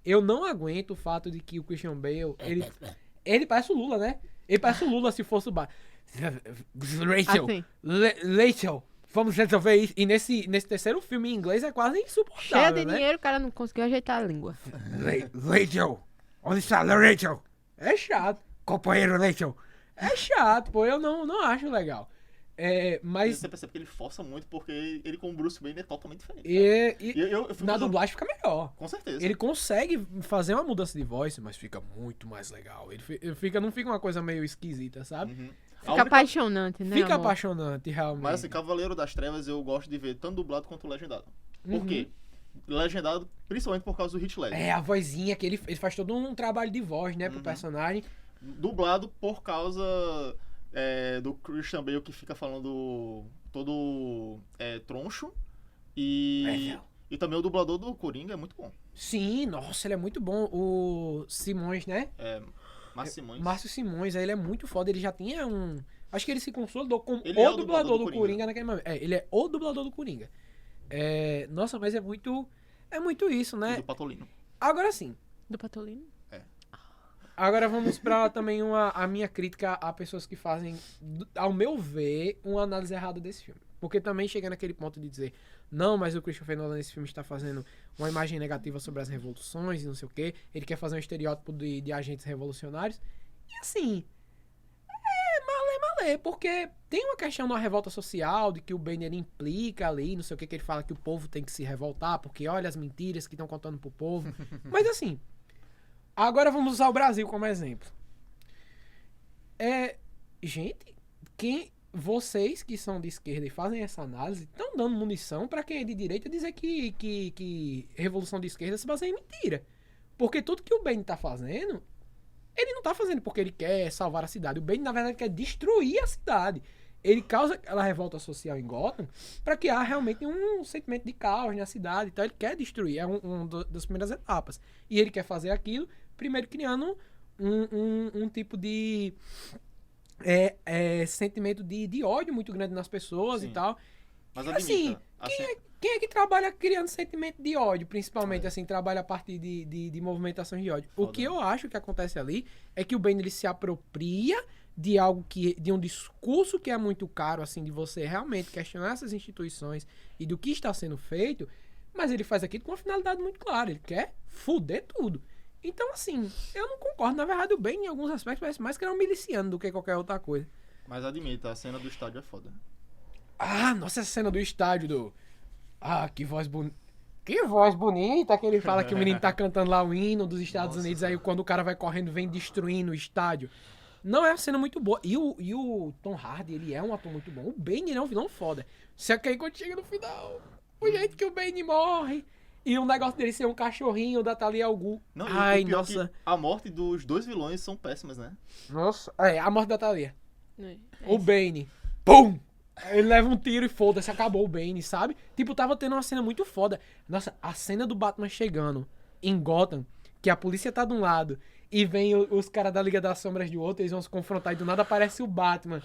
Eu não aguento o fato de que o Christian Bale, ele parece o Lula, né? Ele parece o Lula se fosse o Rachel, Assim. Rachel, vamos resolver isso. E nesse terceiro filme em inglês é quase Cheio insuportável, de né? dinheiro, o cara não conseguiu ajeitar a língua. Rachel, onde está a Rachel? É chato. Companheiro Rachel. É chato, pô, eu não acho legal. Mas Você percebe que ele força muito porque ele com o Bruce Wayne é totalmente diferente. e Eu fico na usando- dublagem fica melhor. Com certeza. Ele consegue fazer uma mudança de voz, mas fica muito mais legal. Não fica uma coisa meio esquisita, sabe? Uhum. A Fica única- apaixonante, né, Fica amor? apaixonante, realmente. Mas assim, Cavaleiro das Trevas eu gosto de ver tanto dublado quanto legendado. Por Uhum. quê? Legendado, principalmente por causa do Heath Ledger. A vozinha que ele faz todo um trabalho de voz, né, pro Uhum. personagem. Dublado por causa do Christian Bale que fica falando todo troncho. E também o dublador do Coringa é muito bom. Sim, nossa, ele é muito bom. O Simões, né? Márcio Simões. Márcio Simões, aí ele é muito foda. Ele já tinha um... Acho que ele se consolidou como Ele é o o dublador do Coringa. Coringa naquele momento. Ele é o dublador do Coringa. Nossa, mas é muito isso, E né? do Patolino. Agora sim. Do Patolino? Agora vamos pra também a minha crítica a pessoas que fazem, ao meu ver, uma análise errada desse filme. Porque também chega naquele ponto de dizer, não, mas o Christopher Nolan nesse filme está fazendo uma imagem negativa sobre as revoluções e não sei o quê. Ele quer fazer um estereótipo de agentes revolucionários. E assim, malê, porque tem uma questão da revolta social, de que o Bane ele implica ali, não sei o que ele fala que o povo tem que se revoltar, porque olha as mentiras que estão contando pro povo. Mas assim, agora vamos usar o Brasil como exemplo. Gente, vocês que são de esquerda e fazem essa análise estão dando munição pra quem é de direita dizer que revolução de esquerda se baseia em mentira. Porque tudo que o Bane tá fazendo, ele não tá fazendo porque ele quer salvar a cidade. O Bane, na verdade, quer destruir a cidade. Ele causa aquela revolta social em Gotham pra que há realmente um sentimento de caos na cidade. Então ele quer destruir. É uma das primeiras etapas. E ele quer fazer aquilo, primeiro criando um tipo de sentimento de ódio muito grande nas pessoas. Sim. E tal. Mas E, admita. Quem é que trabalha criando sentimento de ódio, principalmente, assim, trabalha a partir de movimentações de ódio? O Foda. que eu acho que acontece ali é que o Bane, ele se apropria de algo de um discurso que é muito caro, assim, de você realmente questionar essas instituições e do que está sendo feito, mas ele faz aquilo com uma finalidade muito clara, ele quer fuder tudo. Então, assim, eu não concordo. Na verdade, o Bane, em alguns aspectos, parece mais que ele é um miliciano do que qualquer outra coisa. Mas admita, a cena do estádio é foda. Ah, nossa, essa cena do estádio do... Ah, que voz bonita. Que voz bonita que ele fala que o menino tá cantando lá o hino dos Estados Nossa. Unidos, aí quando o cara vai correndo, vem destruindo o estádio. Não, é uma cena muito boa. E o Tom Hardy, ele é um ator muito bom. O Bane, ele é um vilão foda. Só que aí quando chega no final, o jeito que o Bane morre E o negócio dele ser um cachorrinho da Talia al Ghul. Não, e Ai, o pior é nossa. que a morte dos dois vilões são péssimas, né? Nossa. É, a morte da Talia. É O isso. Bane. Pum! Ele leva um tiro e foda-se, acabou o Bane, sabe? Tipo, tava tendo uma cena muito foda. Nossa, a cena do Batman chegando em Gotham, que a polícia tá de um lado e vem os caras da Liga das Sombras do outro, eles vão se confrontar e do nada aparece o Batman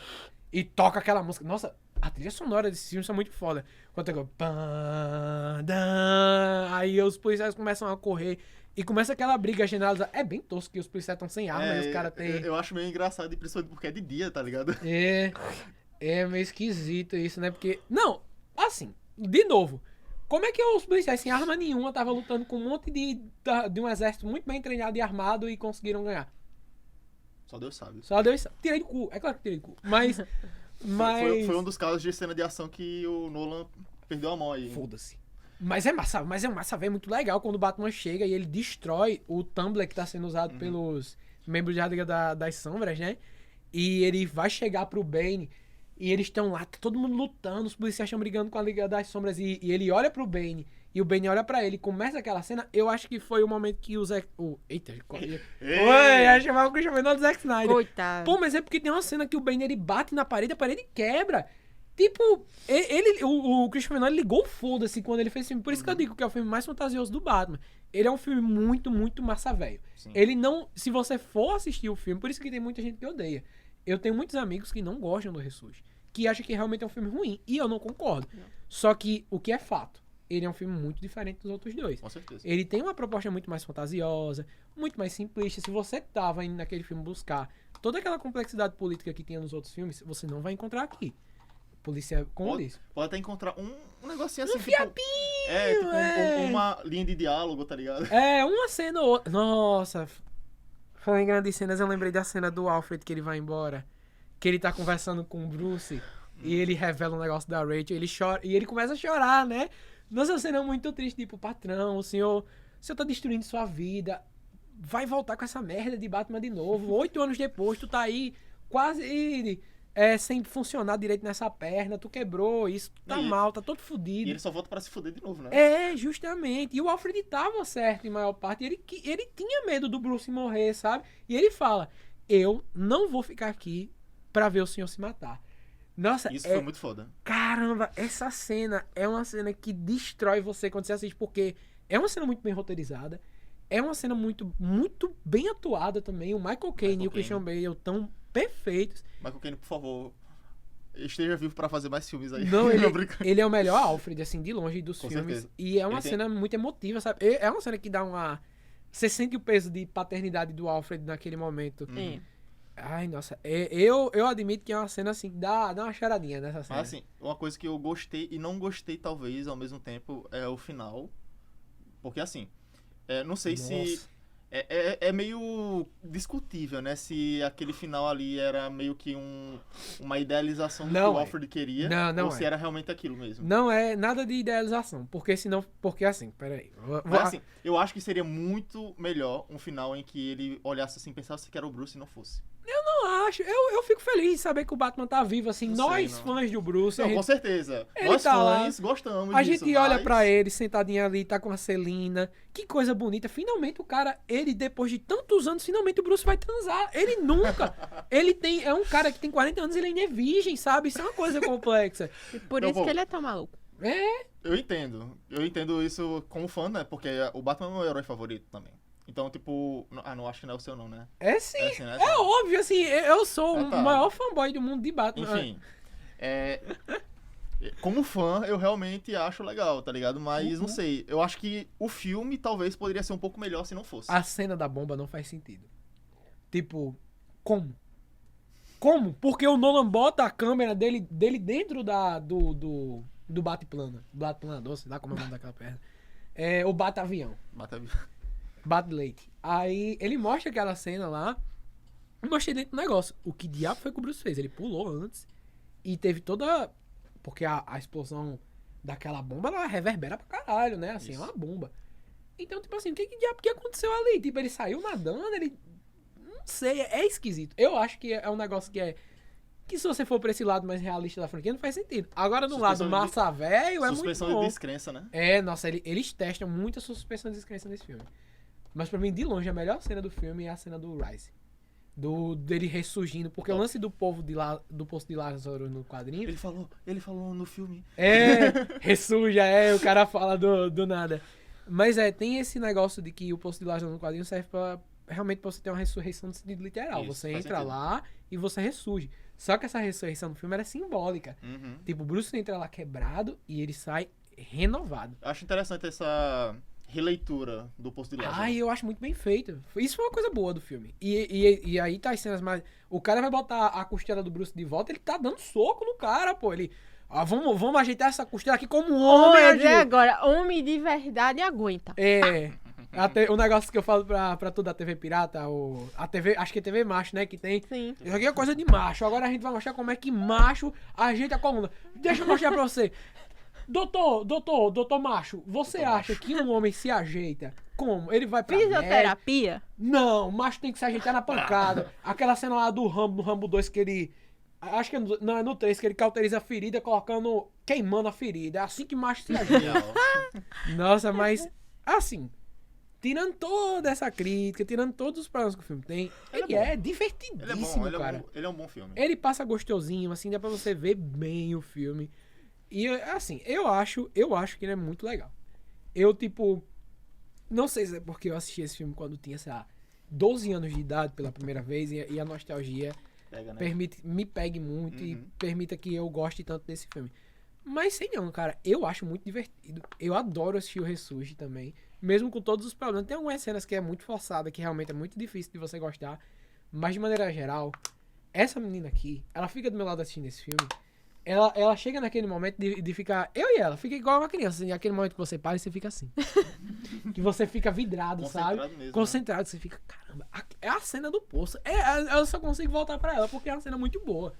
e toca aquela música. Nossa, a trilha sonora desses filmes são muito foda. Quando toca... pam, dan, aí os policiais começam a correr e começa aquela briga generalizada. É bem tosco que os policiais estão sem arma e os caras têm... Eu acho meio engraçado, e principalmente porque é de dia, tá ligado? É meio esquisito isso, né? Porque, não, assim, de novo, como é que os policiais sem arma nenhuma estavam lutando com um monte de um exército muito bem treinado e armado e conseguiram ganhar? Só Deus sabe. Só deu isso. Tirei do cu, é claro que tirei do cu. Mas. Foi um dos casos de cena de ação que o Nolan perdeu a mão aí. Foda-se. Mas é massa, velho, muito legal quando o Batman chega e ele destrói o Tumblr que tá sendo usado pelos membros da Liga das Sombras, né? E ele vai chegar pro Bane e eles estão lá, tá todo mundo lutando, os policiais estão brigando com a Liga das Sombras e ele olha pro Bane e o Bane olha pra ele, começa aquela cena. Eu acho que foi o momento que o Zack... Eita, oi, ia chamar o Christian Bale do Zack Snyder. Coitado. Pô, mas é porque tem uma cena que o Bane ele bate na parede, a parede quebra. Tipo, o Christopher Nolan ligou o foda-se quando ele fez esse filme. Por isso que eu digo que é o filme mais fantasioso do Batman. Ele é um filme muito, muito massa velho. Ele não... Se você for assistir o filme, por isso que tem muita gente que odeia. Eu tenho muitos amigos que não gostam do Ressurge, que acham que realmente é um filme ruim. E eu não concordo. Não. Só que, o que é fato, ele é um filme muito diferente dos outros dois. Com certeza. Ele tem uma proposta muito mais fantasiosa, muito mais simplista. Se você tava indo naquele filme buscar toda aquela complexidade política que tinha nos outros filmes, você não vai encontrar aqui. Polícia, como disse. Pode até encontrar um negocinho assim, fiapinho, uma linha de diálogo, tá ligado? É, uma cena ou outra. Nossa, falando em grandes cenas, eu lembrei da cena do Alfred que ele vai embora. Que ele tá conversando com o Bruce e ele revela um negócio da Rachel, ele chora, e ele começa a chorar, né? Nossa, cena muito triste, tipo, patrão, o senhor tá destruindo sua vida, vai voltar com essa merda de Batman de novo, 8 anos depois, tu tá aí quase sem funcionar direito nessa perna, tu quebrou isso, tu tá mal, tá todo fudido. E ele só volta pra se fuder de novo, né? É, justamente. E o Alfred tava certo em maior parte, ele tinha medo do Bruce morrer, sabe? E ele fala, eu não vou ficar aqui pra ver o senhor se matar. Nossa, isso foi muito foda. Caramba, essa cena é uma cena que destrói você quando você assiste, porque é uma cena muito bem roteirizada, é uma cena muito, muito bem atuada também. O Michael Caine e o Christian Bale estão perfeitos. Michael Caine, por favor, esteja vivo pra fazer mais filmes aí. Não, ele é o melhor Alfred, assim, de longe dos filmes. Certeza. E é uma cena muito emotiva, sabe? É uma cena que dá uma... Você sente o peso de paternidade do Alfred naquele momento. Ai, nossa, eu admito que é uma cena assim, que dá uma choradinha nessa cena. Mas assim, uma coisa que eu gostei e não gostei talvez ao mesmo tempo é o final. Porque assim, não sei se... É meio discutível, né? Se aquele final ali era meio que uma idealização do que o Alfred queria. Não ou se era realmente aquilo mesmo. Não é nada de idealização. Porque senão... Porque assim, peraí. Mas assim, eu acho que seria muito melhor um final em que ele olhasse assim, pensasse que era o Bruce e não fosse. Eu não acho. Eu fico feliz de saber que o Batman tá vivo, assim. Fãs do Bruce... Não, com certeza. Nós tá fãs gostamos disso. A gente olha pra ele, sentadinho ali, tá com a Celina. Que coisa bonita. Finalmente o cara, ele depois de tantos anos, finalmente o Bruce vai transar. Ele nunca... É um cara que tem 40 anos, ele ainda é virgem, sabe? Isso é uma coisa complexa. E por isso que ele é tão maluco. Eu entendo isso como fã, né? Porque o Batman é o meu herói favorito também. Então, tipo... não acho que não é o seu não, né? É sim. É óbvio, assim, eu sou o maior fanboy do mundo de Batman. Enfim, como fã, eu realmente acho legal, tá ligado? Mas, não sei, eu acho que o filme talvez poderia ser um pouco melhor se não fosse. A cena da bomba não faz sentido. Tipo, como? Como? Porque o Nolan bota a câmera dele dentro do bate-planador, sei lá como é o nome daquela perna. O bate-avião. Bate-leite. Aí ele mostra aquela cena lá. Eu mostrei dentro do negócio. O que diabo foi que o Bruce fez? Ele pulou antes e teve toda... Porque a explosão daquela bomba, ela reverbera pra caralho, né? Assim, é uma bomba. Então, tipo assim, o que diabo que aconteceu ali? Tipo, ele saiu nadando, ele... Não sei, é esquisito. Eu acho que é um negócio que Que se você for pra esse lado mais realista da franquia, não faz sentido. Agora, no lado Suspensão de- massa velho, é muito Suspensão bom. de descrença, né? É, nossa, eles testam muito a suspensão de descrença nesse filme. Mas pra mim, de longe, a melhor cena do filme é a cena do Rise. Dele ressurgindo. Porque o lance do povo do Poço de Lázaro no quadrinho... Ele falou no filme. É, ressurja, o cara fala do nada. Mas tem esse negócio de que o Poço de Lázaro no quadrinho serve pra realmente pra você ter uma ressurreição no sentido literal. Isso, Você faz entra sentido. lá e você ressurge. Só que essa ressurreição no filme era simbólica. Uhum. Tipo, o Bruce entra lá quebrado e ele sai renovado. Acho interessante essa releitura do Poço de Lázaro. Eu acho muito bem feito. Isso foi uma coisa boa do filme. E aí tá as cenas mais... O cara vai botar a costela do Bruce de volta, ele tá dando soco no cara, pô. Ele... vamos ajeitar essa costela aqui como um homem. Olha, dizer agiu. agora, homem de verdade aguenta. O negócio que eu falo pra toda a TV pirata, a TV, acho que é TV macho, né, que tem. Sim. Isso aqui é coisa de macho. Agora a gente vai mostrar como é que macho ajeita a coluna. Deixa eu mostrar pra você. Doutor macho, você acha que um homem se ajeita como? Ele vai pra médico? Fisioterapia? Não, macho tem que se ajeitar na pancada. Aquela cena lá do Rambo, no Rambo 2, que ele... Acho que é no 3, que ele cauteriza a ferida, queimando a ferida. É assim que macho se ajeita. Genial. Nossa, mas... Assim, tirando toda essa crítica, tirando todos os problemas que o filme tem, ele é bom. é divertidíssimo, cara. Ele é um bom filme. Ele passa gostosinho, assim, dá pra você ver bem o filme. E, assim, eu acho que ele é muito legal. Eu, tipo... Não sei se é porque eu assisti esse filme quando tinha, sei lá, 12 anos de idade pela primeira vez e a nostalgia Pega, né? me pegue muito e Uhum. permita que eu goste tanto desse filme. Mas sei não, cara, eu acho muito divertido. Eu adoro assistir o Ressurge também, mesmo com todos os problemas. Tem algumas cenas que é muito forçada, que realmente é muito difícil de você gostar. Mas de maneira geral, essa menina aqui, ela fica do meu lado assistindo esse filme. Ela chega naquele momento de ficar... Eu e ela, fica igual uma criança. Assim, aquele momento que você para e você fica assim. Que você fica vidrado, sabe? Concentrado mesmo, Concentrado. Você fica, caramba, é a cena do poço. Eu só consigo voltar pra ela porque é uma cena muito boa.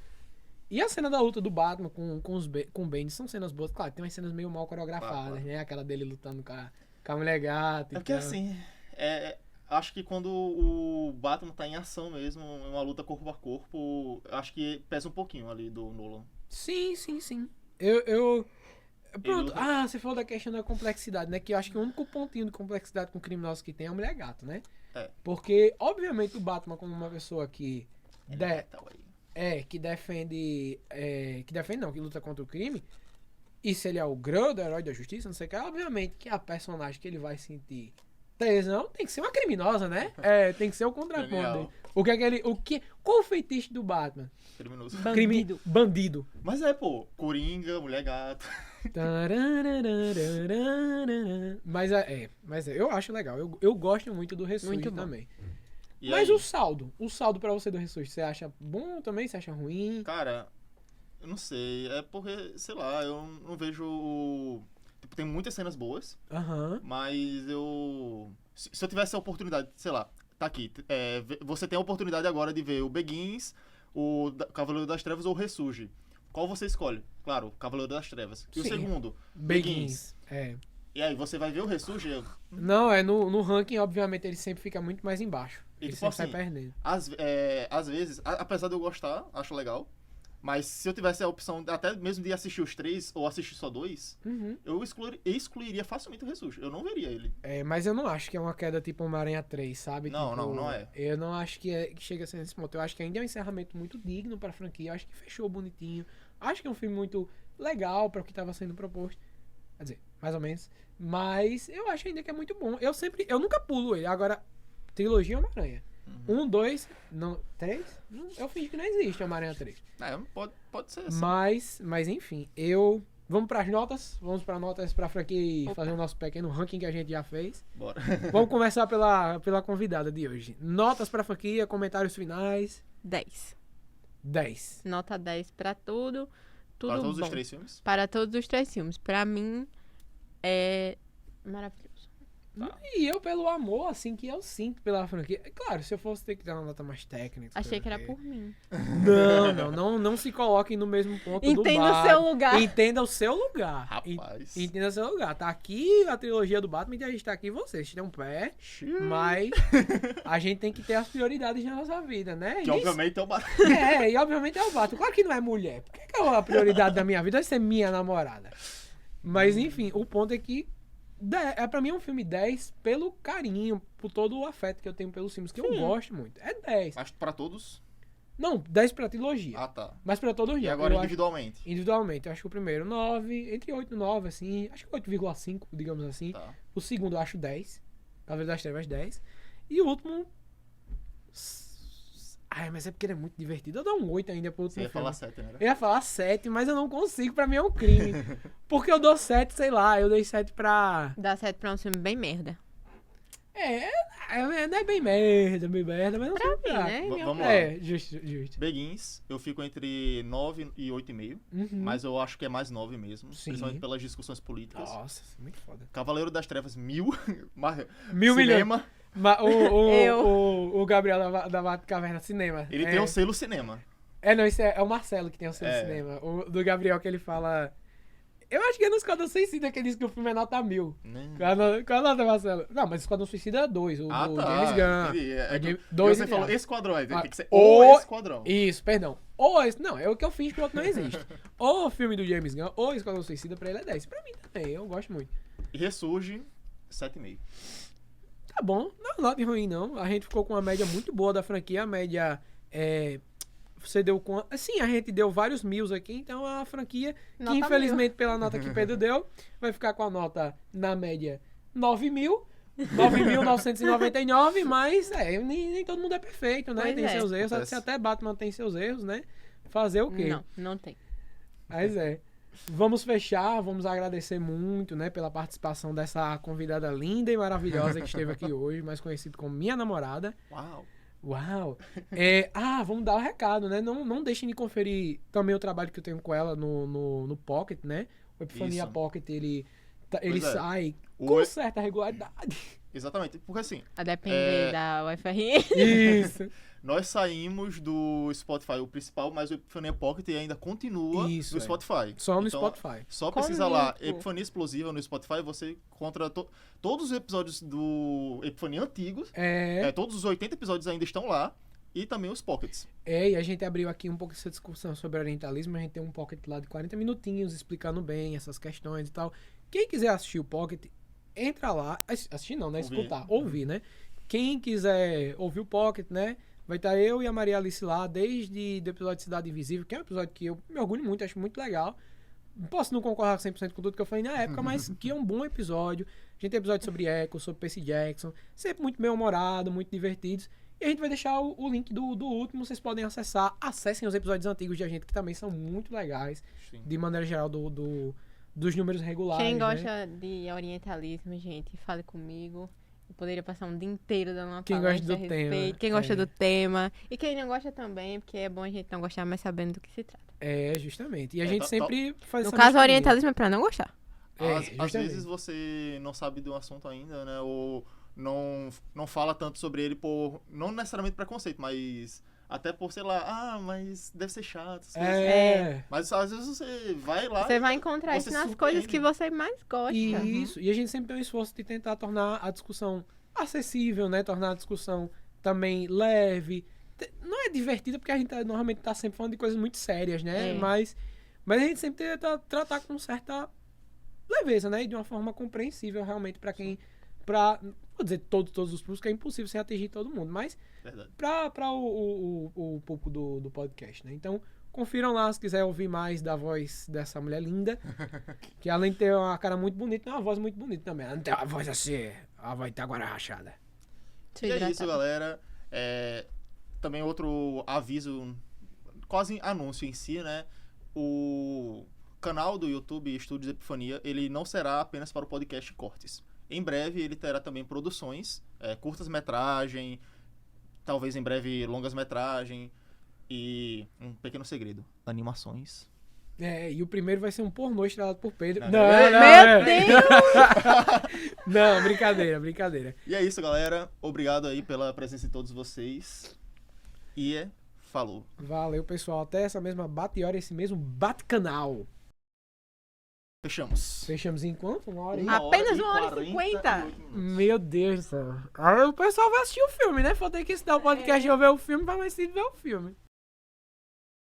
E a cena da luta do Batman com o Bane são cenas boas. Claro, tem umas cenas meio mal coreografadas, Claro. né? Aquela dele lutando com a mulher gata. É porque assim, acho que quando o Batman tá em ação mesmo, em uma luta corpo a corpo, acho que pesa um pouquinho ali do Nolan. Sim. Pronto, Ele- você falou da questão da complexidade, né? Que eu acho que o único pontinho de complexidade com criminosos que tem é a mulher gato, né? É. Porque, obviamente, o Batman, como uma pessoa que... Ele é metal aí. que defende... que luta contra o crime. E se ele é o grande herói da justiça, não sei o que, obviamente que a personagem que ele vai sentir tesão tem que ser uma criminosa, né? Tem que ser o contraponto Genial. dele. Qual o feitiço do Batman? Criminoso. Bandido. Mas pô, Coringa, Mulher Gato. Mas eu acho legal. Eu gosto muito do Ressurge Muito bom. também. E Mas aí, o saldo pra você do Ressurge, você acha bom também? Você acha ruim? cara, eu não sei. É porque, sei lá, eu não vejo. Tipo, tem muitas cenas boas, Aham. mas eu. Se eu tivesse a oportunidade, sei lá, tá aqui. Você tem a oportunidade agora de ver o Begins, o Cavaleiro das Trevas ou o Ressurge. Qual você escolhe? Claro, Cavaleiro das Trevas. E o Sim. segundo? Begins. E aí, você vai ver o Ressurge? Não, no ranking, obviamente, ele sempre fica muito mais embaixo. E, Ele tipo sempre sai assim, perdendo. Às vezes, apesar de eu gostar, acho legal. Mas se eu tivesse a opção até mesmo de assistir os 3 ou assistir só 2, Uhum. eu excluiria facilmente o Ressurge. Eu não veria ele. Mas eu não acho que é uma queda tipo Homem-Aranha 3, sabe? Não, Tipo, não é. Eu não acho que chega a ser nesse ponto. Eu acho que ainda é um encerramento muito digno pra franquia. Eu acho que fechou bonitinho. Acho que é um filme muito legal pra o que estava sendo proposto. Quer dizer, mais ou menos. Mas eu acho ainda que é muito bom. Eu nunca pulo ele. Agora, trilogia Homem-Aranha. 1, 2, 3? Eu fingi que não existe Homem-Aranha 3. Pode ser assim. Mas enfim, vamos pras notas. Vamos pra notas pra franquia e fazer o nosso pequeno ranking que a gente já fez. Bora. Vamos começar pela convidada de hoje. Notas pra franquia, comentários finais. 10. 10. Nota 10 pra tudo. Tudo Para todos bom. os 3 filmes? Para todos os 3 filmes. Pra mim, é maravilhoso. Tá. E eu, pelo amor, assim, que eu sinto pela franquia. Claro, se eu fosse ter que dar uma nota mais técnica. Achei que era sei lá, por mim. Não se coloquem no mesmo ponto do Entenda o Batman. seu lugar. Entenda o seu lugar. Rapaz. Entenda o seu lugar. Tá aqui a trilogia do Batman e a gente tá aqui vocês. Tem um pé, mas a gente tem que ter as prioridades na nossa vida, né? Que E obviamente é o Batman. e obviamente é o Batman. Claro que não é mulher. Por que a prioridade da minha vida vai ser minha namorada? Mas enfim, o ponto é que pra mim é um filme 10 pelo carinho, por todo o afeto que eu tenho pelos filmes, que eu gosto muito. É 10. Mas pra todos? Não, 10 pra trilogia. Ah, tá. Mas pra todos os E dias. agora eu acho- individualmente? individualmente, eu acho que o primeiro 9, entre 8 e 9, assim. Acho que 8,5, digamos assim. Tá. O segundo eu acho 10. Cavaleiro das Trevas 10. E o último. Ai, mas é porque ele é muito divertido. Eu dou um 8 ainda pro Você último ia filme. falar 7, né? Eu ia falar 7, mas eu não consigo. Pra mim é um crime. Porque eu dou 7, sei lá. Eu dei 7 pra. Dá certo pra um filme bem merda. Não é bem merda, mas não Pra sei mim, pra- né? V- Minha vamos opinião. lá. Justo. Beguins, eu fico entre 9 e 8,5. Uhum. Mas eu acho que é mais 9 mesmo. Sim. Principalmente pelas discussões políticas. Nossa, isso é muito foda. Cavaleiro das Trevas, 1000. 1.000 milhões. Cinema. O Gabriel da Batcaverna Cinema. Ele tem um selo cinema. Não, isso é o Marcelo que tem o selo cinema. O do Gabriel que ele fala. Eu acho que é no Esquadrão Suicida que ele diz que o filme é nota 1000. Né? Qual a nota, Marcelo? Não, mas Esquadrão Suicida é 2, o Ah, do tá. James Gunn. Entendi. É que dois você e falou meio. esquadrão, aí tem que ser O- o esquadrão. Isso, perdão. Não, é o que eu fiz que o outro não existe. Ou o filme do James Gunn, ou Esquadrão Suicida, pra ele é 10. Pra mim também, eu gosto muito. E ressurge, 7,5. Tá bom, não é nota ruim não. A gente ficou com uma média muito boa da franquia. A média você deu com. Sim, a gente deu vários mil aqui, então a franquia, Nota que infelizmente pela nota que Pedro deu, vai ficar com a nota na média 9.000. 9.999, mas nem todo mundo é perfeito, né? Pois Tem é. seus erros, Acontece. até Batman tem seus erros, né? Fazer o quê? Não tem. Mas vamos fechar, vamos agradecer muito, né, pela participação dessa convidada linda e maravilhosa que esteve aqui hoje, mais conhecida como minha namorada. Uau. Vamos dar o recado, né? Não deixem de conferir também o trabalho que eu tenho com ela no Pocket, né? O Epifania Isso. Pocket, ele Pois é. sai O com e- certa regularidade. Exatamente, porque assim, A depender da UFRN. Isso. nós saímos do Spotify, o principal, mas o Epifania Pocket ainda continua Isso, no Spotify. Só no Então, Spotify. Só pesquisa lá, Comigo. Epifania Explosiva no Spotify, você encontra todos os episódios do Epifania antigos, todos os 80 episódios ainda estão lá, e também os Pockets. E a gente abriu aqui um pouco essa discussão sobre orientalismo. A gente tem um Pocket lá de 40 minutinhos explicando bem essas questões e tal. Quem quiser assistir o Pocket, entra lá. Assistir não, né? Ouvir. Escutar. Ouvir, né? Quem quiser ouvir o Pocket, né? Vai estar eu e a Maria Alice lá desde o episódio de Cidade Invisível, que é um episódio que eu me orgulho muito, acho muito legal. Posso não concordar 100% com tudo que eu falei na época, mas que é um bom episódio. A gente tem episódio sobre Echo, sobre Percy Jackson, sempre muito bem-humorado, muito divertidos. E a gente vai deixar o link do último, vocês podem acessar. Acessem os episódios antigos de a gente, que também são muito legais, Sim. de maneira geral, dos números regulares. Quem né? gosta de orientalismo, gente, fale comigo. Eu poderia passar um dia inteiro dando uma Quem palestra gosta do a respeito. tema, Quem gosta do tema. E quem não gosta também, porque é bom a gente não gostar, mas sabendo do que se trata. Justamente. E a gente sempre faz No essa caso, o misturinha. orientalismo é pra não gostar. Às Justamente. vezes você não sabe do assunto ainda, né? Ou não fala tanto sobre ele por, não necessariamente preconceito, mas até por, sei lá, mas deve ser chato. essas coisas. Mas às vezes você vai lá Você vai encontrar você isso nas surpreende. coisas que você mais gosta. Isso. E a gente sempre tem um esforço de tentar tornar a discussão acessível, né? Tornar a discussão também leve. Não é divertida, porque a gente normalmente tá sempre falando de coisas muito sérias, né? É. Mas a gente sempre tenta tratar com certa leveza, né? E de uma forma compreensível, realmente, pra quem... Vou dizer todos os públicos, que é impossível você atingir todo mundo, mas Verdade. pra o público do podcast, né? Então, confiram lá se quiser ouvir mais da voz dessa mulher linda, que além de ter uma cara muito bonita, tem uma voz muito bonita também. Ela não tem uma voz assim, a voz tá agora rachada. Se E é hidratar. isso, galera. Também outro aviso, quase anúncio em si, né? O canal do YouTube Estúdios Epifania, ele não será apenas para o podcast Cortes. Em breve ele terá também produções, curtas-metragem, talvez em breve longas-metragem e um pequeno segredo, animações. E o primeiro vai ser um pornô estrelado por Pedro. Não, Meu não, Deus! Não, brincadeira, brincadeira. E é isso, galera. Obrigado aí pela presença de todos vocês. E falou. Valeu, pessoal. Até essa mesma bate-hora, esse mesmo bate-canal. Fechamos. Fechamos em quanto? Uma hora aí? Apenas e 1h50. 48 minutos. Meu Deus do céu. Aí o pessoal vai assistir o filme, né? Falta que estudar o podcast e eu ver o filme, vai mais cedo ver o filme.